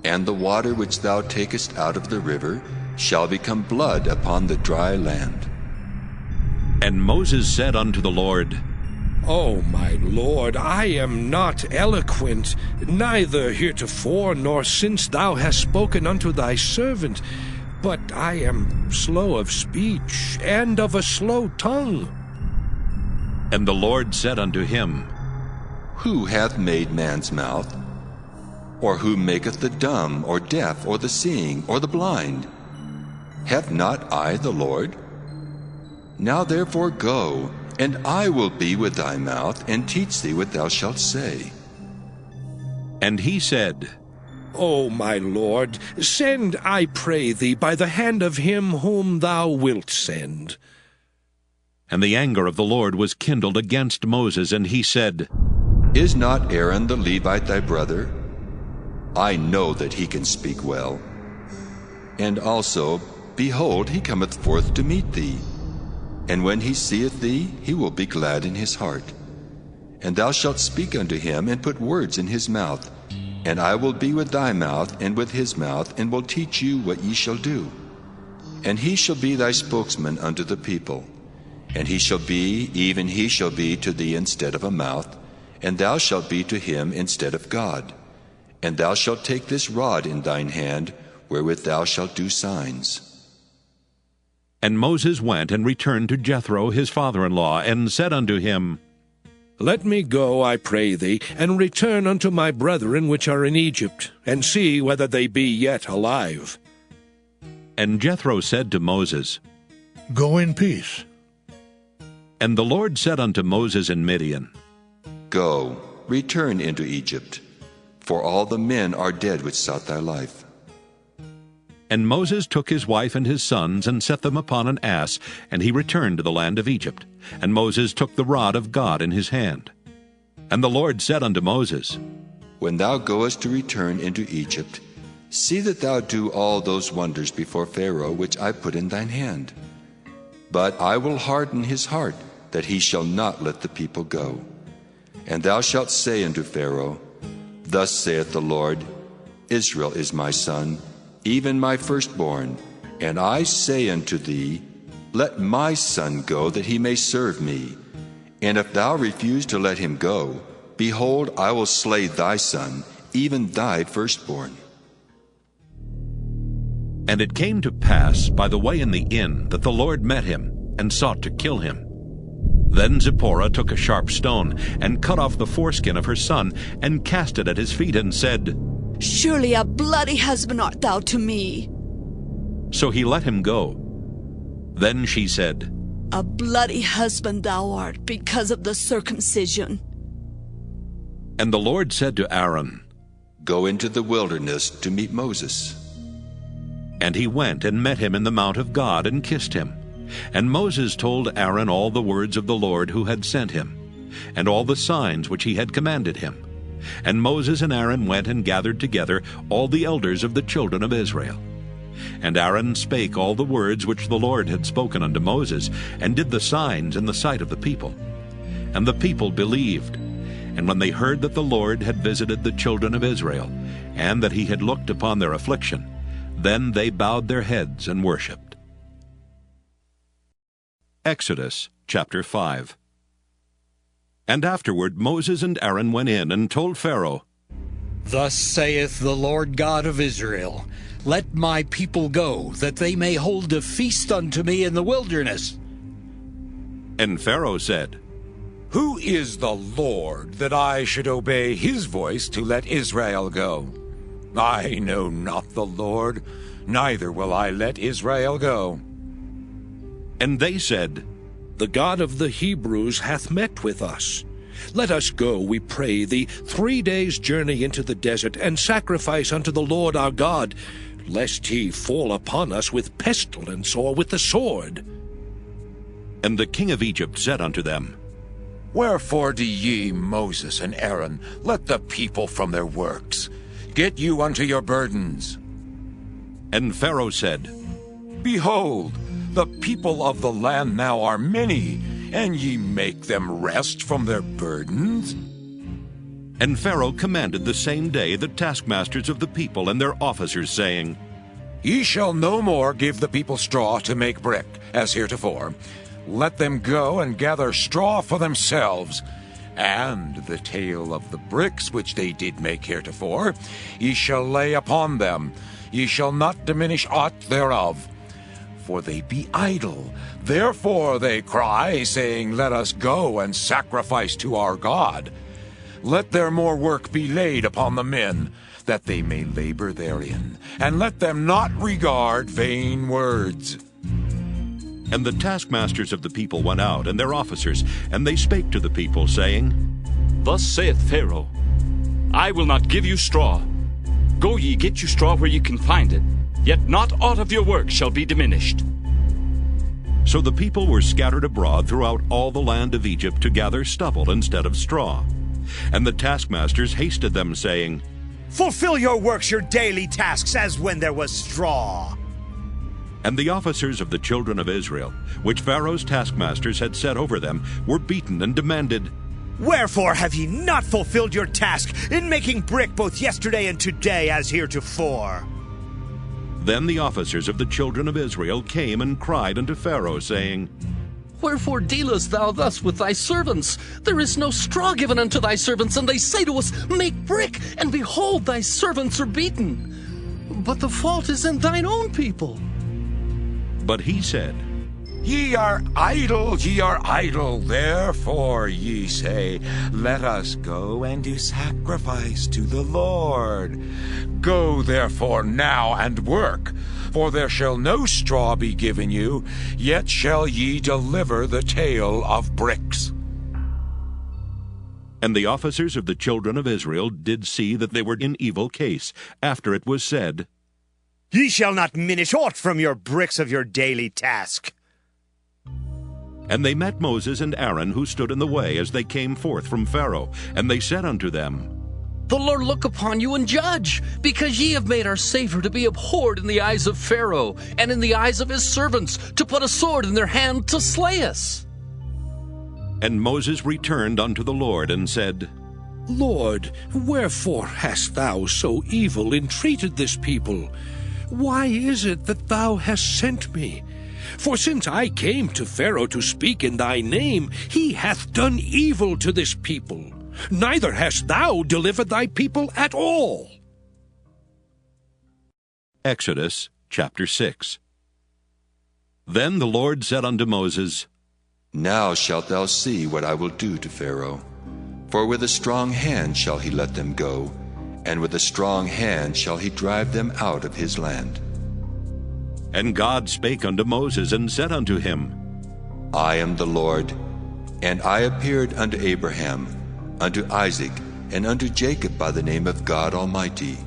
And the water which thou takest out of the river shall become blood upon the dry land. And Moses said unto the Lord, O my Lord, I am not eloquent, neither heretofore nor since thou hast spoken unto thy servant, but I am slow of speech, and of a slow tongue. And the Lord said unto him, Who hath made man's mouth? Or who maketh the dumb, or deaf, or the seeing, or the blind? Have not I the Lord? Now therefore go, and I will be with thy mouth, and teach thee what thou shalt say. And he said, O my Lord, send, I pray thee, by the hand of him whom thou wilt send. And the anger of the Lord was kindled against Moses, and he said, Is not Aaron the Levite thy brother? I know that he can speak well. And also, behold, he cometh forth to meet thee. And when he seeth thee, he will be glad in his heart. And thou shalt speak unto him, and put words in his mouth. And I will be with thy mouth, and with his mouth, and will teach you what ye shall do. And he shall be thy spokesman unto the people. And he shall be, even he shall be to thee instead of a mouth, and thou shalt be to him instead of God. And thou shalt take this rod in thine hand, wherewith thou shalt do signs. And Moses went and returned to Jethro his father-in-law, and said unto him, Let me go, I pray thee, and return unto my brethren which are in Egypt, and see whether they be yet alive. And Jethro said to Moses, Go in peace. And the Lord said unto Moses in Midian, Go, return into Egypt, for all the men are dead which sought thy life. And Moses took his wife and his sons, and set them upon an ass, and he returned to the land of Egypt. And Moses took the rod of God in his hand. And the Lord said unto Moses, When thou goest to return into Egypt, see that thou do all those wonders before Pharaoh which I put in thine hand. But I will harden his heart, that he shall not let the people go. And thou shalt say unto Pharaoh, Thus saith the Lord, Israel is my son, even my firstborn. And I say unto thee, Let my son go, that he may serve me. And if thou refuse to let him go, behold, I will slay thy son, even thy firstborn. And it came to pass by the way in the inn that the Lord met him, and sought to kill him. Then Zipporah took a sharp stone, and cut off the foreskin of her son, and cast it at his feet, and said, Surely a bloody husband art thou to me. So he let him go. Then she said, A bloody husband thou art, because of the circumcision. And the Lord said to Aaron, Go into the wilderness to meet Moses. And he went and met him in the mount of God, and kissed him. And Moses told Aaron all the words of the Lord who had sent him, and all the signs which he had commanded him. And Moses and Aaron went and gathered together all the elders of the children of Israel. And Aaron spake all the words which the Lord had spoken unto Moses, and did the signs in the sight of the people. And the people believed. And when they heard that the Lord had visited the children of Israel, and that he had looked upon their affliction, then they bowed their heads and worshipped. Exodus chapter 5. And afterward Moses and Aaron went in and told Pharaoh, Thus saith the Lord God of Israel, Let my people go, that they may hold a feast unto me in the wilderness. And Pharaoh said, Who is the Lord, that I should obey his voice to let Israel go? I know not the Lord, neither will I let Israel go. And they said, The God of the Hebrews hath met with us. Let us go, we pray thee, 3 days' journey into the desert, and sacrifice unto the Lord our God, lest he fall upon us with pestilence or with the sword. And the king of Egypt said unto them, Wherefore do ye, Moses and Aaron, let the people from their works? Get you unto your burdens. And Pharaoh said, Behold, the people of the land now are many, and ye make them rest from their burdens? And Pharaoh commanded the same day the taskmasters of the people and their officers, saying, Ye shall no more give the people straw to make brick, as heretofore. Let them go and gather straw for themselves, and the tale of the bricks which they did make heretofore ye shall lay upon them. Ye shall not diminish aught thereof. For they be idle. Therefore they cry, saying, Let us go and sacrifice to our God. Let their more work be laid upon the men, that they may labor therein, and let them not regard vain words. And the taskmasters of the people went out, and their officers, and they spake to the people, saying, Thus saith Pharaoh, I will not give you straw. Go ye, get you straw where ye can find it, yet not aught of your work shall be diminished. So the people were scattered abroad throughout all the land of Egypt to gather stubble instead of straw. And the taskmasters hasted them, saying, Fulfill your works, your daily tasks, as when there was straw. And the officers of the children of Israel, which Pharaoh's taskmasters had set over them, were beaten and demanded, Wherefore have ye not fulfilled your task in making brick both yesterday and today as heretofore? Then the officers of the children of Israel came and cried unto Pharaoh, saying, Wherefore dealest thou thus with thy servants? There is no straw given unto thy servants, and they say to us, Make brick, and behold, thy servants are beaten. But the fault is in thine own people. But he said, Ye are idle, therefore ye say, Let us go and do sacrifice to the Lord. Go therefore now and work, for there shall no straw be given you, yet shall ye deliver the tale of bricks. And the officers of the children of Israel did see that they were in evil case, after it was said, Ye shall not minish aught from your bricks of your daily task. And they met Moses and Aaron, who stood in the way as they came forth from Pharaoh. And they said unto them, The Lord look upon you and judge, because ye have made our Savior to be abhorred in the eyes of Pharaoh, and in the eyes of his servants, to put a sword in their hand to slay us. And Moses returned unto the Lord, and said, Lord, wherefore hast thou so evil entreated this people? Why is it that thou hast sent me? For since I came to Pharaoh to speak in thy name, he hath done evil to this people. Neither hast thou delivered thy people at all. Exodus chapter 6. Then the Lord said unto Moses, Now shalt thou see what I will do to Pharaoh. For with a strong hand shall he let them go, and with a strong hand shall he drive them out of his land. And God spake unto Moses, and said unto him, I am the Lord, and I appeared unto Abraham, unto Isaac, and unto Jacob by the name of God Almighty.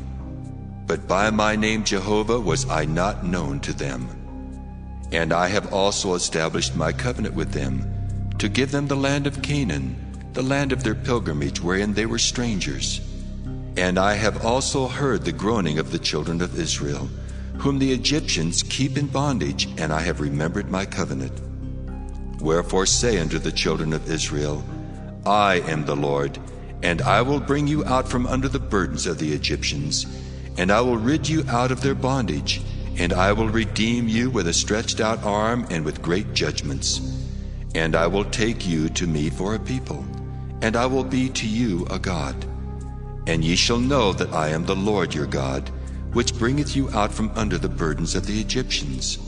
But by my name Jehovah was I not known to them. And I have also established my covenant with them, to give them the land of Canaan, the land of their pilgrimage wherein they were strangers. And I have also heard the groaning of the children of Israel, whom the Egyptians keep in bondage, and I have remembered my covenant. Wherefore say unto the children of Israel, I am the Lord, and I will bring you out from under the burdens of the Egyptians, and I will rid you out of their bondage, and I will redeem you with a stretched out arm and with great judgments. And I will take you to me for a people, and I will be to you a God. And ye shall know that I am the Lord your God, which bringeth you out from under the burdens of the Egyptians.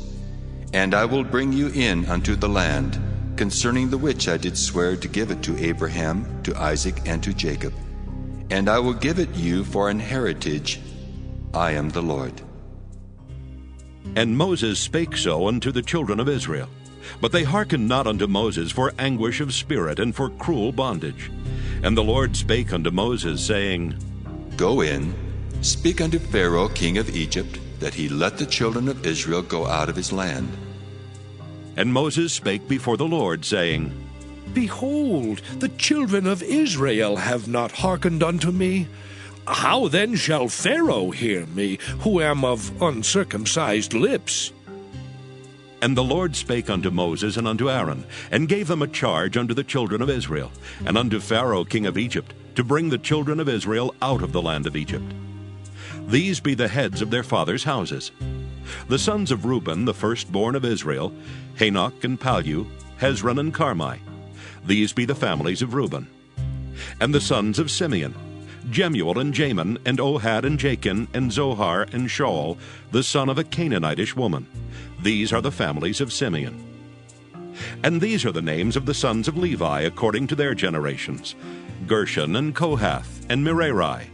And I will bring you in unto the land, concerning the which I did swear to give it to Abraham, to Isaac, and to Jacob. And I will give it you for an heritage. I am the Lord. And Moses spake so unto the children of Israel. But they hearkened not unto Moses for anguish of spirit and for cruel bondage. And the Lord spake unto Moses, saying, Go in, speak unto Pharaoh king of Egypt, that he let the children of Israel go out of his land. And Moses spake before the Lord, saying, Behold, the children of Israel have not hearkened unto me. How then shall Pharaoh hear me, who am of uncircumcised lips? And the Lord spake unto Moses and unto Aaron, and gave them a charge unto the children of Israel, and unto Pharaoh king of Egypt, to bring the children of Israel out of the land of Egypt. These be the heads of their fathers' houses. The sons of Reuben, the firstborn of Israel, Hanok and Palu, Hezron and Carmi. These be the families of Reuben. And the sons of Simeon, Jemuel and Jamin, and Ohad and Jachin, and Zohar and Shaul, the son of a Canaanitish woman. These are the families of Simeon. And these are the names of the sons of Levi according to their generations, Gershon and Kohath and Merari.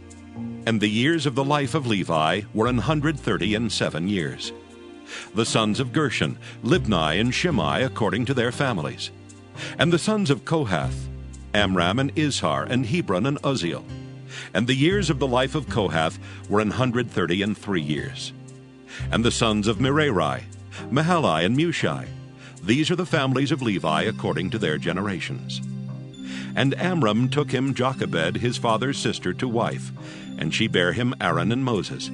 And the years of the life of Levi were 137 years. The sons of Gershon, Libni and Shimei according to their families. And the sons of Kohath, Amram and Izhar and Hebron and Uzziel. And the years of the life of Kohath were 133 years. And the sons of Merari, Mahali and Mushi. These are the families of Levi according to their generations. And Amram took him Jochebed, his father's sister, to wife, and she bare him Aaron and Moses.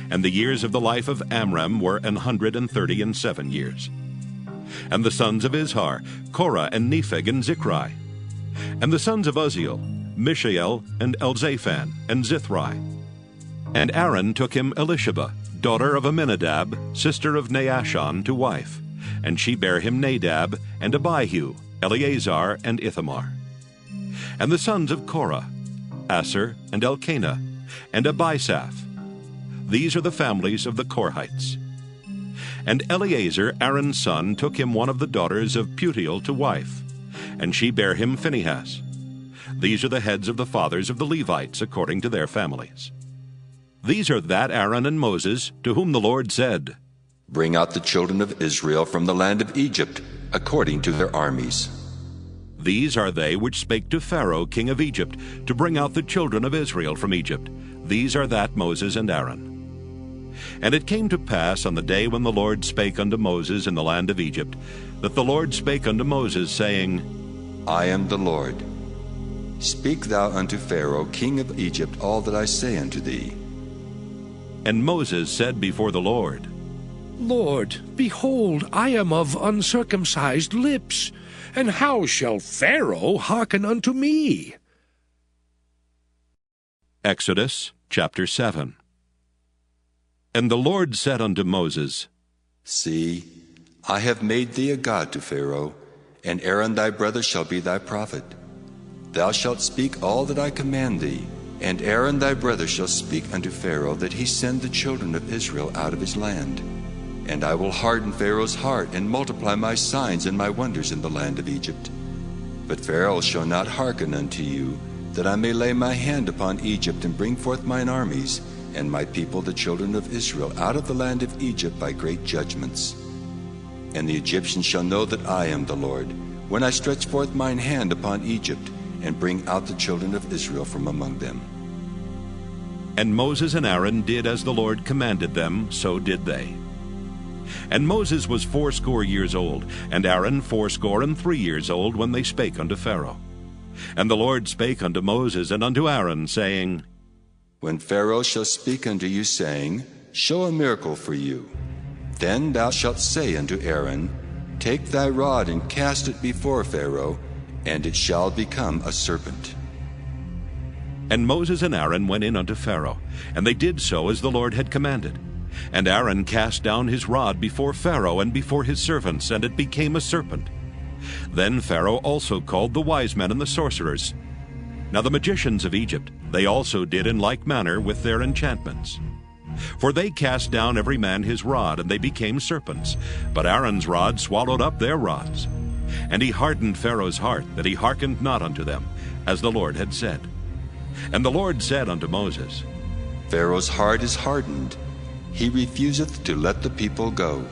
And the years of the life of Amram were 137 years. And the sons of Izhar, Korah and Nepheg and Zichri. And the sons of Uzziel, Mishael and Elzaphan and Zithri. And Aaron took him Elisheba, daughter of Amminadab, sister of Naashon, to wife, and she bare him Nadab and Abihu, Eleazar and Ithamar. And the sons of Korah, Asher and Elkanah, and Abisaph. These are the families of the Korhites. And Eleazar, Aaron's son, took him one of the daughters of Putiel to wife, and she bare him Phinehas. These are the heads of the fathers of the Levites, according to their families. These are that Aaron and Moses, to whom the Lord said, Bring out the children of Israel from the land of Egypt, according to their armies. These are they which spake to Pharaoh king of Egypt, to bring out the children of Israel from Egypt. These are that Moses and Aaron. And it came to pass on the day when the Lord spake unto Moses in the land of Egypt, that the Lord spake unto Moses, saying, I am the Lord. Speak thou unto Pharaoh king of Egypt all that I say unto thee. And Moses said before the Lord, Lord, behold, I am of uncircumcised lips, and how shall Pharaoh hearken unto me? Exodus chapter 7. And the Lord said unto Moses, See, I have made thee a god to Pharaoh, and Aaron thy brother shall be thy prophet. Thou shalt speak all that I command thee, and Aaron thy brother shall speak unto Pharaoh, that he send the children of Israel out of his land. And I will harden Pharaoh's heart, and multiply my signs and my wonders in the land of Egypt. But Pharaoh shall not hearken unto you, that I may lay my hand upon Egypt, and bring forth mine armies, and my people the children of Israel out of the land of Egypt by great judgments. And the Egyptians shall know that I am the Lord, when I stretch forth mine hand upon Egypt, and bring out the children of Israel from among them. And Moses and Aaron did as the Lord commanded them, so did they. And Moses was 80 years old, and Aaron 83 years old, when they spake unto Pharaoh. And the Lord spake unto Moses and unto Aaron, saying, When Pharaoh shall speak unto you, saying, Show a miracle for you, then thou shalt say unto Aaron, Take thy rod and cast it before Pharaoh, and it shall become a serpent. And Moses and Aaron went in unto Pharaoh, and they did so as the Lord had commanded. And Aaron cast down his rod before Pharaoh and before his servants, and it became a serpent. Then Pharaoh also called the wise men and the sorcerers. Now the magicians of Egypt, they also did in like manner with their enchantments. For they cast down every man his rod, and they became serpents. But Aaron's rod swallowed up their rods. And he hardened Pharaoh's heart, that he hearkened not unto them, as the Lord had said. And the Lord said unto Moses, Pharaoh's heart is hardened, he refuseth to let the people go.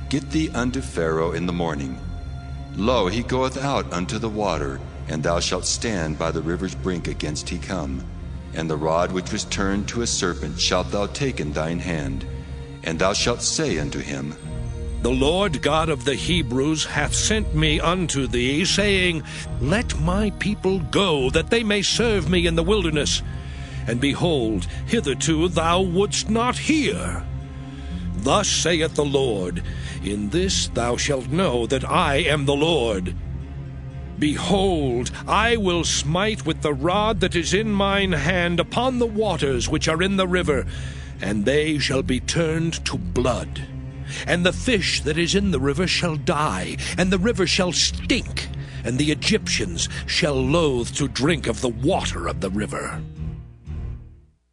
Get thee unto Pharaoh in the morning. Lo, he goeth out unto the water, and thou shalt stand by the river's brink against he come. And the rod which was turned to a serpent shalt thou take in thine hand, and thou shalt say unto him, The Lord God of the Hebrews hath sent me unto thee, saying, Let my people go, that they may serve me in the wilderness. And behold, hitherto thou wouldst not hear. Thus saith the Lord, In this thou shalt know that I am the Lord. Behold, I will smite with the rod that is in mine hand upon the waters which are in the river, and they shall be turned to blood. And the fish that is in the river shall die, and the river shall stink, and the Egyptians shall loathe to drink of the water of the river.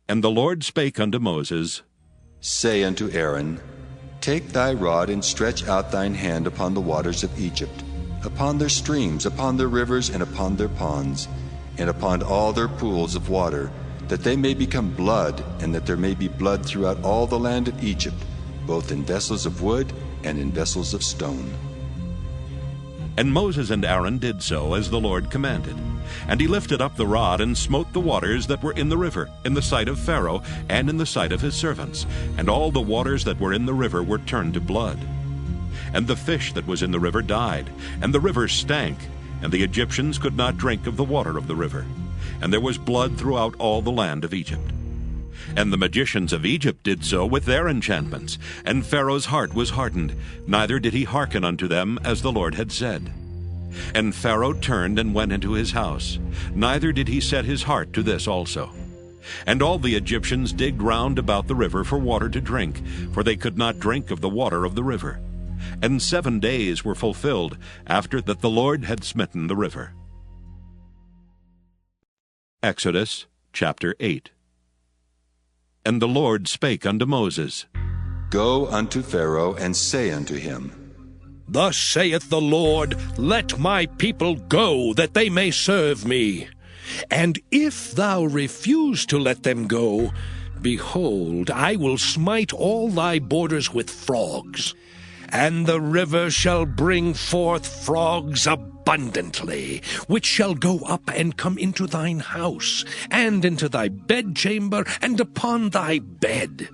And the Lord spake unto Moses, Say unto Aaron, Take thy rod and stretch out thine hand upon the waters of Egypt, upon their streams, upon their rivers, and upon their ponds, and upon all their pools of water, that they may become blood, and that there may be blood throughout all the land of Egypt, both in vessels of wood and in vessels of stone. And Moses and Aaron did so as the Lord commanded. And he lifted up the rod and smote the waters that were in the river, in the sight of Pharaoh, and in the sight of his servants. And all the waters that were in the river were turned to blood. And the fish that was in the river died, and the river stank, and the Egyptians could not drink of the water of the river. And there was blood throughout all the land of Egypt. And the magicians of Egypt did so with their enchantments, and Pharaoh's heart was hardened, neither did he hearken unto them as the Lord had said. And Pharaoh turned and went into his house, neither did he set his heart to this also. And all the Egyptians digged round about the river for water to drink, for they could not drink of the water of the river. And 7 days were fulfilled after that the Lord had smitten the river. Exodus chapter 8. And the Lord spake unto Moses, Go unto Pharaoh, and say unto him, Thus saith the Lord, Let my people go, that they may serve me. And if thou refuse to let them go, behold, I will smite all thy borders with frogs, and the river shall bring forth frogs abundantly, which shall go up and come into thine house, and into thy bedchamber, and upon thy bed,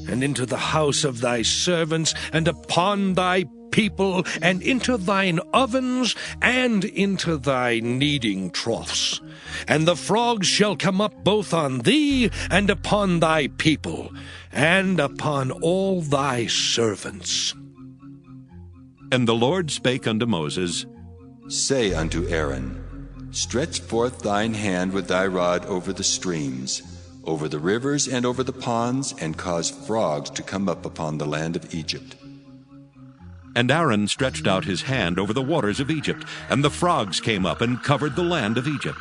and into the house of thy servants, and upon thy people, and into thine ovens, and into thy kneading troughs. And the frogs shall come up both on thee, and upon thy people, and upon all thy servants. And the Lord spake unto Moses, Say unto Aaron, Stretch forth thine hand with thy rod over the streams, over the rivers and over the ponds, and cause frogs to come up upon the land of Egypt. And Aaron stretched out his hand over the waters of Egypt, and the frogs came up and covered the land of Egypt.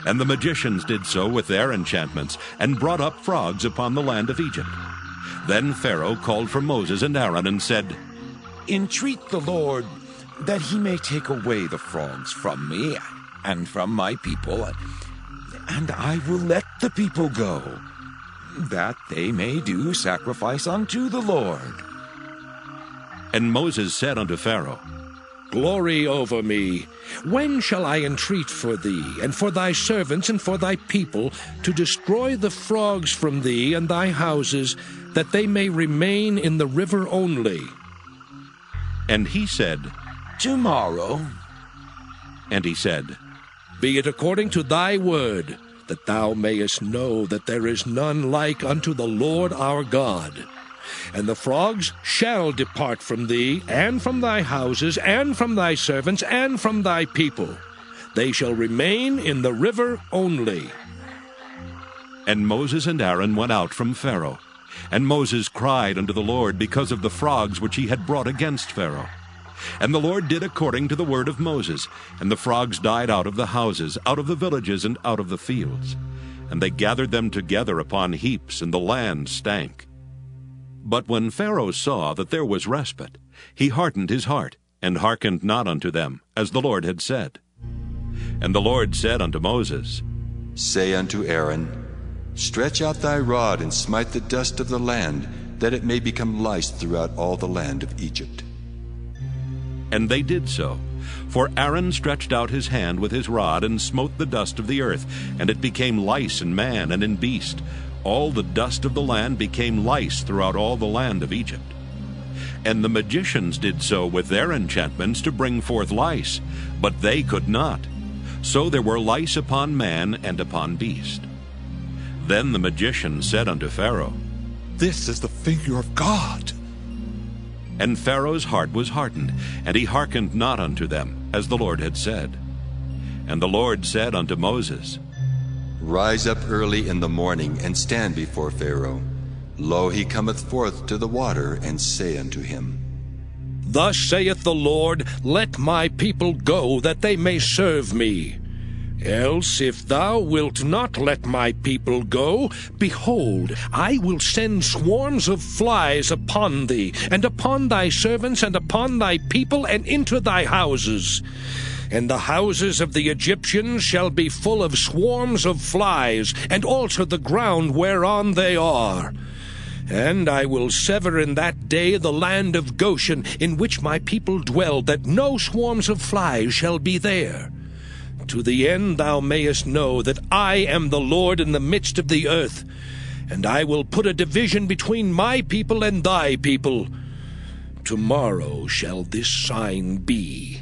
And the magicians did so with their enchantments, and brought up frogs upon the land of Egypt. Then Pharaoh called for Moses and Aaron, and said, Entreat the Lord that he may take away the frogs from me and from my people, and I will let the people go, that they may do sacrifice unto the Lord. And Moses said unto Pharaoh, Glory over me. When shall I entreat for thee, and for thy servants, and for thy people, to destroy the frogs from thee and thy houses, that they may remain in the river only? And he said, Tomorrow. And he said, Be it according to thy word, that thou mayest know that there is none like unto the Lord our God. And the frogs shall depart from thee, and from thy houses, and from thy servants, and from thy people. They shall remain in the river only. And Moses and Aaron went out from Pharaoh. And Moses cried unto the Lord because of the frogs which he had brought against Pharaoh. And the Lord did according to the word of Moses, and the frogs died out of the houses, out of the villages, and out of the fields. And they gathered them together upon heaps, and the land stank. But when Pharaoh saw that there was respite, he hardened his heart, and hearkened not unto them, as the Lord had said. And the Lord said unto Moses, Say unto Aaron, Stretch out thy rod, and smite the dust of the land, that it may become lice throughout all the land of Egypt. And they did so. For Aaron stretched out his hand with his rod, and smote the dust of the earth, and it became lice in man and in beast. All the dust of the land became lice throughout all the land of Egypt. And the magicians did so with their enchantments to bring forth lice, but they could not. So there were lice upon man and upon beast. Then the magician said unto Pharaoh, This is the finger of God. And Pharaoh's heart was hardened, and he hearkened not unto them, as the Lord had said. And the Lord said unto Moses, Rise up early in the morning, and stand before Pharaoh. Lo, he cometh forth to the water, and say unto him, Thus saith the Lord, Let my people go, that they may serve me. Else, if thou wilt not let my people go, behold, I will send swarms of flies upon thee, and upon thy servants, and upon thy people, and into thy houses. And the houses of the Egyptians shall be full of swarms of flies, and also the ground whereon they are. And I will sever in that day the land of Goshen, in which my people dwell, that no swarms of flies shall be there. To the end thou mayest know that I am the Lord in the midst of the earth, and I will put a division between my people and thy people. Tomorrow shall this sign be.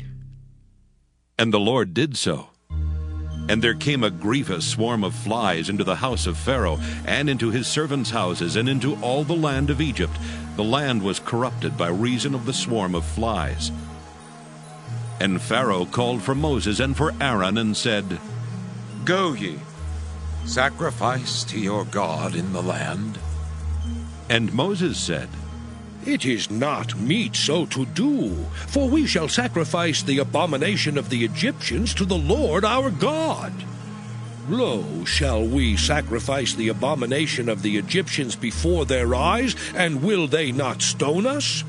And the Lord did so. And there came a grievous swarm of flies into the house of Pharaoh, and into his servants' houses, and into all the land of Egypt. The land was corrupted by reason of the swarm of flies. And Pharaoh called for Moses and for Aaron, and said, Go ye, sacrifice to your God in the land. And Moses said, It is not meet so to do, for we shall sacrifice the abomination of the Egyptians to the Lord our God. Lo, shall we sacrifice the abomination of the Egyptians before their eyes, and will they not stone us?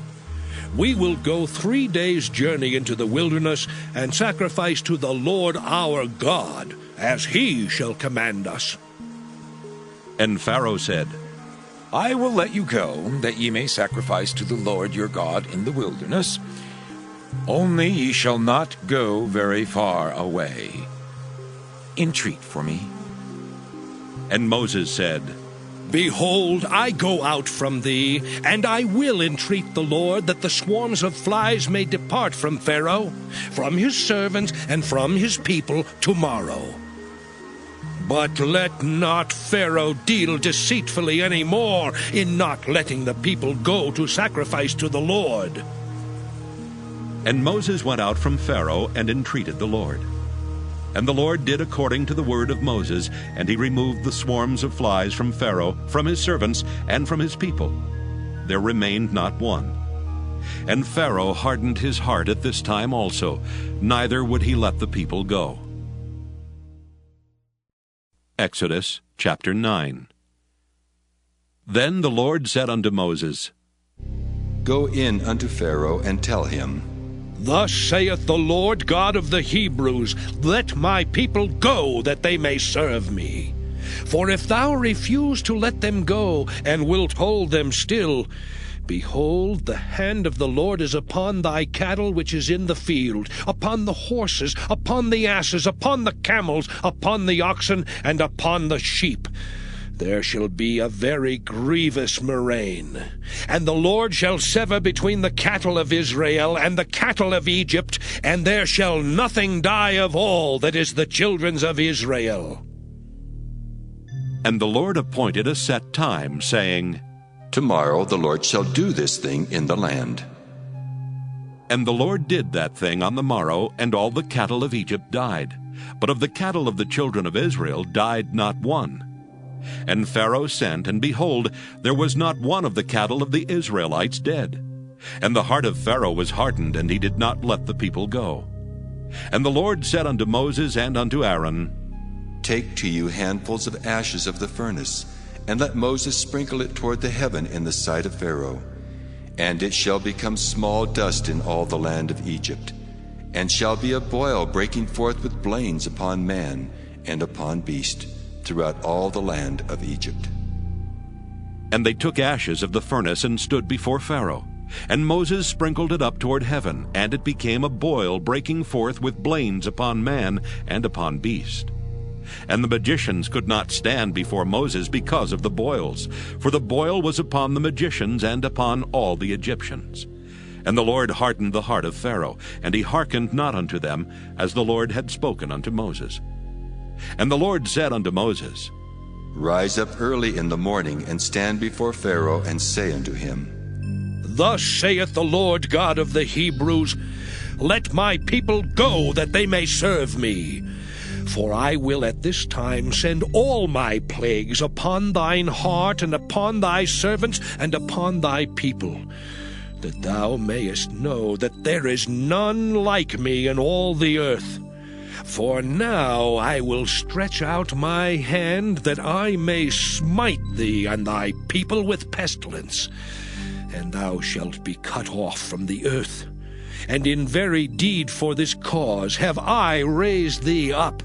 We will go 3 days' journey into the wilderness, and sacrifice to the Lord our God, as he shall command us. And Pharaoh said, I will let you go, that ye may sacrifice to the Lord your God in the wilderness. Only ye shall not go very far away. Entreat for me. And Moses said, Behold, I go out from thee, and I will entreat the Lord that the swarms of flies may depart from Pharaoh, from his servants, and from his people tomorrow. But let not Pharaoh deal deceitfully any more in not letting the people go to sacrifice to the Lord. And Moses went out from Pharaoh and entreated the Lord. And the Lord did according to the word of Moses, and he removed the swarms of flies from Pharaoh, from his servants, and from his people. There remained not one. And Pharaoh hardened his heart at this time also, neither would he let the people go. Exodus chapter 9. Then the Lord said unto Moses, Go in unto Pharaoh, and tell him, Thus saith the Lord God of the Hebrews, Let my people go, that they may serve me. For if thou refuse to let them go, and wilt hold them still, behold, the hand of the Lord is upon thy cattle which is in the field, upon the horses, upon the asses, upon the camels, upon the oxen, and upon the sheep. There shall be a very grievous murrain. And the Lord shall sever between the cattle of Israel and the cattle of Egypt, and there shall nothing die of all that is the children's of Israel. And the Lord appointed a set time, saying, Tomorrow the Lord shall do this thing in the land. And the Lord did that thing on the morrow, and all the cattle of Egypt died. But of the cattle of the children of Israel died not one. And Pharaoh sent, and behold, there was not one of the cattle of the Israelites dead. And the heart of Pharaoh was hardened, and he did not let the people go. And the Lord said unto Moses and unto Aaron, Take to you handfuls of ashes of the furnace, and let Moses sprinkle it toward the heaven in the sight of Pharaoh. And it shall become small dust in all the land of Egypt, and shall be a boil breaking forth with blains upon man and upon beast, throughout all the land of Egypt. And they took ashes of the furnace and stood before Pharaoh. And Moses sprinkled it up toward heaven, and it became a boil breaking forth with blains upon man and upon beast. And the magicians could not stand before Moses because of the boils, for the boil was upon the magicians and upon all the Egyptians. And the Lord hardened the heart of Pharaoh, and he hearkened not unto them, as the Lord had spoken unto Moses. And the Lord said unto Moses, Rise up early in the morning, and stand before Pharaoh, and say unto him, Thus saith the Lord God of the Hebrews, Let my people go, that they may serve me. For I will at this time send all my plagues upon thine heart, and upon thy servants, and upon thy people, that thou mayest know that there is none like me in all the earth. For now I will stretch out my hand, that I may smite thee and thy people with pestilence, and thou shalt be cut off from the earth. And in very deed for this cause have I raised thee up,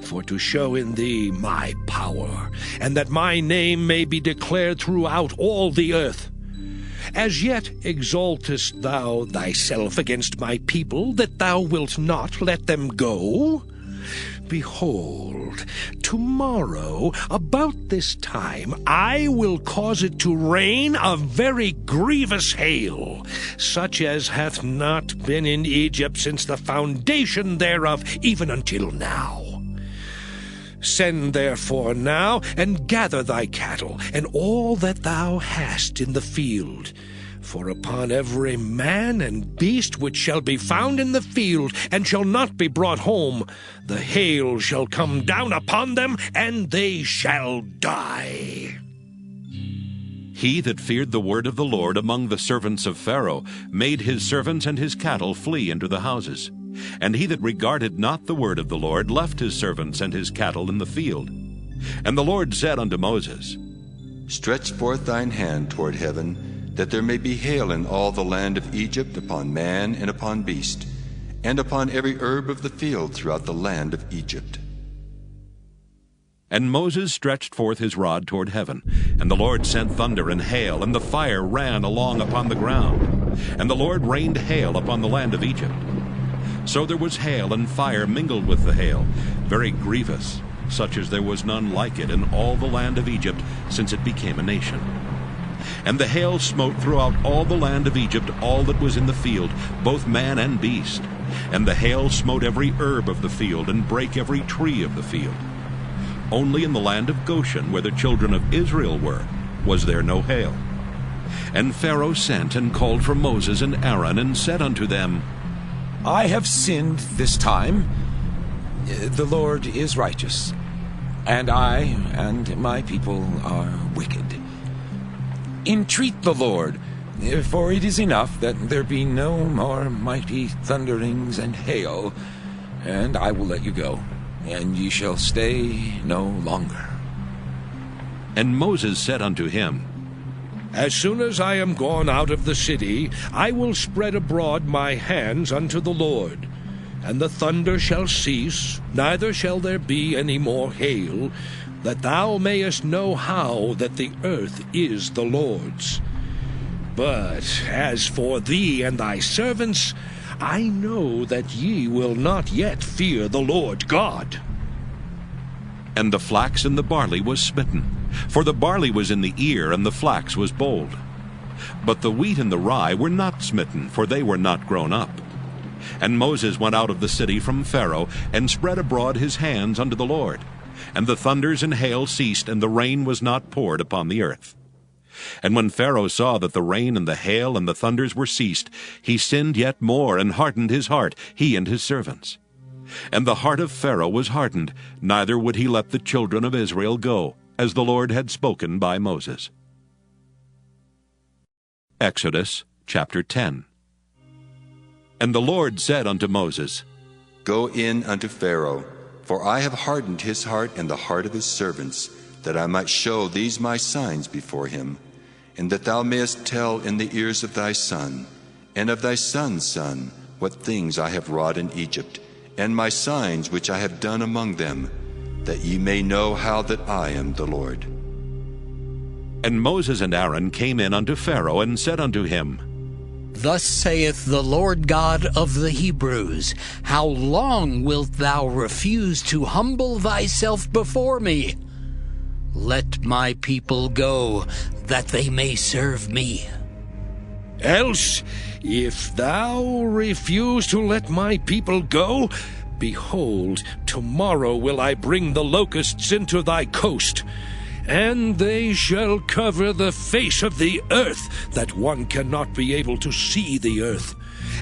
for to show in thee my power, and that my name may be declared throughout all the earth. As yet exaltest thou thyself against my people, that thou wilt not let them go? Behold, tomorrow, about this time, I will cause it to rain a very grievous hail, such as hath not been in Egypt since the foundation thereof, even until now. Send therefore now, and gather thy cattle, and all that thou hast in the field. For upon every man and beast which shall be found in the field, and shall not be brought home, the hail shall come down upon them, and they shall die. He that feared the word of the Lord among the servants of Pharaoh made his servants and his cattle flee into the houses. And he that regarded not the word of the Lord left his servants and his cattle in the field. And the Lord said unto Moses, Stretch forth thine hand toward heaven, that there may be hail in all the land of Egypt upon man and upon beast, and upon every herb of the field throughout the land of Egypt. And Moses stretched forth his rod toward heaven, and the Lord sent thunder and hail, and the fire ran along upon the ground. And the Lord rained hail upon the land of Egypt. So there was hail and fire mingled with the hail, very grievous, such as there was none like it in all the land of Egypt since it became a nation. And the hail smote throughout all the land of Egypt all that was in the field, both man and beast. And the hail smote every herb of the field, and brake every tree of the field. Only in the land of Goshen, where the children of Israel were, was there no hail. And Pharaoh sent and called for Moses and Aaron, and said unto them, I have sinned this time. The Lord is righteous, and I and my people are wicked. Entreat the Lord, for it is enough that there be no more mighty thunderings and hail, and I will let you go, and ye shall stay no longer. And Moses said unto him, As soon as I am gone out of the city, I will spread abroad my hands unto the Lord. And the thunder shall cease, neither shall there be any more hail, that thou mayest know how that the earth is the Lord's. But as for thee and thy servants, I know that ye will not yet fear the Lord God. And the flax and the barley was smitten, for the barley was in the ear, and the flax was bold. But the wheat and the rye were not smitten, for they were not grown up. And Moses went out of the city from Pharaoh, and spread abroad his hands unto the Lord. And the thunders and hail ceased, and the rain was not poured upon the earth. And when Pharaoh saw that the rain and the hail and the thunders were ceased, he sinned yet more, and hardened his heart, he and his servants. And the heart of Pharaoh was hardened, neither would he let the children of Israel go, as the Lord had spoken by Moses. Exodus chapter 10. And the Lord said unto Moses, Go in unto Pharaoh, for I have hardened his heart and the heart of his servants, that I might show these my signs before him, and that thou mayest tell in the ears of thy son, and of thy son's son, what things I have wrought in Egypt, and my signs which I have done among them, that ye may know how that I am the Lord. And Moses and Aaron came in unto Pharaoh, and said unto him, Thus saith the Lord God of the Hebrews, How long wilt thou refuse to humble thyself before me? Let my people go, that they may serve me. Else, if thou refuse to let my people go, behold, tomorrow will I bring the locusts into thy coast, and they shall cover the face of the earth, that one cannot be able to see the earth.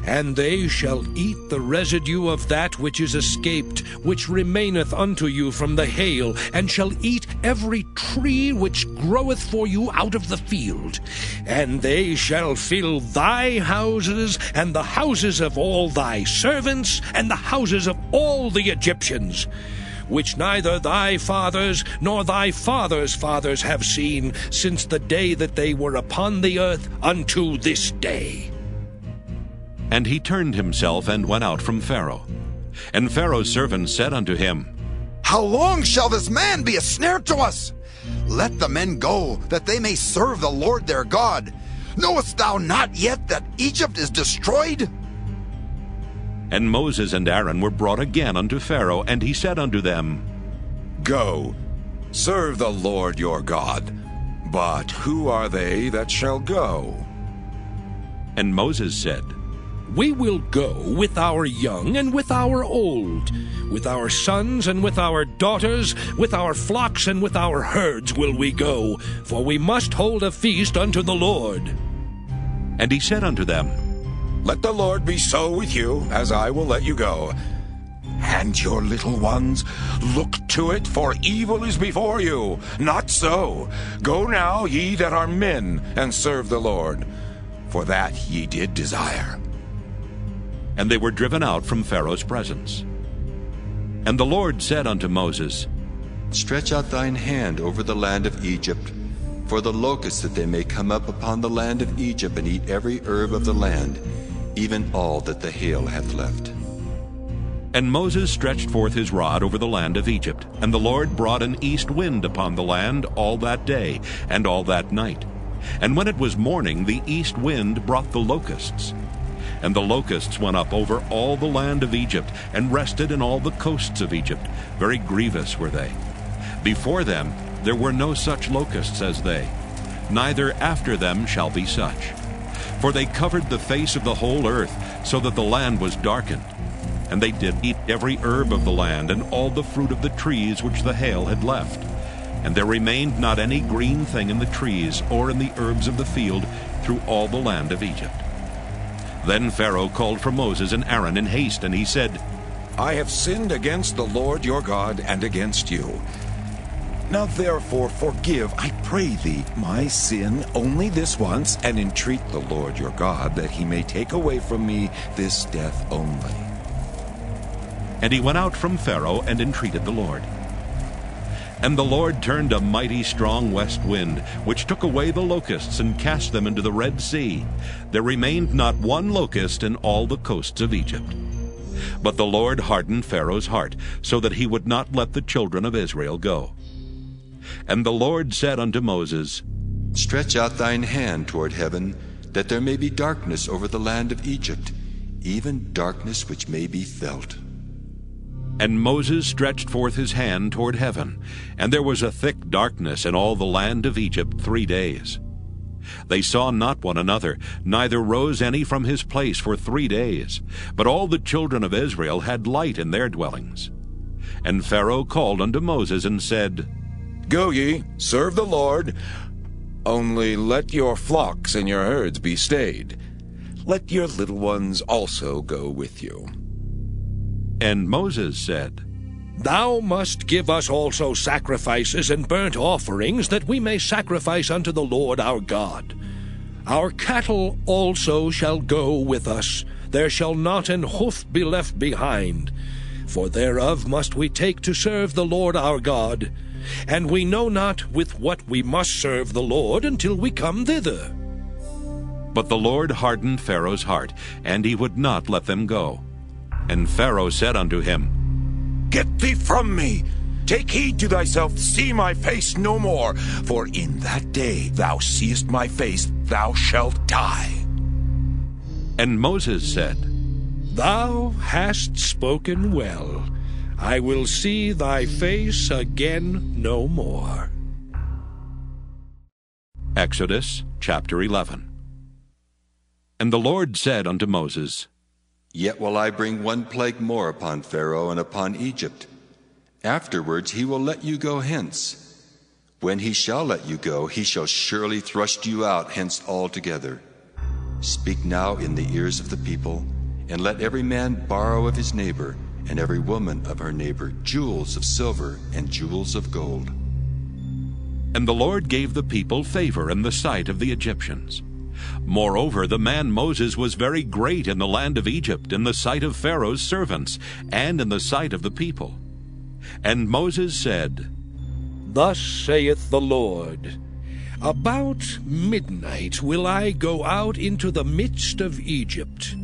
And they shall eat the residue of that which is escaped, which remaineth unto you from the hail, and shall eat every tree which groweth for you out of the field. And they shall fill thy houses, and the houses of all thy servants, and the houses of all the Egyptians, which neither thy fathers nor thy fathers' fathers have seen, since the day that they were upon the earth unto this day. And he turned himself and went out from Pharaoh. And Pharaoh's servants said unto him, How long shall this man be a snare to us? Let the men go, that they may serve the Lord their God. Knowest thou not yet that Egypt is destroyed? And Moses and Aaron were brought again unto Pharaoh, and he said unto them, Go, serve the Lord your God. But who are they that shall go? And Moses said, We will go with our young and with our old, with our sons and with our daughters, with our flocks and with our herds will we go, for we must hold a feast unto the Lord. And he said unto them, Let the Lord be so with you, as I will let you go. And your little ones, look to it, for evil is before you. Not so. Go now, ye that are men, and serve the Lord, for that ye did desire. and they were driven out from Pharaoh's presence. And the Lord said unto Moses, Stretch out thine hand over the land of Egypt, for the locusts, that they may come up upon the land of Egypt, and eat every herb of the land, even all that the hail hath left. And Moses stretched forth his rod over the land of Egypt, and the Lord brought an east wind upon the land all that day and all that night. And when it was morning, the east wind brought the locusts. And the locusts went up over all the land of Egypt, and rested in all the coasts of Egypt. Very grievous were they. Before them there were no such locusts as they, neither after them shall be such. For they covered the face of the whole earth, so that the land was darkened. And they did eat every herb of the land, and all the fruit of the trees which the hail had left. And there remained not any green thing in the trees, or in the herbs of the field, through all the land of Egypt. Then Pharaoh called for Moses and Aaron in haste, and he said, I have sinned against the Lord your God and against you. Now therefore forgive, I pray thee, my sin only this once, and entreat the Lord your God that he may take away from me this death only. And he went out from Pharaoh and entreated the Lord. And the Lord turned a mighty strong west wind, which took away the locusts and cast them into the Red Sea. There remained not one locust in all the coasts of Egypt. But the Lord hardened Pharaoh's heart, so that he would not let the children of Israel go. And the Lord said unto Moses, Stretch out thine hand toward heaven, that there may be darkness over the land of Egypt, even darkness which may be felt. And Moses stretched forth his hand toward heaven, and there was a thick darkness in all the land of Egypt 3 days. They saw not one another, neither rose any from his place for 3 days. But all the children of Israel had light in their dwellings. And Pharaoh called unto Moses and said, Go ye, serve the Lord, only let your flocks and your herds be stayed. Let your little ones also go with you. And Moses said, Thou must give us also sacrifices and burnt offerings, that we may sacrifice unto the Lord our God. Our cattle also shall go with us. There shall not an hoof be left behind. For thereof must we take to serve the Lord our God. And we know not with what we must serve the Lord until we come thither. But the Lord hardened Pharaoh's heart, and he would not let them go. And Pharaoh said unto him, Get thee from me! Take heed to thyself, see my face no more, for in that day thou seest my face, thou shalt die. And Moses said, Thou hast spoken well. I will see thy face again no more. Exodus chapter 11. And the Lord said unto Moses, Yet will I bring one plague more upon Pharaoh and upon Egypt. Afterwards he will let you go hence. When he shall let you go, he shall surely thrust you out hence altogether. Speak now in the ears of the people, and let every man borrow of his neighbor, and every woman of her neighbor, jewels of silver and jewels of gold. And the Lord gave the people favor in the sight of the Egyptians. Moreover, the man Moses was very great in the land of Egypt, in the sight of Pharaoh's servants, and in the sight of the people. And Moses said, Thus saith the Lord, About midnight will I go out into the midst of Egypt,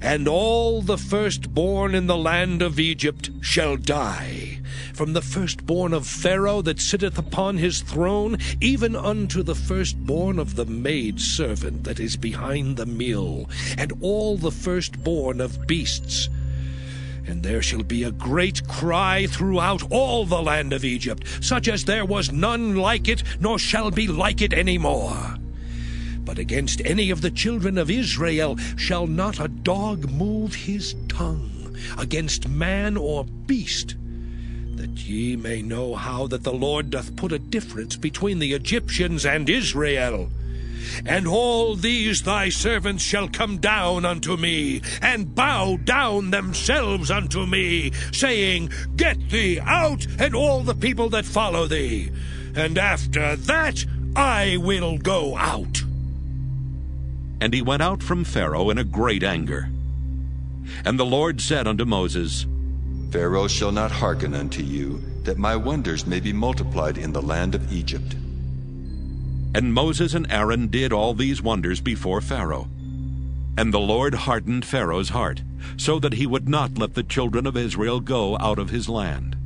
and all the firstborn in the land of Egypt shall die, from the firstborn of Pharaoh that sitteth upon his throne, even unto the firstborn of the maidservant that is behind the mill, and all the firstborn of beasts. And there shall be a great cry throughout all the land of Egypt, such as there was none like it, nor shall be like it any more. But against any of the children of Israel shall not a dog move his tongue, against man or beast, that ye may know how that the Lord doth put a difference between the Egyptians and Israel. And all these thy servants shall come down unto me, and bow down themselves unto me, saying, Get thee out, and all the people that follow thee. And after that I will go out. And he went out from Pharaoh in a great anger. And the Lord said unto Moses, Pharaoh shall not hearken unto you, that my wonders may be multiplied in the land of Egypt. And Moses and Aaron did all these wonders before Pharaoh. And the Lord hardened Pharaoh's heart, so that he would not let the children of Israel go out of his land.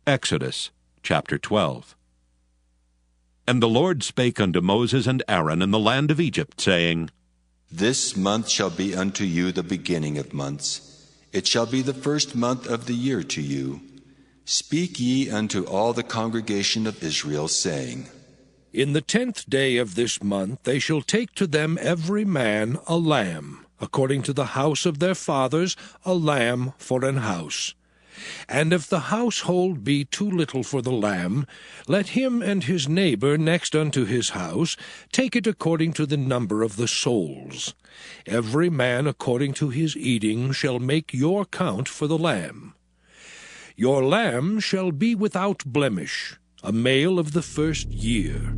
Exodus chapter 12. And the Lord spake unto Moses and Aaron in the land of Egypt, saying, This month shall be unto you the beginning of months. It shall be the first month of the year to you. Speak ye unto all the congregation of Israel, saying, In the 10th day of this month they shall take to them every man a lamb, according to the house of their fathers, a lamb for an house. And if the household be too little for the lamb, let him and his neighbor next unto his house take it according to the number of the souls. Every man according to his eating shall make your count for the lamb. Your lamb shall be without blemish, a male of the first year.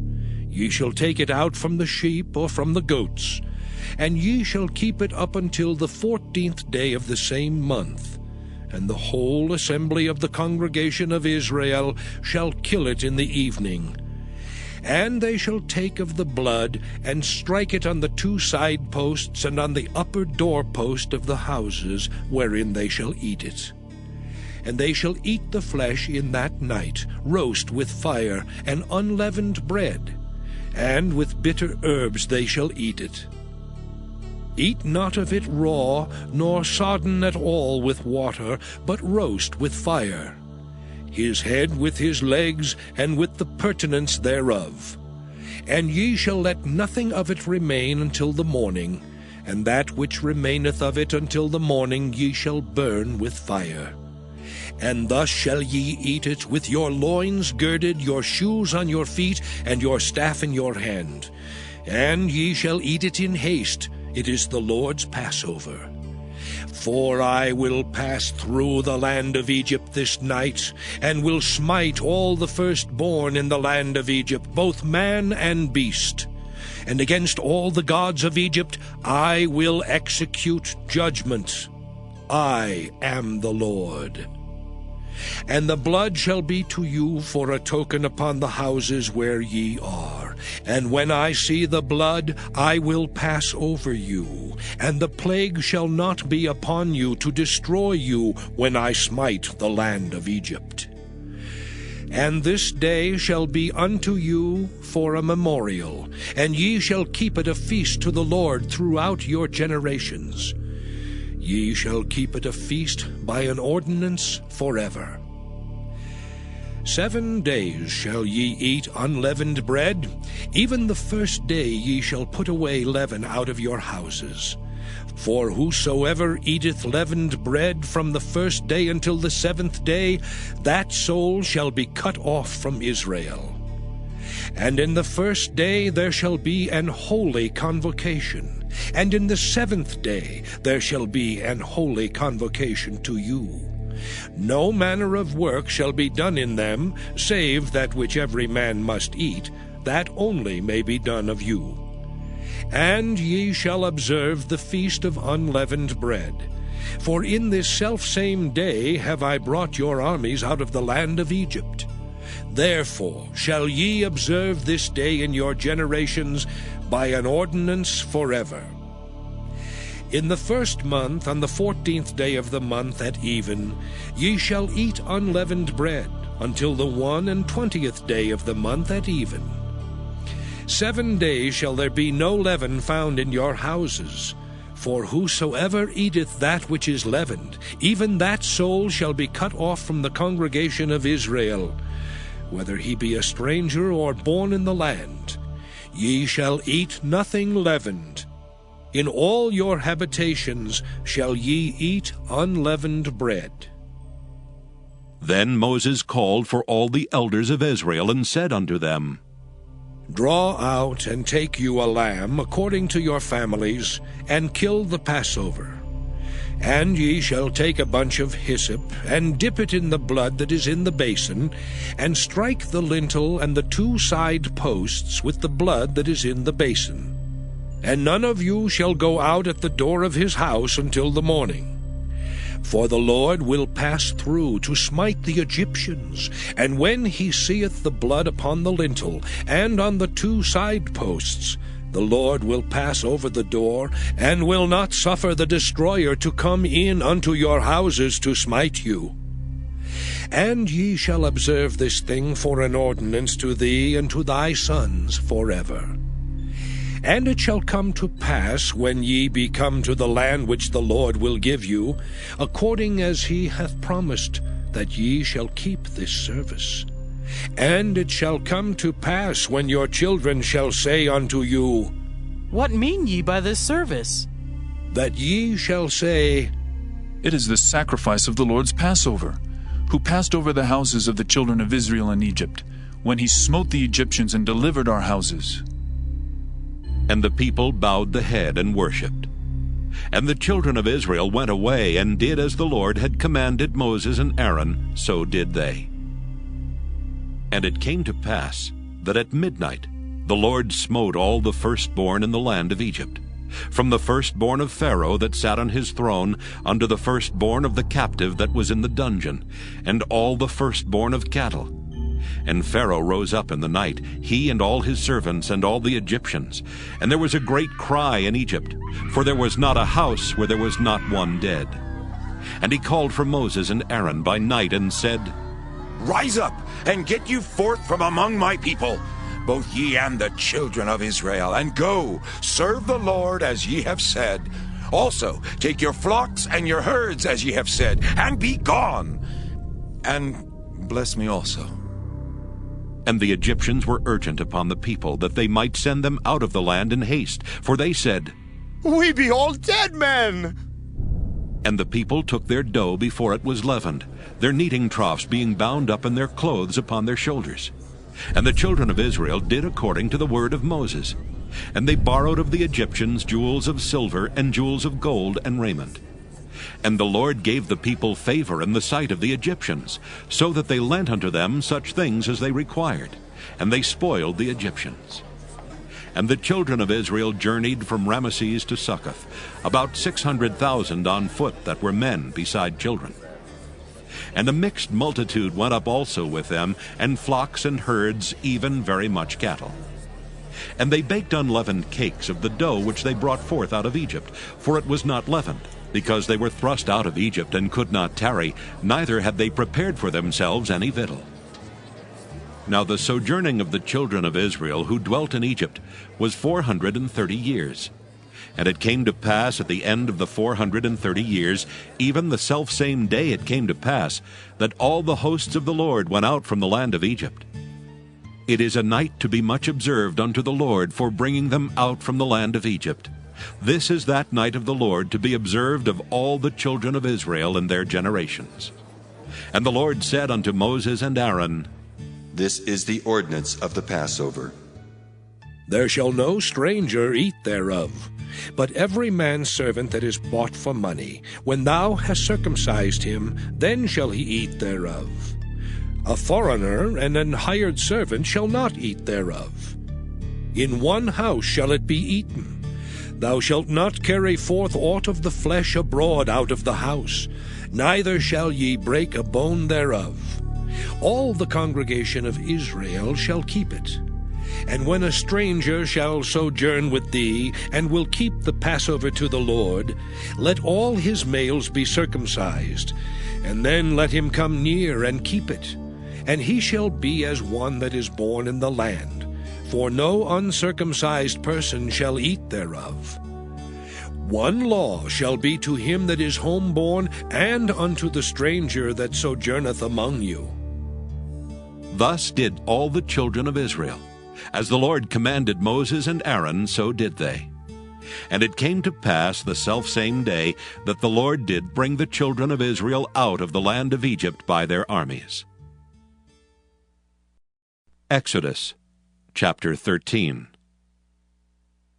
Ye shall take it out from the sheep or from the goats, and ye shall keep it up until the 14th day of the same month. And the whole assembly of the congregation of Israel shall kill it in the evening. And they shall take of the blood, and strike it on the 2 side posts and on the upper doorpost of the houses wherein they shall eat it. And they shall eat the flesh in that night, roast with fire, and unleavened bread, and with bitter herbs they shall eat it. Eat not of it raw, nor sodden at all with water, but roast with fire, his head with his legs, and with the purtenance thereof. And ye shall let nothing of it remain until the morning, and that which remaineth of it until the morning ye shall burn with fire. And thus shall ye eat it, with your loins girded, your shoes on your feet, and your staff in your hand. And ye shall eat it in haste. It is the Lord's Passover. For I will pass through the land of Egypt this night, and will smite all the firstborn in the land of Egypt, both man and beast. And against all the gods of Egypt I will execute judgment. I am the Lord. And the blood shall be to you for a token upon the houses where ye are. And when I see the blood, I will pass over you, and the plague shall not be upon you to destroy you when I smite the land of Egypt. And this day shall be unto you for a memorial, and ye shall keep it a feast to the Lord throughout your generations. Ye shall keep it a feast by an ordinance forever. 7 days shall ye eat unleavened bread. Even the first day ye shall put away leaven out of your houses. For whosoever eateth leavened bread from the first day until the 7th day, that soul shall be cut off from Israel. And in the first day there shall be an holy convocation, and in the 7th day there shall be an holy convocation to you. No manner of work shall be done in them, save that which every man must eat, that only may be done of you. And ye shall observe the feast of unleavened bread. For in this selfsame day have I brought your armies out of the land of Egypt. Therefore shall ye observe this day in your generations by an ordinance forever. In the 1st month, on the 14th day of the month at even, ye shall eat unleavened bread, until the 21st day of the month at even. 7 days shall there be no leaven found in your houses. For whosoever eateth that which is leavened, even that soul shall be cut off from the congregation of Israel, whether he be a stranger or born in the land. Ye shall eat nothing leavened. In all your habitations shall ye eat unleavened bread. Then Moses called for all the elders of Israel, and said unto them, Draw out and take you a lamb according to your families, and kill the Passover. And ye shall take a bunch of hyssop, and dip it in the blood that is in the basin, and strike the lintel and the 2 side posts with the blood that is in the basin. and none of you shall go out at the door of his house until the morning. For the Lord will pass through to smite the Egyptians, and when he seeth the blood upon the lintel and on the 2 side posts, the Lord will pass over the door, and will not suffer the destroyer to come in unto your houses to smite you. And ye shall observe this thing for an ordinance to thee and to thy sons forever. And it shall come to pass, when ye be come to the land which the Lord will give you, according as he hath promised, that ye shall keep this service. And it shall come to pass, when your children shall say unto you, What mean ye by this service? That ye shall say, It is the sacrifice of the Lord's Passover, who passed over the houses of the children of Israel in Egypt, when he smote the Egyptians and delivered our houses. And the people bowed the head and worshipped. And the children of Israel went away and did as the Lord had commanded Moses and Aaron, so did they. And it came to pass that at midnight the Lord smote all the firstborn in the land of Egypt, from the firstborn of Pharaoh that sat on his throne unto the firstborn of the captive that was in the dungeon, and all the firstborn of cattle. And Pharaoh rose up in the night, he and all his servants and all the Egyptians. And there was a great cry in Egypt, for there was not a house where there was not one dead. And he called for Moses and Aaron by night and said, Rise up, and get you forth from among my people, both ye and the children of Israel, and go, serve the Lord as ye have said. Also take your flocks and your herds as ye have said, and be gone. And bless me also. And the Egyptians were urgent upon the people, that they might send them out of the land in haste. For they said, We be all dead men. And the people took their dough before it was leavened, their kneading troughs being bound up in their clothes upon their shoulders. And the children of Israel did according to the word of Moses. And they borrowed of the Egyptians jewels of silver and jewels of gold and raiment. And the Lord gave the people favor in the sight of the Egyptians, so that they lent unto them such things as they required, and they spoiled the Egyptians. And the children of Israel journeyed from Ramesses to Succoth, about 600,000 on foot that were men beside children. And a mixed multitude went up also with them, and flocks and herds, even very much cattle. And they baked unleavened cakes of the dough which they brought forth out of Egypt, for it was not leavened, because they were thrust out of Egypt and could not tarry, neither had they prepared for themselves any victual. Now the sojourning of the children of Israel who dwelt in Egypt was 430 years. And it came to pass at the end of the 430 years, even the selfsame day it came to pass, that all the hosts of the Lord went out from the land of Egypt. It is a night to be much observed unto the Lord for bringing them out from the land of Egypt. This is that night of the Lord to be observed of all the children of Israel in their generations. And the Lord said unto Moses and Aaron, This is the ordinance of the Passover. There shall no stranger eat thereof, but every man's servant that is bought for money, when thou hast circumcised him, then shall he eat thereof. A foreigner and an hired servant shall not eat thereof. In one house shall it be eaten. Thou shalt not carry forth aught of the flesh abroad out of the house, neither shall ye break a bone thereof. All the congregation of Israel shall keep it. And when a stranger shall sojourn with thee, and will keep the Passover to the Lord, let all his males be circumcised, and then let him come near and keep it. And he shall be as one that is born in the land, for no uncircumcised person shall eat thereof. One law shall be to him that is homeborn, and unto the stranger that sojourneth among you. Thus did all the children of Israel. As the Lord commanded Moses and Aaron, so did they. And it came to pass the selfsame day that the Lord did bring the children of Israel out of the land of Egypt by their armies. Exodus chapter 13.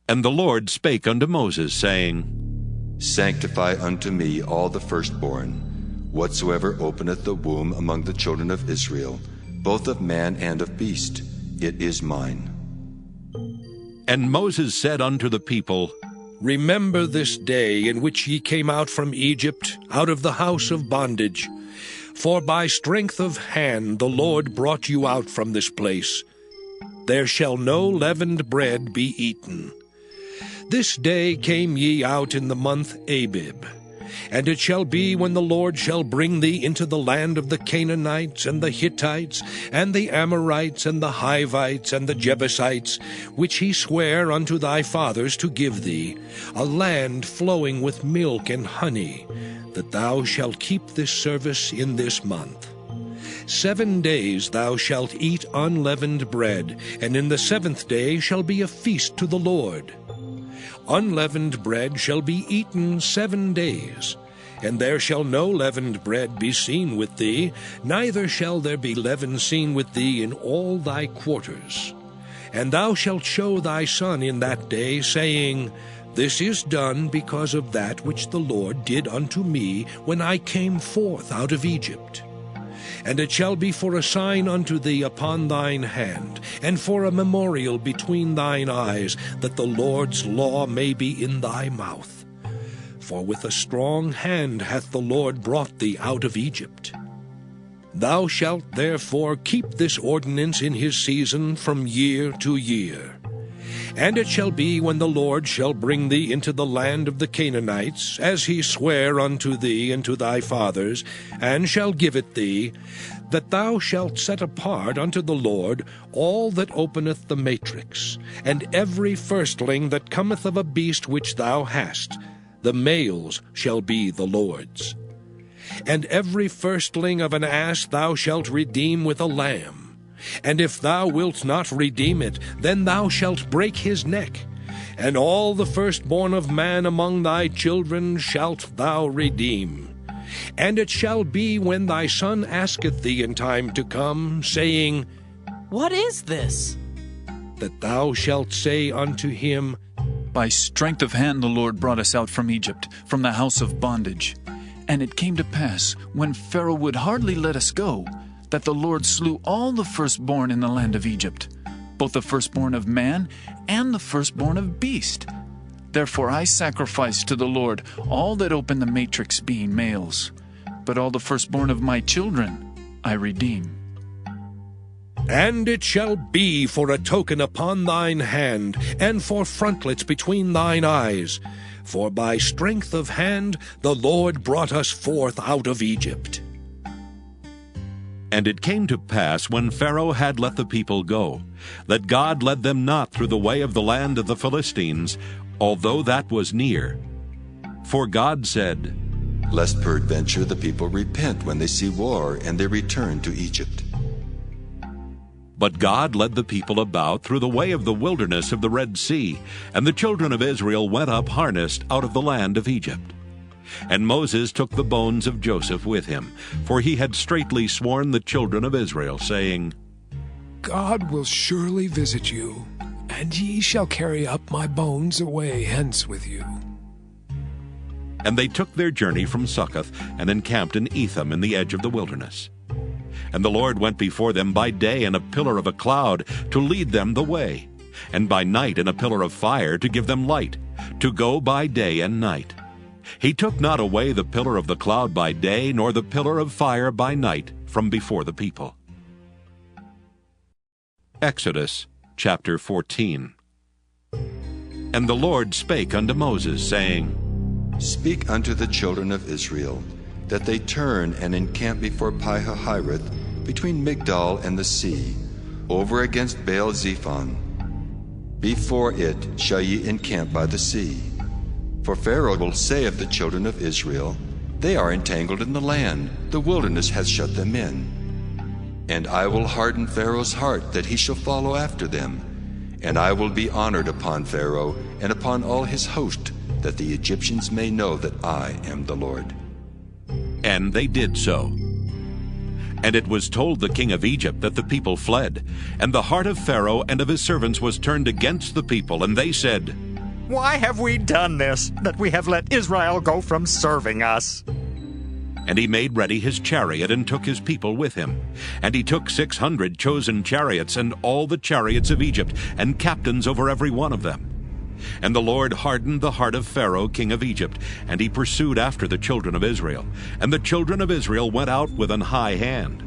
And the Lord spake unto Moses, saying, Sanctify unto me all the firstborn, whatsoever openeth the womb among the children of Israel, both of man and of beast, it is mine. And Moses said unto the people, Remember this day in which ye came out from Egypt, out of the house of bondage. For by strength of hand the Lord brought you out from this place. There shall no leavened bread be eaten. This day came ye out in the month Abib. And it shall be when the Lord shall bring thee into the land of the Canaanites, and the Hittites, and the Amorites, and the Hivites, and the Jebusites, which he sware unto thy fathers to give thee, a land flowing with milk and honey, that thou shalt keep this service in this month. 7 days thou shalt eat unleavened bread, and in the 7th day shall be a feast to the Lord. Unleavened bread shall be eaten 7 days, and there shall no leavened bread be seen with thee, neither shall there be leaven seen with thee in all thy quarters. And thou shalt show thy son in that day, saying, This is done because of that which the Lord did unto me when I came forth out of Egypt. And it shall be for a sign unto thee upon thine hand, and for a memorial between thine eyes, that the Lord's law may be in thy mouth. For with a strong hand hath the Lord brought thee out of Egypt. Thou shalt therefore keep this ordinance in his season from year to year. And it shall be when the Lord shall bring thee into the land of the Canaanites, as he sware unto thee and to thy fathers, and shall give it thee, that thou shalt set apart unto the Lord all that openeth the matrix, and every firstling that cometh of a beast which thou hast, the males shall be the Lord's. And every firstling of an ass thou shalt redeem with a lamb. And if thou wilt not redeem it, then thou shalt break his neck. And all the firstborn of man among thy children shalt thou redeem. And it shall be when thy son asketh thee in time to come, saying, What is this? That thou shalt say unto him, By strength of hand the Lord brought us out from Egypt, from the house of bondage. And it came to pass, when Pharaoh would hardly let us go, that the Lord slew all the firstborn in the land of Egypt, both the firstborn of man and the firstborn of beast. Therefore I sacrificed to the Lord all that open the matrix, being males. But all the firstborn of my children I redeem. And it shall be for a token upon thine hand, and for frontlets between thine eyes. For by strength of hand the Lord brought us forth out of Egypt. And it came to pass, when Pharaoh had let the people go, that God led them not through the way of the land of the Philistines, although that was near. For God said, Lest peradventure the people repent when they see war, and they return to Egypt. But God led the people about through the way of the wilderness of the Red Sea, and the children of Israel went up harnessed out of the land of Egypt. And Moses took the bones of Joseph with him, for he had straitly sworn the children of Israel, saying, God will surely visit you, and ye shall carry up my bones away hence with you. And they took their journey from Succoth, and encamped in Etham in the edge of the wilderness. And the Lord went before them by day in a pillar of a cloud, to lead them the way, and by night in a pillar of fire, to give them light, to go by day and night. He took not away the pillar of the cloud by day, nor the pillar of fire by night from before the people. Exodus chapter 14. And the Lord spake unto Moses, saying, Speak unto the children of Israel, that they turn and encamp before Pi-hahiroth, between Migdol and the sea, over against Baal-zephon. Before it shall ye encamp by the sea. For Pharaoh will say of the children of Israel, They are entangled in the land, the wilderness hath shut them in. And I will harden Pharaoh's heart, that he shall follow after them. And I will be honored upon Pharaoh, and upon all his host, that the Egyptians may know that I am the Lord. And they did so. And it was told the king of Egypt that the people fled. And the heart of Pharaoh and of his servants was turned against the people, and they said, Why have we done this, that we have let Israel go from serving us? And he made ready his chariot and took his people with him. And he took 600 chosen chariots and all the chariots of Egypt, and captains over every one of them. And the Lord hardened the heart of Pharaoh, king of Egypt, and he pursued after the children of Israel. And the children of Israel went out with an high hand.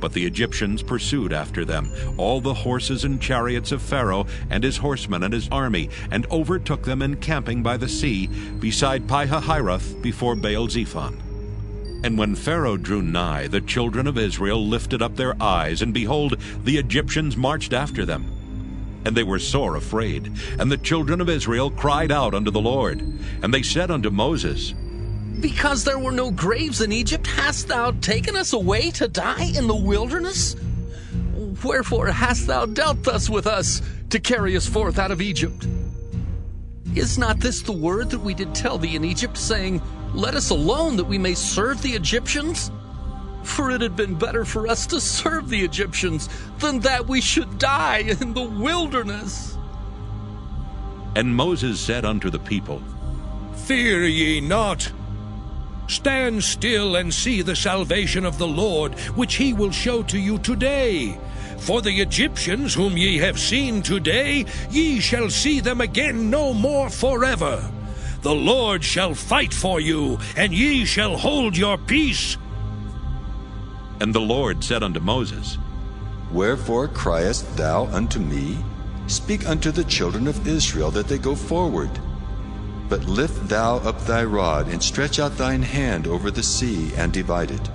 But the Egyptians pursued after them, all the horses and chariots of Pharaoh, and his horsemen and his army, and overtook them encamping by the sea, beside Pi-hahiroth, before Baal-zephon. And when Pharaoh drew nigh, the children of Israel lifted up their eyes, and behold, the Egyptians marched after them. And they were sore afraid. And the children of Israel cried out unto the Lord. And they said unto Moses, Because there were no graves in Egypt, hast thou taken us away to die in the wilderness? Wherefore hast thou dealt thus with us, to carry us forth out of Egypt? Is not this the word that we did tell thee in Egypt, saying, Let us alone, that we may serve the Egyptians? For it had been better for us to serve the Egyptians, than that we should die in the wilderness. And Moses said unto the people, Fear ye not. Stand still and see the salvation of the Lord, which he will show to you today. For the Egyptians whom ye have seen today, ye shall see them again no more forever. The Lord shall fight for you, and ye shall hold your peace. And the Lord said unto Moses, Wherefore criest thou unto me? Speak unto the children of Israel that they go forward. But lift thou up thy rod, and stretch out thine hand over the sea, and divide it.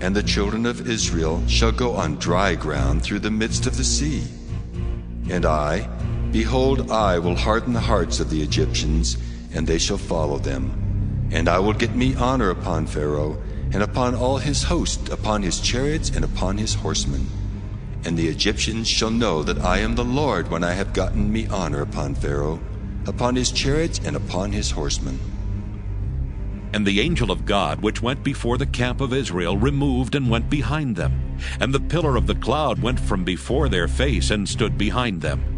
And the children of Israel shall go on dry ground through the midst of the sea. And I, behold, I will harden the hearts of the Egyptians, and they shall follow them. And I will get me honor upon Pharaoh, and upon all his host, upon his chariots, and upon his horsemen. And the Egyptians shall know that I am the Lord, when I have gotten me honor upon Pharaoh, upon his chariots, and upon his horsemen. And the angel of God, which went before the camp of Israel, removed and went behind them. And the pillar of the cloud went from before their face, and stood behind them.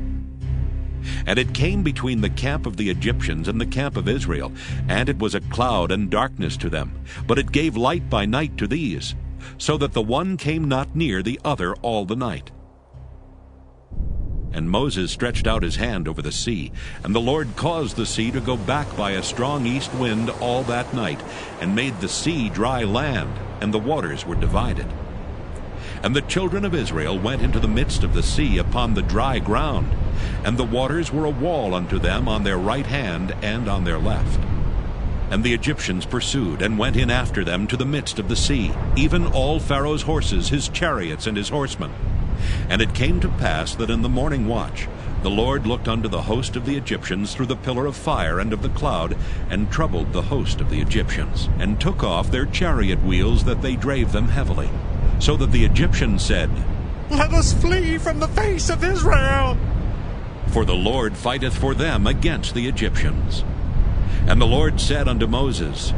And it came between the camp of the Egyptians and the camp of Israel, and it was a cloud and darkness to them, but it gave light by night to these, so that the one came not near the other all the night. And Moses stretched out his hand over the sea, and the Lord caused the sea to go back by a strong east wind all that night, and made the sea dry land, and the waters were divided. And the children of Israel went into the midst of the sea upon the dry ground, and the waters were a wall unto them on their right hand and on their left. And the Egyptians pursued, and went in after them to the midst of the sea, even all Pharaoh's horses, his chariots, and his horsemen. And it came to pass that in the morning watch the Lord looked unto the host of the Egyptians through the pillar of fire and of the cloud, and troubled the host of the Egyptians, and took off their chariot wheels, that they drave them heavily. So that the Egyptians said, Let us flee from the face of Israel. For the Lord fighteth for them against the Egyptians. And the Lord said unto Moses,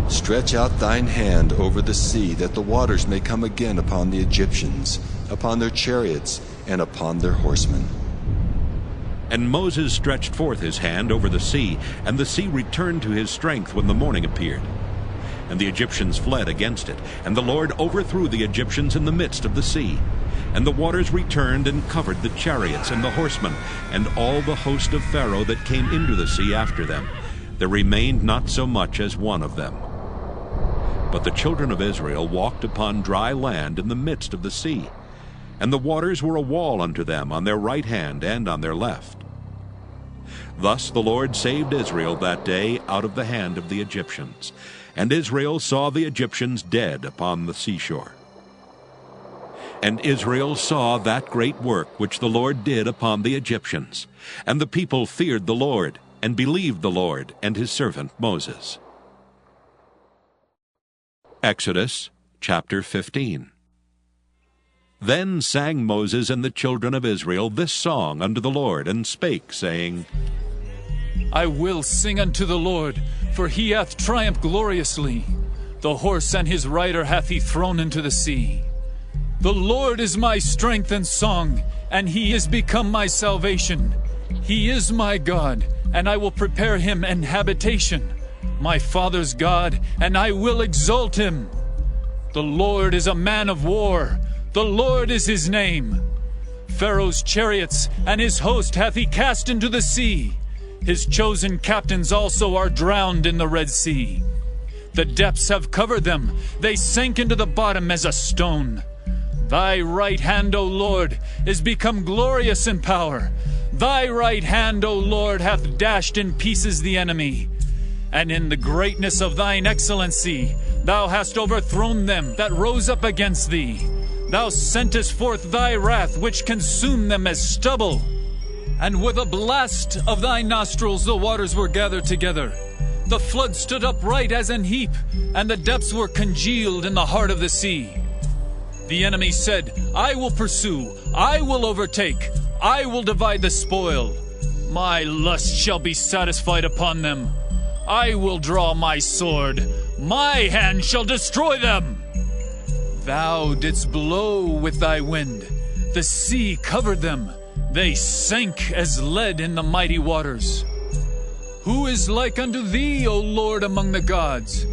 Stretch out thine hand over the sea, that the waters may come again upon the Egyptians, upon their chariots, and upon their horsemen. And Moses stretched forth his hand over the sea, and the sea returned to his strength when the morning appeared. And the Egyptians fled against it, and the Lord overthrew the Egyptians in the midst of the sea. And the waters returned and covered the chariots and the horsemen, and all the host of Pharaoh that came into the sea after them. There remained not so much as one of them. But the children of Israel walked upon dry land in the midst of the sea, and the waters were a wall unto them on their right hand and on their left. Thus the Lord saved Israel that day out of the hand of the Egyptians. And Israel saw the Egyptians dead upon the seashore. And Israel saw that great work which the Lord did upon the Egyptians. And the people feared the Lord, and believed the Lord and his servant Moses. Exodus chapter 15. Then sang Moses and the children of Israel this song unto the Lord, and spake, saying, I will sing unto the Lord, for he hath triumphed gloriously. The horse and his rider hath he thrown into the sea. The Lord is my strength and song, and he is become my salvation. He is my God, and I will prepare him an habitation. my father's God, and I will exalt him. The Lord is a man of war, the Lord is his name. Pharaoh's chariots and his host hath he cast into the sea. His chosen captains also are drowned in the Red Sea. The depths have covered them, they sank into the bottom as a stone. Thy right hand, O Lord, is become glorious in power. Thy right hand, O Lord, hath dashed in pieces the enemy. And in the greatness of thine excellency, thou hast overthrown them that rose up against thee. Thou sentest forth thy wrath, which consumed them as stubble. And with a blast of thy nostrils the waters were gathered together. The flood stood upright as an heap, and the depths were congealed in the heart of the sea. The enemy said, I will pursue, I will overtake, I will divide the spoil. My lust shall be satisfied upon them. I will draw my sword, my hand shall destroy them. Thou didst blow with thy wind, the sea covered them, they sank as lead in the mighty waters. Who is like unto thee, O Lord, among the gods?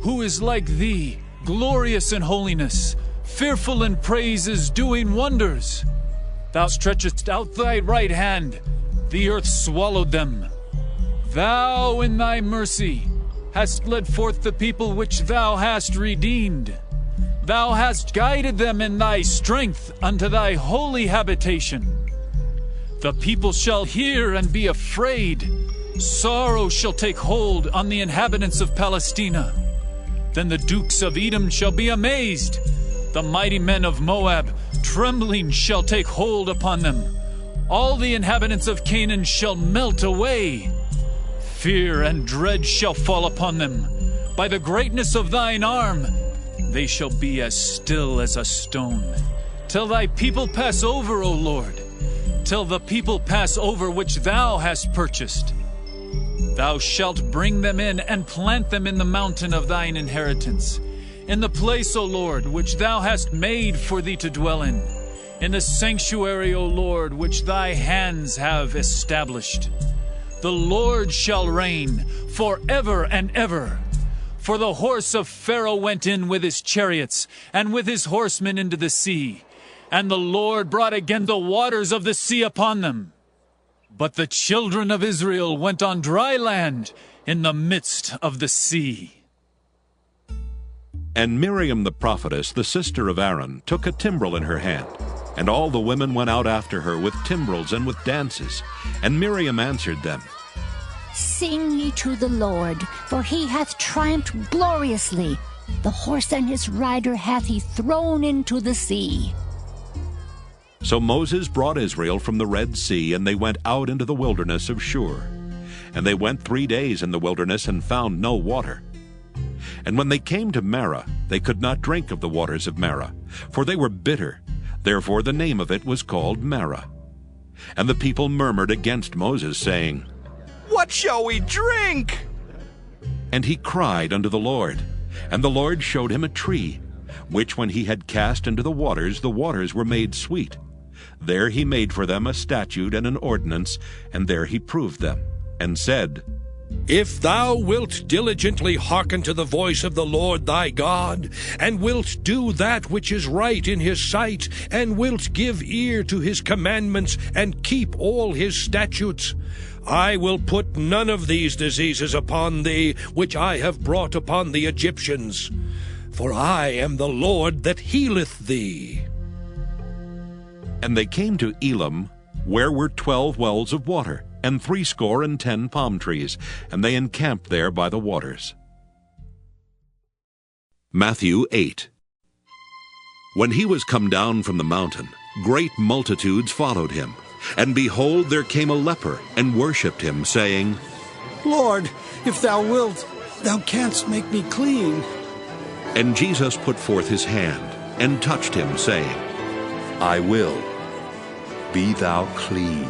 Who is like thee, glorious in holiness, fearful in praises, doing wonders? Thou stretchest out thy right hand, the earth swallowed them. Thou in thy mercy hast led forth the people which thou hast redeemed. Thou hast guided them in thy strength unto thy holy habitation. The people shall hear and be afraid. Sorrow shall take hold on the inhabitants of Palestina. Then the dukes of Edom shall be amazed. The mighty men of Moab, trembling, shall take hold upon them. All the inhabitants of Canaan shall melt away. Fear and dread shall fall upon them. By the greatness of thine arm, they shall be as still as a stone. Till thy people pass over, O Lord. Till the people pass over which thou hast purchased. Thou shalt bring them in and plant them in the mountain of thine inheritance. In the place, O Lord, which thou hast made for thee to dwell in the sanctuary, O Lord, which thy hands have established. The Lord shall reign forever and ever. For the horse of Pharaoh went in with his chariots, and with his horsemen into the sea. And the Lord brought again the waters of the sea upon them. But the children of Israel went on dry land in the midst of the sea. And Miriam the prophetess, the sister of Aaron, took a timbrel in her hand. And all the women went out after her with timbrels and with dances. And Miriam answered them, Sing ye to the Lord, for he hath triumphed gloriously. The horse and his rider hath he thrown into the sea. So Moses brought Israel from the Red Sea, and they went out into the wilderness of Shur. And they went 3 days in the wilderness and found no water. And when they came to Marah, they could not drink of the waters of Marah, for they were bitter. Therefore the name of it was called Marah. And the people murmured against Moses, saying, What shall we drink? And he cried unto the Lord. And the Lord showed him a tree, which when he had cast into the waters were made sweet. There he made for them a statute and an ordinance, and there he proved them, and said, If thou wilt diligently hearken to the voice of the Lord thy God, and wilt do that which is right in his sight, and wilt give ear to his commandments, and keep all his statutes, I will put none of these diseases upon thee, which I have brought upon the Egyptians. For I am the Lord that healeth thee. And they came to Elim, where were 12 wells of water, and 70 palm trees, and they encamped there by the waters. Matthew 8. When he was come down from the mountain, great multitudes followed him. And behold, there came a leper, and worshipped him, saying, Lord, if thou wilt, thou canst make me clean. And Jesus put forth his hand, and touched him, saying, I will. Be thou clean.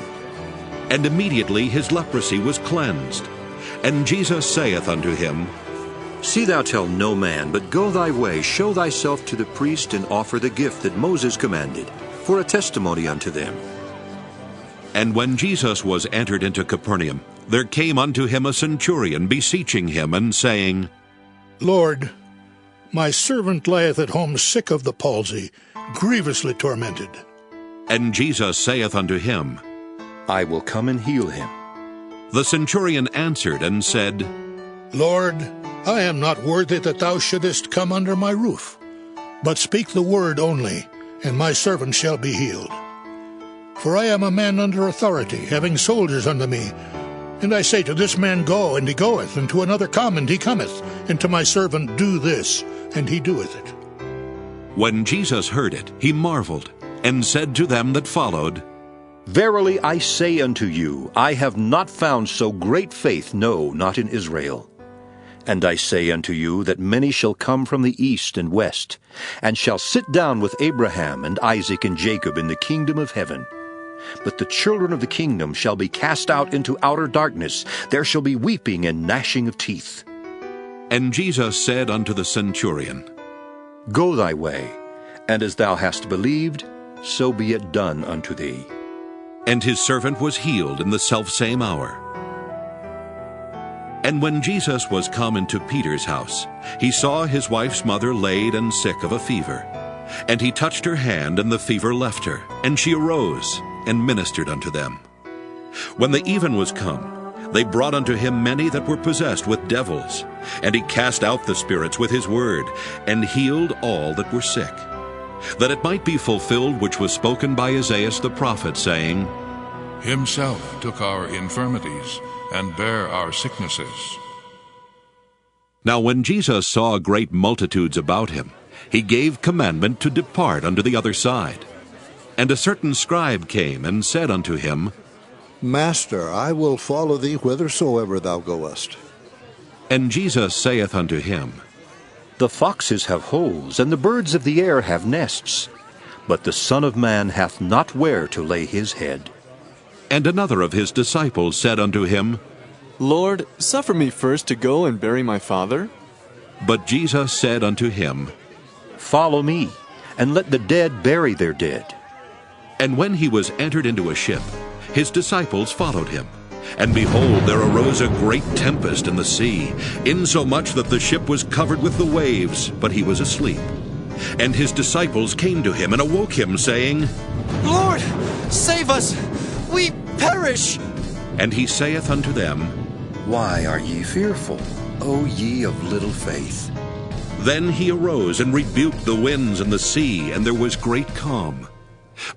And immediately his leprosy was cleansed. And Jesus saith unto him, See thou tell no man, but go thy way, show thyself to the priest, and offer the gift that Moses commanded, for a testimony unto them. And when Jesus was entered into Capernaum, there came unto him a centurion, beseeching him, and saying, Lord, my servant lieth at home sick of the palsy, grievously tormented. And Jesus saith unto him, I will come and heal him. The centurion answered and said, Lord, I am not worthy that thou shouldest come under my roof. But speak the word only, and my servant shall be healed. For I am a man under authority, having soldiers under me. And I say to this man, Go, and he goeth, and to another, Come, and he cometh, and to my servant, Do this, and he doeth it. When Jesus heard it, he marveled, and said to them that followed, Verily I say unto you, I have not found so great faith, no, not in Israel. And I say unto you that many shall come from the east and west, and shall sit down with Abraham and Isaac and Jacob in the kingdom of heaven. But the children of the kingdom shall be cast out into outer darkness. There shall be weeping and gnashing of teeth. And Jesus said unto the centurion, Go thy way, and as thou hast believed, so be it done unto thee. And his servant was healed in the selfsame hour. And when Jesus was come into Peter's house, he saw his wife's mother laid and sick of a fever. And he touched her hand, and the fever left her, and she arose, and ministered unto them. When the even was come, they brought unto him many that were possessed with devils, and he cast out the spirits with his word, and healed all that were sick, that it might be fulfilled which was spoken by Isaiah the prophet, saying, Himself took our infirmities, and bare our sicknesses. Now when Jesus saw great multitudes about him, he gave commandment to depart unto the other side. And a certain scribe came and said unto him, Master, I will follow thee whithersoever thou goest. And Jesus saith unto him, The foxes have holes, and the birds of the air have nests, but the Son of Man hath not where to lay his head. And another of his disciples said unto him, Lord, suffer me first to go and bury my father. But Jesus said unto him, Follow me, and let the dead bury their dead. And when he was entered into a ship, his disciples followed him. And behold, there arose a great tempest in the sea, insomuch that the ship was covered with the waves, but he was asleep. And his disciples came to him and awoke him, saying, Lord, save us! We perish! And he saith unto them, Why are ye fearful, O ye of little faith? Then he arose and rebuked the winds and the sea, and there was great calm.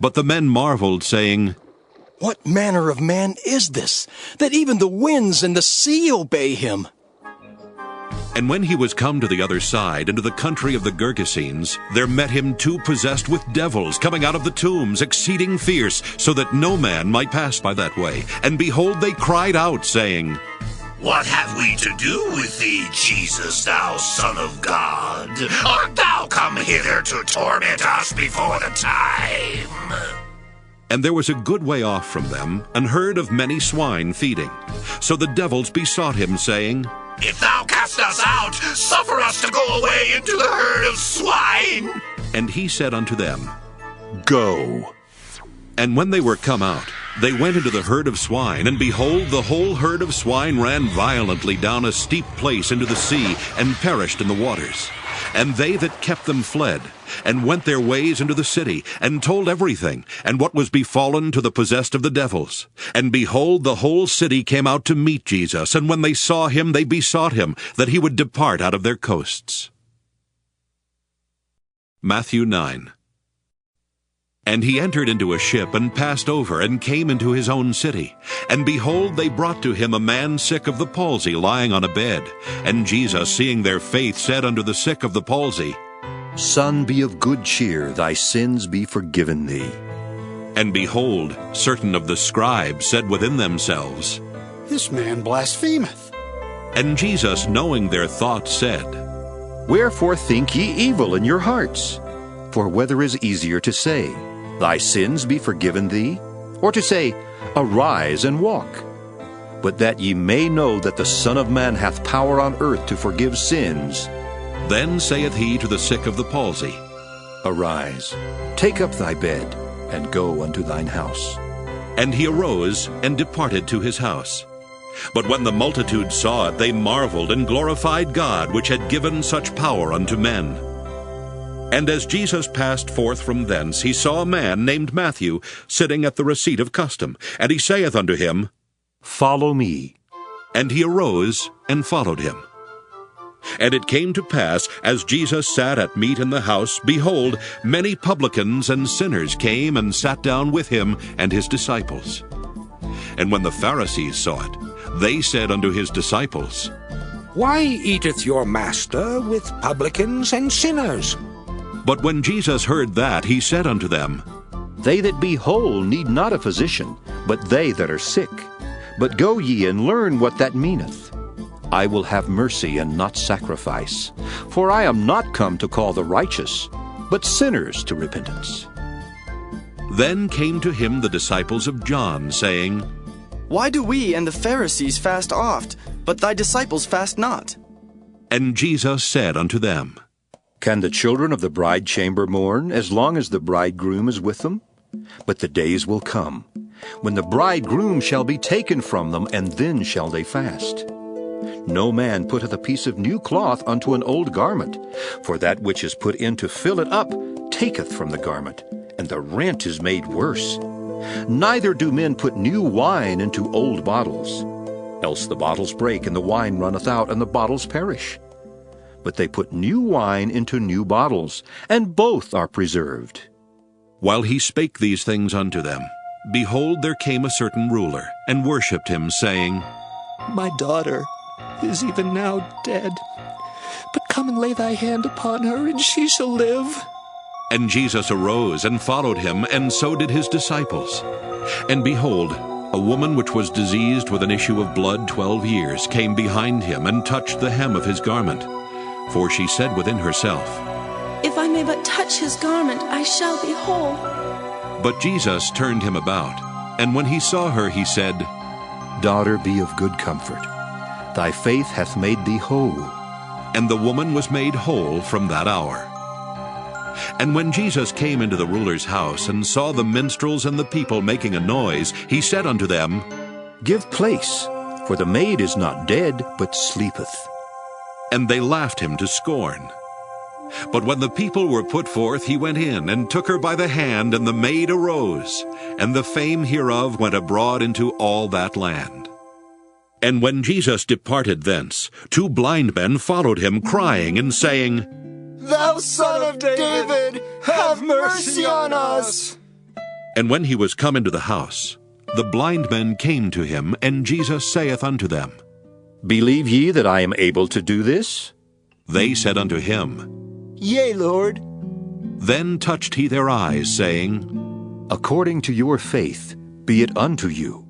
But the men marveled, saying, What manner of man is this, that even the winds and the sea obey him? And when he was come to the other side, into the country of the Gergesenes, there met him two possessed with devils, coming out of the tombs, exceeding fierce, so that no man might pass by that way. And behold, they cried out, saying, What have we to do with thee, Jesus, thou Son of God? Art thou come hither to torment us before the time? And there was a good way off from them an herd of many swine feeding. So the devils besought him, saying, If thou cast us out, suffer us to go away into the herd of swine. And he said unto them, Go. And when they were come out, they went into the herd of swine, and behold, the whole herd of swine ran violently down a steep place into the sea, and perished in the waters. And they that kept them fled, and went their ways into the city, and told everything, and what was befallen to the possessed of the devils. And behold, the whole city came out to meet Jesus, and when they saw him, they besought him that he would depart out of their coasts. Matthew 9. And he entered into a ship, and passed over, and came into his own city. And behold, they brought to him a man sick of the palsy, lying on a bed. And Jesus, seeing their faith, said unto the sick of the palsy, Son, be of good cheer, thy sins be forgiven thee. And behold, certain of the scribes said within themselves, This man blasphemeth. And Jesus, knowing their thoughts, said, Wherefore think ye evil in your hearts? For whether is easier to say, Thy sins be forgiven thee, or to say, Arise and walk? But that ye may know that the Son of Man hath power on earth to forgive sins. Then saith he to the sick of the palsy, Arise, take up thy bed, and go unto thine house. And he arose and departed to his house. But when the multitude saw it, they marveled and glorified God, which had given such power unto men. And as Jesus passed forth from thence, he saw a man named Matthew sitting at the receipt of custom. And he saith unto him, Follow me. And he arose and followed him. And it came to pass, as Jesus sat at meat in the house, behold, many publicans and sinners came and sat down with him and his disciples. And when the Pharisees saw it, they said unto his disciples, Why eateth your master with publicans and sinners? But when Jesus heard that, he said unto them, They that be whole need not a physician, but they that are sick. But go ye and learn what that meaneth. I will have mercy and not sacrifice. For I am not come to call the righteous, but sinners to repentance. Then came to him the disciples of John, saying, Why do we and the Pharisees fast oft, but thy disciples fast not? And Jesus said unto them, Can the children of the bride chamber mourn, as long as the bridegroom is with them? But the days will come, when the bridegroom shall be taken from them, and then shall they fast. No man putteth a piece of new cloth unto an old garment, for that which is put in to fill it up taketh from the garment, and the rent is made worse. Neither do men put new wine into old bottles, else the bottles break, and the wine runneth out, and the bottles perish. But they put new wine into new bottles, and both are preserved. While he spake these things unto them, behold, there came a certain ruler, and worshipped him, saying, My daughter is even now dead. But come and lay thy hand upon her, and she shall live. And Jesus arose and followed him, and so did his disciples. And behold, a woman which was diseased with an issue of blood 12 years came behind him, and touched the hem of his garment. For she said within herself, If I may but touch his garment, I shall be whole. But Jesus turned him about, and when he saw her, he said, Daughter, be of good comfort. Thy faith hath made thee whole. And the woman was made whole from that hour. And when Jesus came into the ruler's house, and saw the minstrels and the people making a noise, he said unto them, Give place, for the maid is not dead, but sleepeth. And they laughed him to scorn. But when the people were put forth, he went in, and took her by the hand, and the maid arose. And the fame hereof went abroad into all that land. And when Jesus departed thence, 2 blind men followed him, crying and saying, Thou Son of David, have mercy on us! And when he was come into the house, the blind men came to him, and Jesus saith unto them, Believe ye that I am able to do this? They said unto him, Yea, Lord. Then touched he their eyes, saying, According to your faith, be it unto you.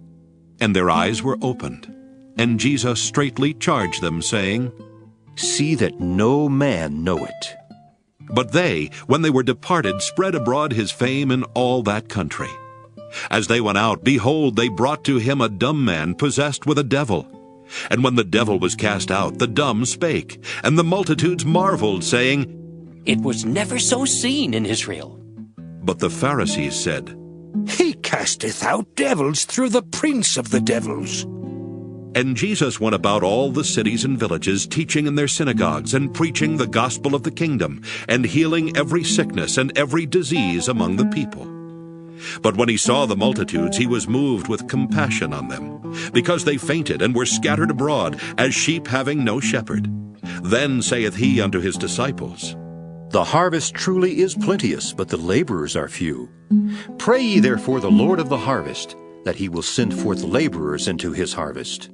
And their eyes were opened. And Jesus straitly charged them, saying, See that no man know it. But they, when they were departed, spread abroad his fame in all that country. As they went out, behold, they brought to him a dumb man possessed with a devil. And when the devil was cast out, the dumb spake, and the multitudes marveled, saying, It was never so seen in Israel. But the Pharisees said, He casteth out devils through the prince of the devils. And Jesus went about all the cities and villages, teaching in their synagogues, and preaching the gospel of the kingdom, and healing every sickness and every disease among the people. But when he saw the multitudes, he was moved with compassion on them, because they fainted and were scattered abroad, as sheep having no shepherd. Then saith he unto his disciples, The harvest truly is plenteous, but the laborers are few. Pray ye therefore the Lord of the harvest, that he will send forth laborers into his harvest.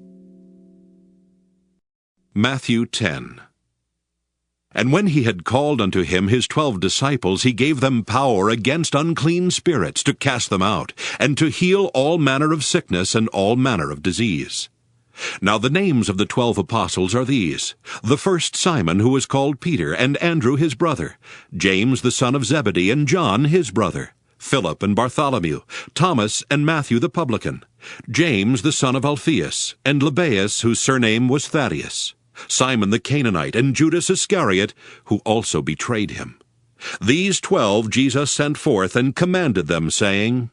Matthew 10. And when he had called unto him his 12 disciples, he gave them power against unclean spirits to cast them out, and to heal all manner of sickness and all manner of disease. Now the names of the 12 apostles are these: the first Simon, who was called Peter, and Andrew his brother, James the son of Zebedee, and John his brother, Philip and Bartholomew, Thomas and Matthew the publican, James the son of Alphaeus, and Lebbaeus, whose surname was Thaddeus, Simon the Canaanite, and Judas Iscariot, who also betrayed him. These 12 Jesus sent forth, and commanded them, saying,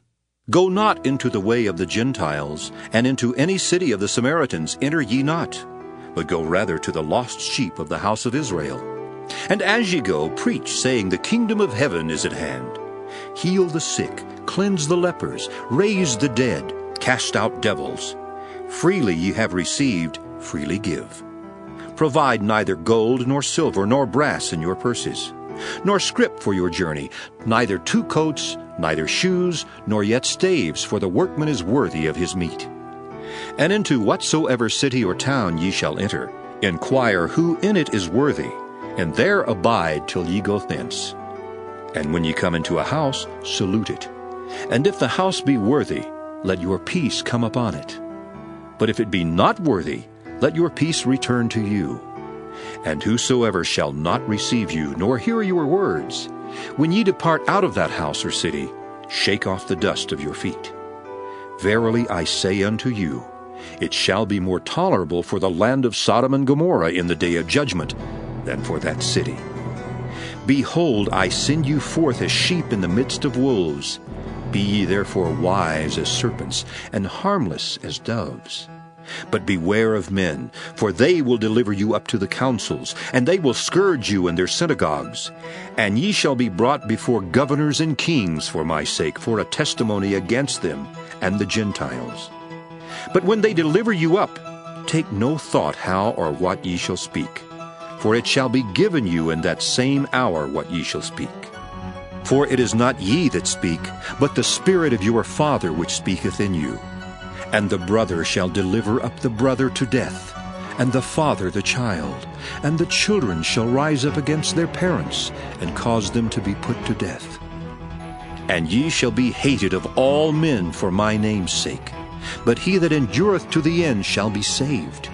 Go not into the way of the Gentiles, and into any city of the Samaritans enter ye not, but go rather to the lost sheep of the house of Israel. And as ye go, preach, saying, The kingdom of heaven is at hand. Heal the sick, cleanse the lepers, raise the dead, cast out devils. Freely ye have received, freely give. Provide neither gold nor silver nor brass in your purses, nor scrip for your journey, neither 2 coats, neither shoes, nor yet staves, for the workman is worthy of his meat. And into whatsoever city or town ye shall enter, inquire who in it is worthy, and there abide till ye go thence. And when ye come into a house, salute it. And if the house be worthy, let your peace come upon it. But if it be not worthy, let your peace return to you. And whosoever shall not receive you, nor hear your words, when ye depart out of that house or city, shake off the dust of your feet. Verily I say unto you, it shall be more tolerable for the land of Sodom and Gomorrah in the day of judgment than for that city. Behold, I send you forth as sheep in the midst of wolves. Be ye therefore wise as serpents, and harmless as doves. But beware of men, for they will deliver you up to the councils, and they will scourge you in their synagogues. And ye shall be brought before governors and kings for my sake, for a testimony against them and the Gentiles. But when they deliver you up, take no thought how or what ye shall speak, for it shall be given you in that same hour what ye shall speak. For it is not ye that speak, but the Spirit of your Father which speaketh in you. And the brother shall deliver up the brother to death, and the father the child, and the children shall rise up against their parents, and cause them to be put to death. And ye shall be hated of all men for my name's sake, but he that endureth to the end shall be saved.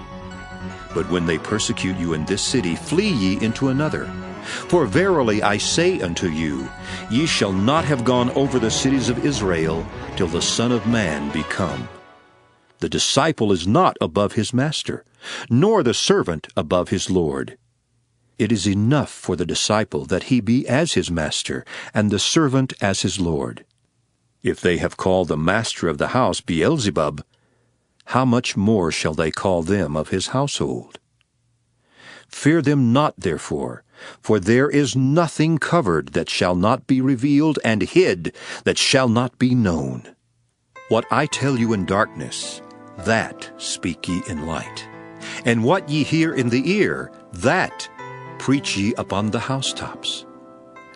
But when they persecute you in this city, flee ye into another. For verily I say unto you, ye shall not have gone over the cities of Israel till the Son of Man be come. The disciple is not above his master, nor the servant above his Lord. It is enough for the disciple that he be as his master, and the servant as his Lord. If they have called the master of the house Beelzebub, how much more shall they call them of his household? Fear them not, therefore, for there is nothing covered that shall not be revealed, and hid that shall not be known. What I tell you in darkness, that speak ye in light. And what ye hear in the ear, that preach ye upon the housetops.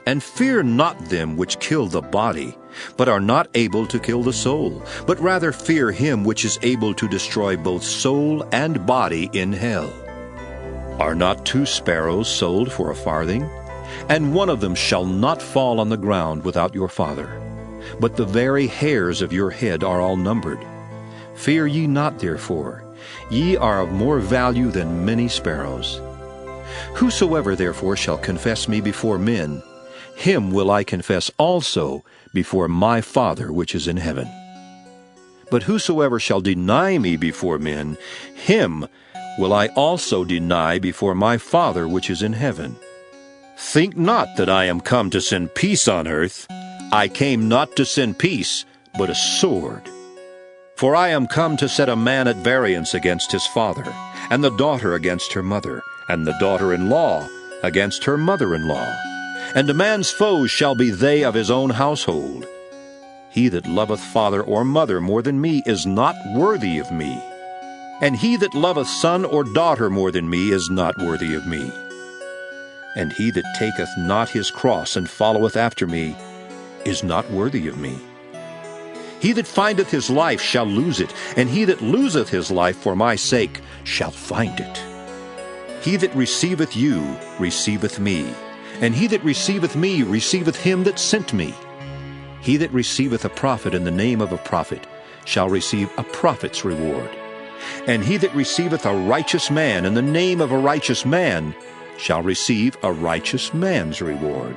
And fear not them which kill the body, but are not able to kill the soul, but rather fear him which is able to destroy both soul and body in hell. Are not 2 sparrows sold for a farthing? And one of them shall not fall on the ground without your Father. But the very hairs of your head are all numbered. Fear ye not, therefore. Ye are of more value than many sparrows. Whosoever therefore shall confess me before men, him will I confess also before my Father which is in heaven. But whosoever shall deny me before men, him will I also deny before my Father which is in heaven. Think not that I am come to send peace on earth. I came not to send peace, but a sword. For I am come to set a man at variance against his father, and the daughter against her mother, and the daughter-in-law against her mother-in-law. And a man's foes shall be they of his own household. He that loveth father or mother more than me is not worthy of me. And he that loveth son or daughter more than me is not worthy of me. And he that taketh not his cross and followeth after me is not worthy of me. He that findeth his life shall lose it, and he that loseth his life for my sake shall find it. He that receiveth you receiveth me, and he that receiveth me receiveth him that sent me. He that receiveth a prophet in the name of a prophet shall receive a prophet's reward. And he that receiveth a righteous man in the name of a righteous man shall receive a righteous man's reward.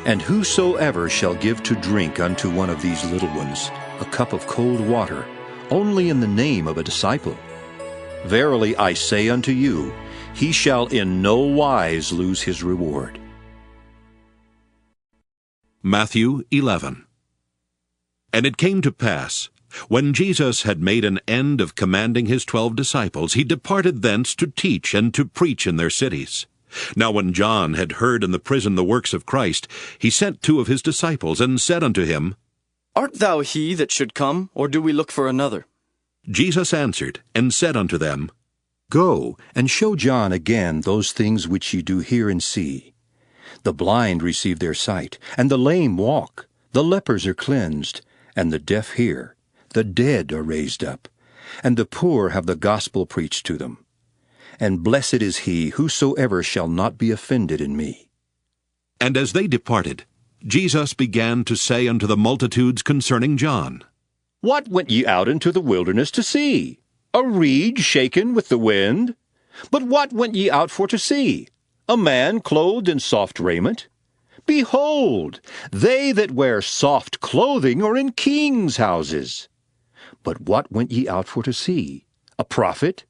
And whosoever shall give to drink unto one of these little ones a cup of cold water, only in the name of a disciple, verily I say unto you, he shall in no wise lose his reward. Matthew 11. And it came to pass, when Jesus had made an end of commanding his 12 disciples, he departed thence to teach and to preach in their cities. Now when John had heard in the prison the works of Christ, he sent 2 of his disciples, and said unto him, Art thou he that should come, or do we look for another? Jesus answered, and said unto them, Go, and show John again those things which ye do hear and see. The blind receive their sight, and the lame walk, the lepers are cleansed, and the deaf hear, the dead are raised up, and the poor have the gospel preached to them. And blessed is he whosoever shall not be offended in me. And as they departed, Jesus began to say unto the multitudes concerning John, What went ye out into the wilderness to see? A reed shaken with the wind? But what went ye out for to see? A man clothed in soft raiment? Behold, they that wear soft clothing are in kings' houses. But what went ye out for to see? A prophet?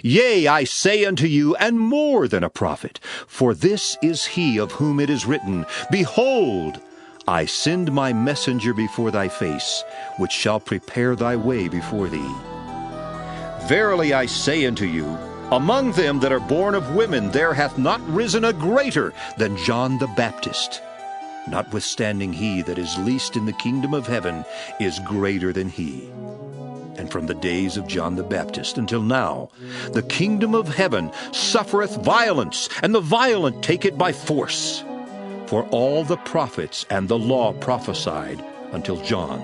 Yea, I say unto you, and more than a prophet. For this is he of whom it is written, Behold, I send my messenger before thy face, which shall prepare thy way before thee. Verily I say unto you, among them that are born of women there hath not risen a greater than John the Baptist. Notwithstanding he that is least in the kingdom of heaven is greater than he. And from the days of John the Baptist until now, the kingdom of heaven suffereth violence, and the violent take it by force. For all the prophets and the law prophesied until John.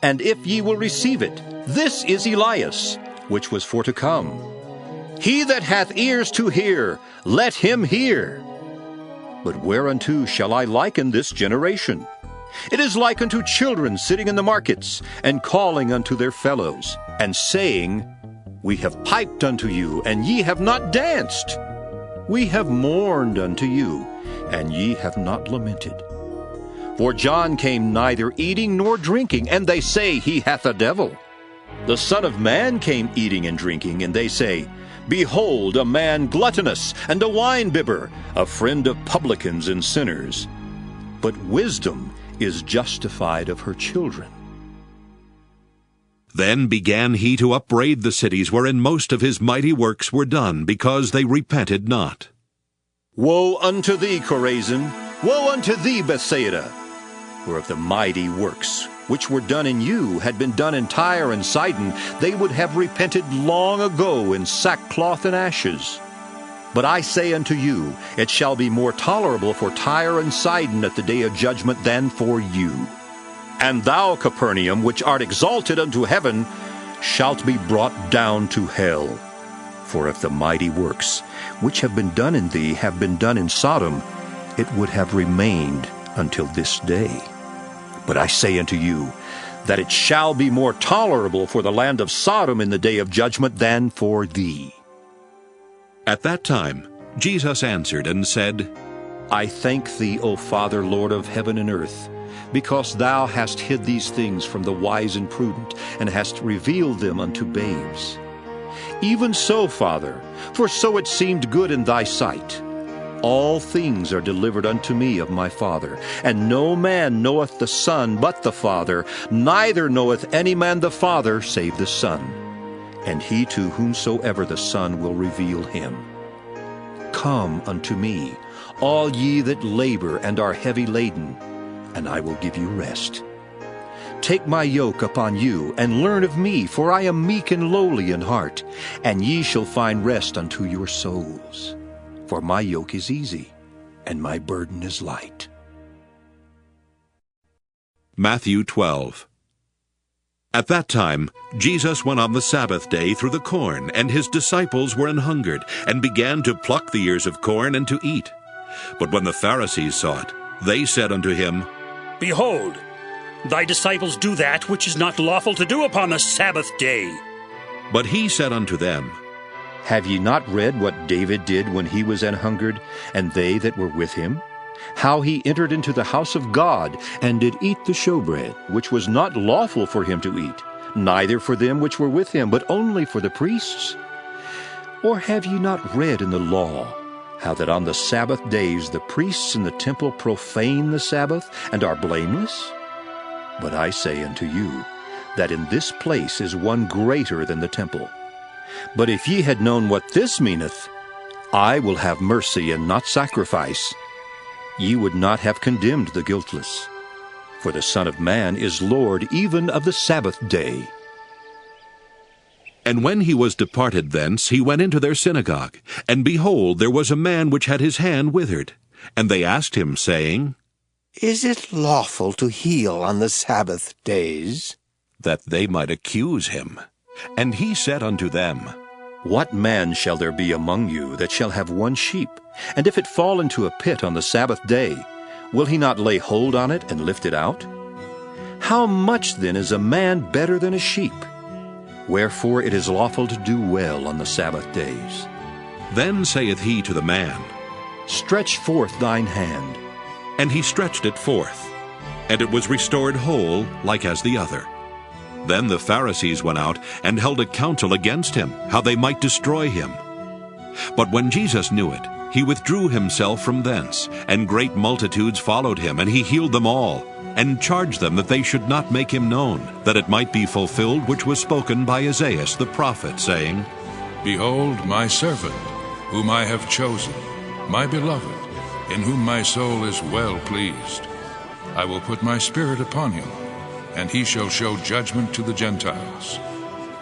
And if ye will receive it, this is Elias, which was for to come. He that hath ears to hear, let him hear. But whereunto shall I liken this generation? It is like unto children sitting in the markets, and calling unto their fellows, and saying, We have piped unto you, and ye have not danced. We have mourned unto you, and ye have not lamented. For John came neither eating nor drinking, and they say he hath a devil. The Son of Man came eating and drinking, and they say, Behold, a man gluttonous, and a winebibber, a friend of publicans and sinners. But wisdom is justified of her children. Then began he to upbraid the cities wherein most of his mighty works were done, because they repented not. Woe unto thee, Chorazin! Woe unto thee, Bethsaida! For if the mighty works which were done in you had been done in Tyre and Sidon, they would have repented long ago in sackcloth and ashes. But I say unto you, it shall be more tolerable for Tyre and Sidon at the day of judgment than for you. And thou, Capernaum, which art exalted unto heaven, shalt be brought down to hell. For if the mighty works which have been done in thee have been done in Sodom, it would have remained until this day. But I say unto you, that it shall be more tolerable for the land of Sodom in the day of judgment than for thee. At that time Jesus answered and said, I thank thee, O Father, Lord of heaven and earth, because thou hast hid these things from the wise and prudent, and hast revealed them unto babes. Even so, Father, for so it seemed good in thy sight. All things are delivered unto me of my Father, and no man knoweth the Son but the Father, neither knoweth any man the Father save the Son, and he to whomsoever the Son will reveal him. Come unto me, all ye that labor and are heavy laden, and I will give you rest. Take my yoke upon you, and learn of me, for I am meek and lowly in heart, and ye shall find rest unto your souls. For my yoke is easy, and my burden is light. Matthew 12. At that time Jesus went on the Sabbath day through the corn, and his disciples were an hungered, and began to pluck the ears of corn and to eat. But when the Pharisees saw it, they said unto him, Behold, thy disciples do that which is not lawful to do upon the Sabbath day. But he said unto them, Have ye not read what David did when he was an hungered, and they that were with him? How he entered into the house of God, and did eat the showbread, which was not lawful for him to eat, neither for them which were with him, but only for the priests? Or have ye not read in the law, how that on the Sabbath days the priests in the temple profane the Sabbath, and are blameless? But I say unto you, that in this place is one greater than the temple. But if ye had known what this meaneth, I will have mercy and not sacrifice, ye would not have condemned the guiltless. For the Son of Man is Lord even of the Sabbath day. And when he was departed thence, he went into their synagogue. And behold, there was a man which had his hand withered. And they asked him, saying, Is it lawful to heal on the Sabbath days? That they might accuse him. And he said unto them, What man shall there be among you that shall have one sheep? And if it fall into a pit on the Sabbath day, will he not lay hold on it and lift it out? How much then is a man better than a sheep? Wherefore it is lawful to do well on the Sabbath days. Then saith he to the man, Stretch forth thine hand. And he stretched it forth, and it was restored whole, like as the other. Then the Pharisees went out and held a council against him, how they might destroy him. But when Jesus knew it, he withdrew himself from thence, and great multitudes followed him, and he healed them all, and charged them that they should not make him known, that it might be fulfilled which was spoken by Isaiah the prophet, saying, Behold my servant, whom I have chosen, my beloved, in whom my soul is well pleased. I will put my spirit upon him, and he shall show judgment to the Gentiles.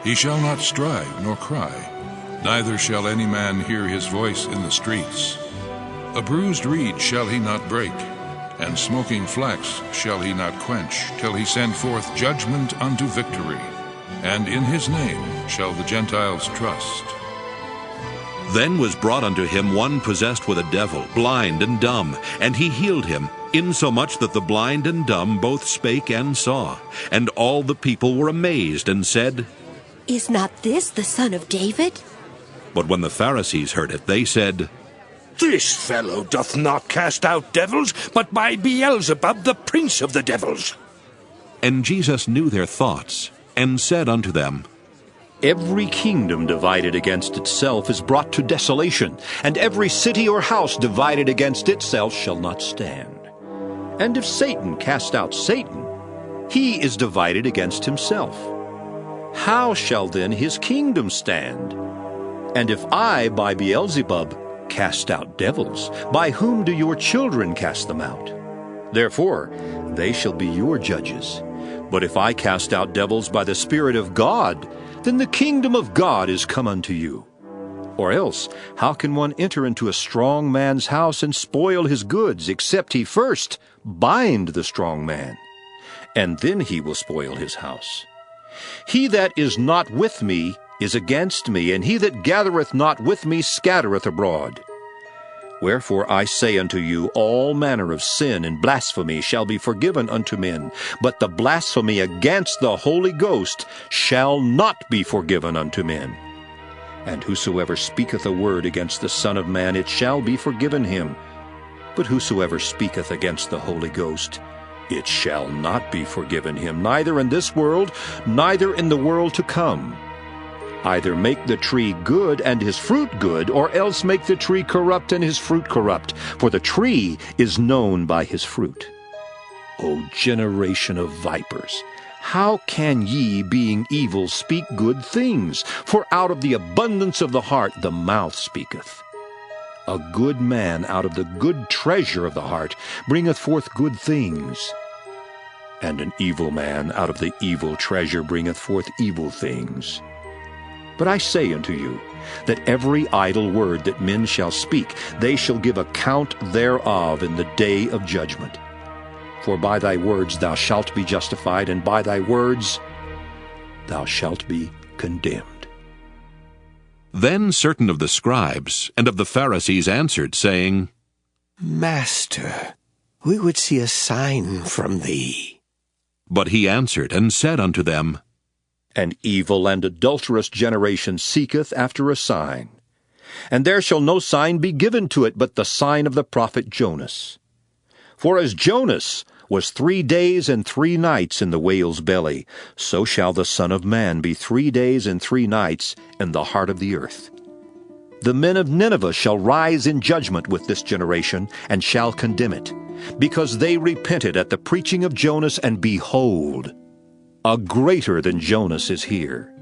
He shall not strive nor cry, neither shall any man hear his voice in the streets. A bruised reed shall he not break, and smoking flax shall he not quench, till he send forth judgment unto victory. And in his name shall the Gentiles trust. Then was brought unto him one possessed with a devil, blind and dumb, and he healed him, insomuch that the blind and dumb both spake and saw. And all the people were amazed, and said, Is not this the son of David? But when the Pharisees heard it, they said, This fellow doth not cast out devils, but by Beelzebub, the prince of the devils. And Jesus knew their thoughts, and said unto them, Every kingdom divided against itself is brought to desolation, and every city or house divided against itself shall not stand. And if Satan cast out Satan, he is divided against himself. How shall then his kingdom stand? And if I, by Beelzebub, cast out devils, by whom do your children cast them out? Therefore, they shall be your judges. But if I cast out devils by the Spirit of God, then the kingdom of God is come unto you. Or else, how can one enter into a strong man's house and spoil his goods, except he first bind the strong man? And then he will spoil his house. He that is not with me is against me, and he that gathereth not with me scattereth abroad. Wherefore I say unto you, all manner of sin and blasphemy shall be forgiven unto men, but the blasphemy against the Holy Ghost shall not be forgiven unto men. And whosoever speaketh a word against the Son of Man, it shall be forgiven him. But whosoever speaketh against the Holy Ghost, it shall not be forgiven him, neither in this world, neither in the world to come. Either make the tree good and his fruit good, or else make the tree corrupt and his fruit corrupt. For the tree is known by his fruit. O generation of vipers, how can ye, being evil, speak good things? For out of the abundance of the heart the mouth speaketh. A good man out of the good treasure of the heart bringeth forth good things, and an evil man out of the evil treasure bringeth forth evil things. But I say unto you, that every idle word that men shall speak, they shall give account thereof in the day of judgment. For by thy words thou shalt be justified, and by thy words thou shalt be condemned. Then certain of the scribes and of the Pharisees answered, saying, Master, we would see a sign from thee. But he answered and said unto them, An evil and adulterous generation seeketh after a sign. And there shall no sign be given to it but the sign of the prophet Jonas. For as Jonas was 3 days and 3 nights in the whale's belly, so shall the Son of Man be 3 days and 3 nights in the heart of the earth. The men of Nineveh shall rise in judgment with this generation, and shall condemn it. because they repented at the preaching of Jonas, and behold, a greater than Jonas is here.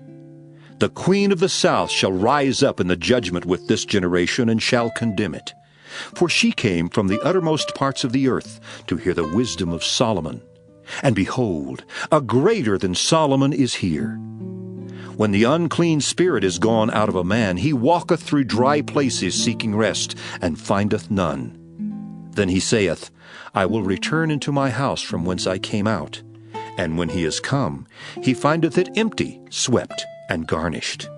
The queen of the south shall rise up in the judgment with this generation, and shall condemn it. For she came from the uttermost parts of the earth to hear the wisdom of Solomon. And behold, a greater than Solomon is here. When the unclean spirit is gone out of a man, he walketh through dry places seeking rest, and findeth none. Then he saith, I will return into my house from whence I came out. And when he is come, he findeth it empty, swept, and garnished.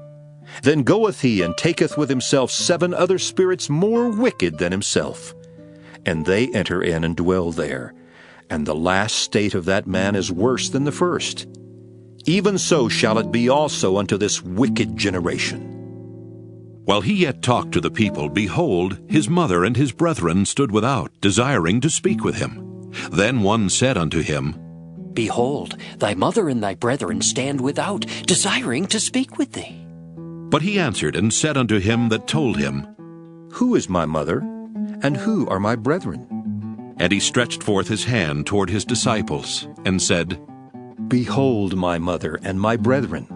Then goeth he and taketh with himself 7 other spirits more wicked than himself. And they enter in and dwell there. And the last state of that man is worse than the first. Even so shall it be also unto this wicked generation. While he yet talked to the people, behold, his mother and his brethren stood without, desiring to speak with him. Then one said unto him, Behold, thy mother and thy brethren stand without, desiring to speak with thee. But he answered and said unto him that told him, Who is my mother, and who are my brethren? And he stretched forth his hand toward his disciples, and said, Behold my mother and my brethren.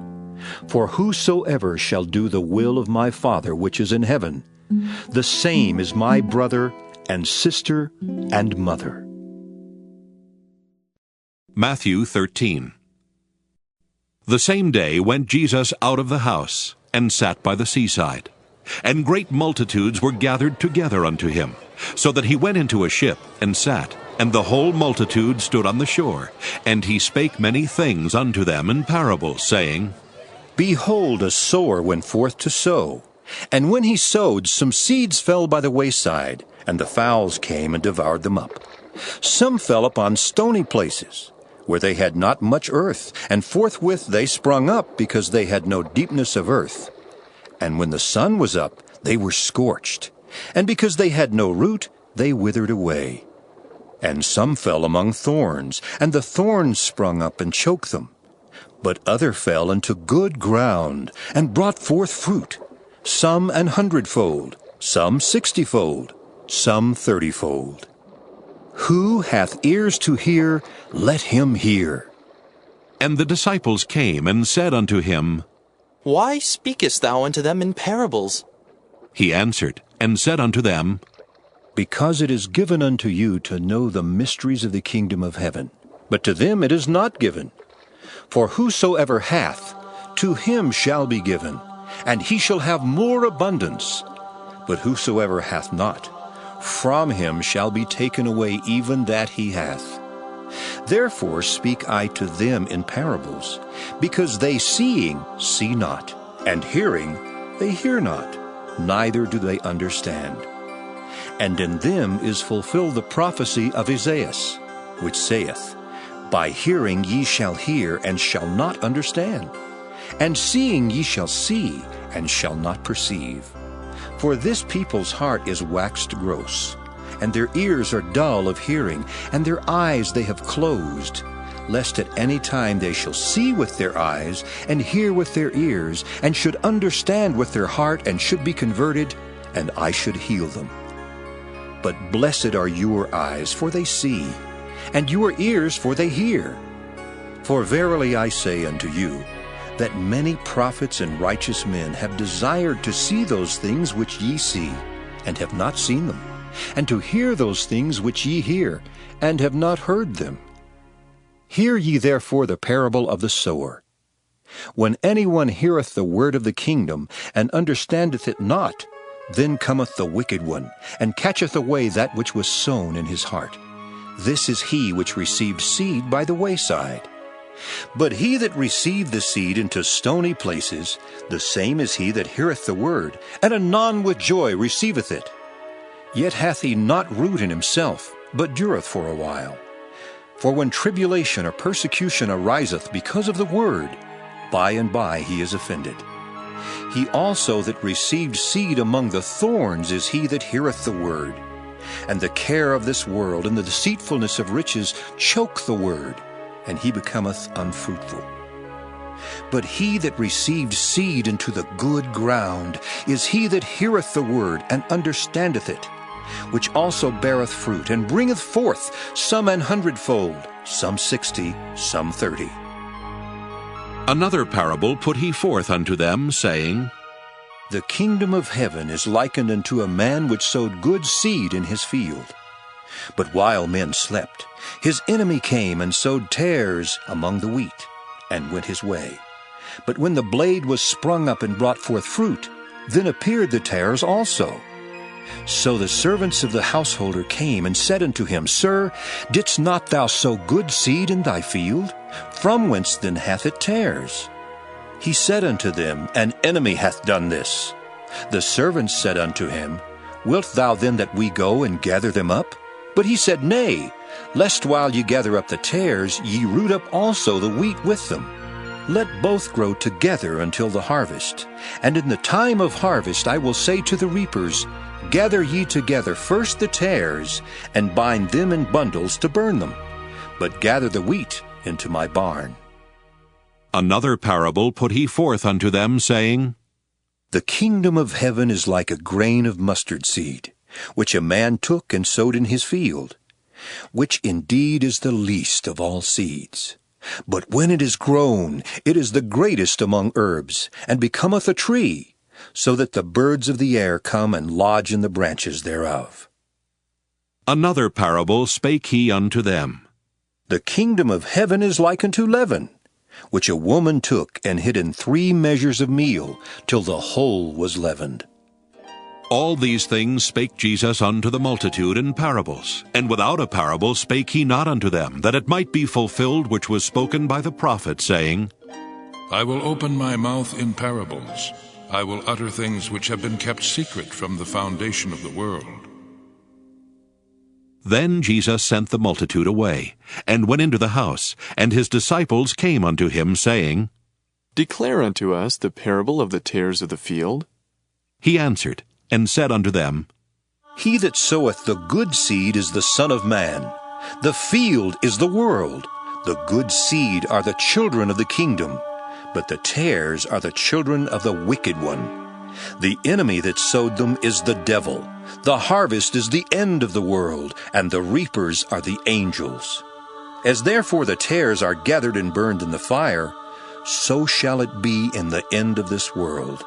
For whosoever shall do the will of my Father which is in heaven, the same is my brother and sister and mother. Matthew 13. The same day went Jesus out of the house, and sat by the seaside. And great multitudes were gathered together unto him, so that he went into a ship, and sat, and the whole multitude stood on the shore. And he spake many things unto them in parables, saying, Behold, a sower went forth to sow. And when he sowed, some seeds fell by the wayside, and the fowls came and devoured them up. Some fell upon stony places, where they had not much earth, and forthwith they sprung up, because they had no deepness of earth. And when the sun was up, they were scorched, and because they had no root, they withered away. And some fell among thorns, and the thorns sprung up and choked them. But other fell into good ground, and brought forth fruit, some 100-fold, some 60-fold, some 30-fold. Who hath ears to hear, let him hear. And the disciples came and said unto him, Why speakest thou unto them in parables? He answered and said unto them, Because it is given unto you to know the mysteries of the kingdom of heaven, but to them it is not given. For whosoever hath, to him shall be given, and he shall have more abundance. But whosoever hath not, from him shall be taken away even that he hath. Therefore speak I to them in parables, because they seeing see not, and hearing they hear not, neither do they understand. And in them is fulfilled the prophecy of Isaiah, which saith, By hearing ye shall hear, and shall not understand, and seeing ye shall see, and shall not perceive. For this people's heart is waxed gross, and their ears are dull of hearing, and their eyes they have closed, lest at any time they shall see with their eyes, and hear with their ears, and should understand with their heart, and should be converted, and I should heal them. But blessed are your eyes, for they see, and your ears, for they hear. For verily I say unto you, that many prophets and righteous men have desired to see those things which ye see, and have not seen them, and to hear those things which ye hear, and have not heard them. Hear ye therefore the parable of the sower. When any one heareth the word of the kingdom, and understandeth it not, then cometh the wicked one, and catcheth away that which was sown in his heart. This is he which received seed by the wayside. But he that received the seed into stony places, the same is he that heareth the word, and anon with joy receiveth it. Yet hath he not root in himself, but dureth for a while. For when tribulation or persecution ariseth because of the word, by and by he is offended. He also that received seed among the thorns is he that heareth the word. And the care of this world and the deceitfulness of riches choke the word, and he becometh unfruitful. But he that received seed into the good ground is he that heareth the word and understandeth it, which also beareth fruit, and bringeth forth some 100-fold, some 60, some 30. Another parable put he forth unto them, saying, The kingdom of heaven is likened unto a man which sowed good seed in his field. But while men slept, his enemy came and sowed tares among the wheat, and went his way. But when the blade was sprung up and brought forth fruit, then appeared the tares also. So the servants of the householder came and said unto him, Sir, didst not thou sow good seed in thy field? From whence then hath it tares? He said unto them, An enemy hath done this. The servants said unto him, Wilt thou then that we go and gather them up? But he said, Nay, lest while ye gather up the tares, ye root up also the wheat with them. Let both grow together until the harvest. And in the time of harvest I will say to the reapers, Gather ye together first the tares, and bind them in bundles to burn them, but gather the wheat into my barn. Another parable put he forth unto them, saying, The kingdom of heaven is like a grain of mustard seed, which a man took and sowed in his field, which indeed is the least of all seeds. But when it is grown, it is the greatest among herbs, and becometh a tree, so that the birds of the air come and lodge in the branches thereof. Another parable spake he unto them. The kingdom of heaven is like unto leaven, which a woman took and hid in 3 measures of meal, till the whole was leavened. All these things spake Jesus unto the multitude in parables, and without a parable spake he not unto them, that it might be fulfilled which was spoken by the prophet, saying, I will open my mouth in parables. I will utter things which have been kept secret from the foundation of the world. Then Jesus sent the multitude away, and went into the house, and his disciples came unto him, saying, Declare unto us the parable of the tares of the field. He answered, and said unto them, He that soweth the good seed is the Son of Man. The field is the world. The good seed are the children of the kingdom, but the tares are the children of the wicked one. The enemy that sowed them is the devil. The harvest is the end of the world, and the reapers are the angels. As therefore the tares are gathered and burned in the fire, so shall it be in the end of this world.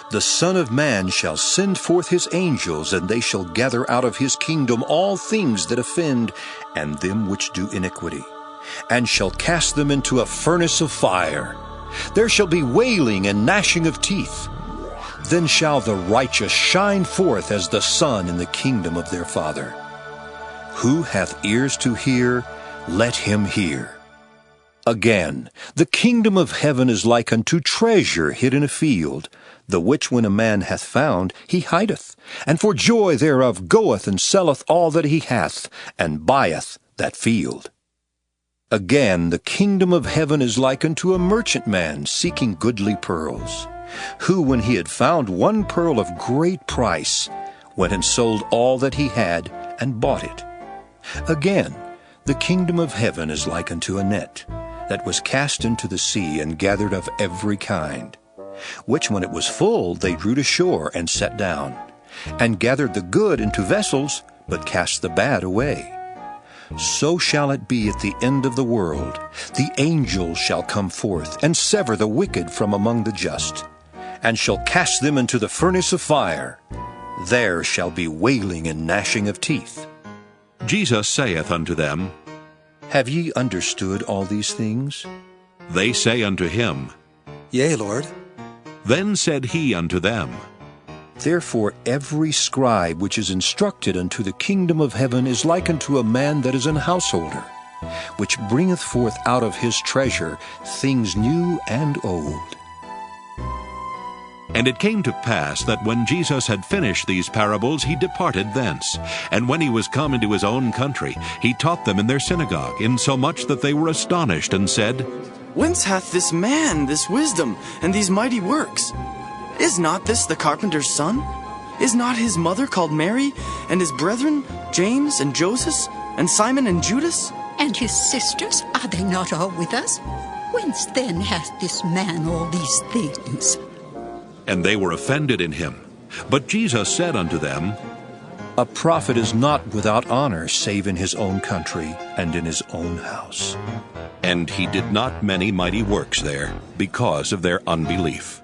The Son of Man shall send forth his angels, and they shall gather out of his kingdom all things that offend, and them which do iniquity, and shall cast them into a furnace of fire. There shall be wailing and gnashing of teeth. Then shall the righteous shine forth as the sun in the kingdom of their Father. Who hath ears to hear, let him hear. Again, the kingdom of heaven is like unto treasure hid in a field, the which when a man hath found, he hideth, and for joy thereof goeth and selleth all that he hath, and buyeth that field. Again, the kingdom of heaven is like unto a merchantman seeking goodly pearls, who, when he had found one pearl of great price, went and sold all that he had, and bought it. Again, the kingdom of heaven is like unto a net, that was cast into the sea, and gathered of every kind, which when it was full they drew to shore, and set down, and gathered the good into vessels, but cast the bad away. So shall it be at the end of the world. The angels shall come forth, and sever the wicked from among the just, and shall cast them into the furnace of fire. There shall be wailing and gnashing of teeth. Jesus saith unto them, Have ye understood all these things? They say unto him, Yea, Lord. Then said he unto them, Therefore every scribe which is instructed unto the kingdom of heaven is like unto a man that is an householder, which bringeth forth out of his treasure things new and old. And it came to pass that when Jesus had finished these parables, he departed thence. And when he was come into his own country, he taught them in their synagogue, insomuch that they were astonished, and said, Whence hath this man this wisdom, and these mighty works? Is not this the carpenter's son? Is not his mother called Mary, and his brethren, James and Joseph, and Simon and Judas? And his sisters, are they not all with us? Whence then hath this man all these things? And they were offended in him. But Jesus said unto them, A prophet is not without honor save in his own country and in his own house. And he did not many mighty works there because of their unbelief.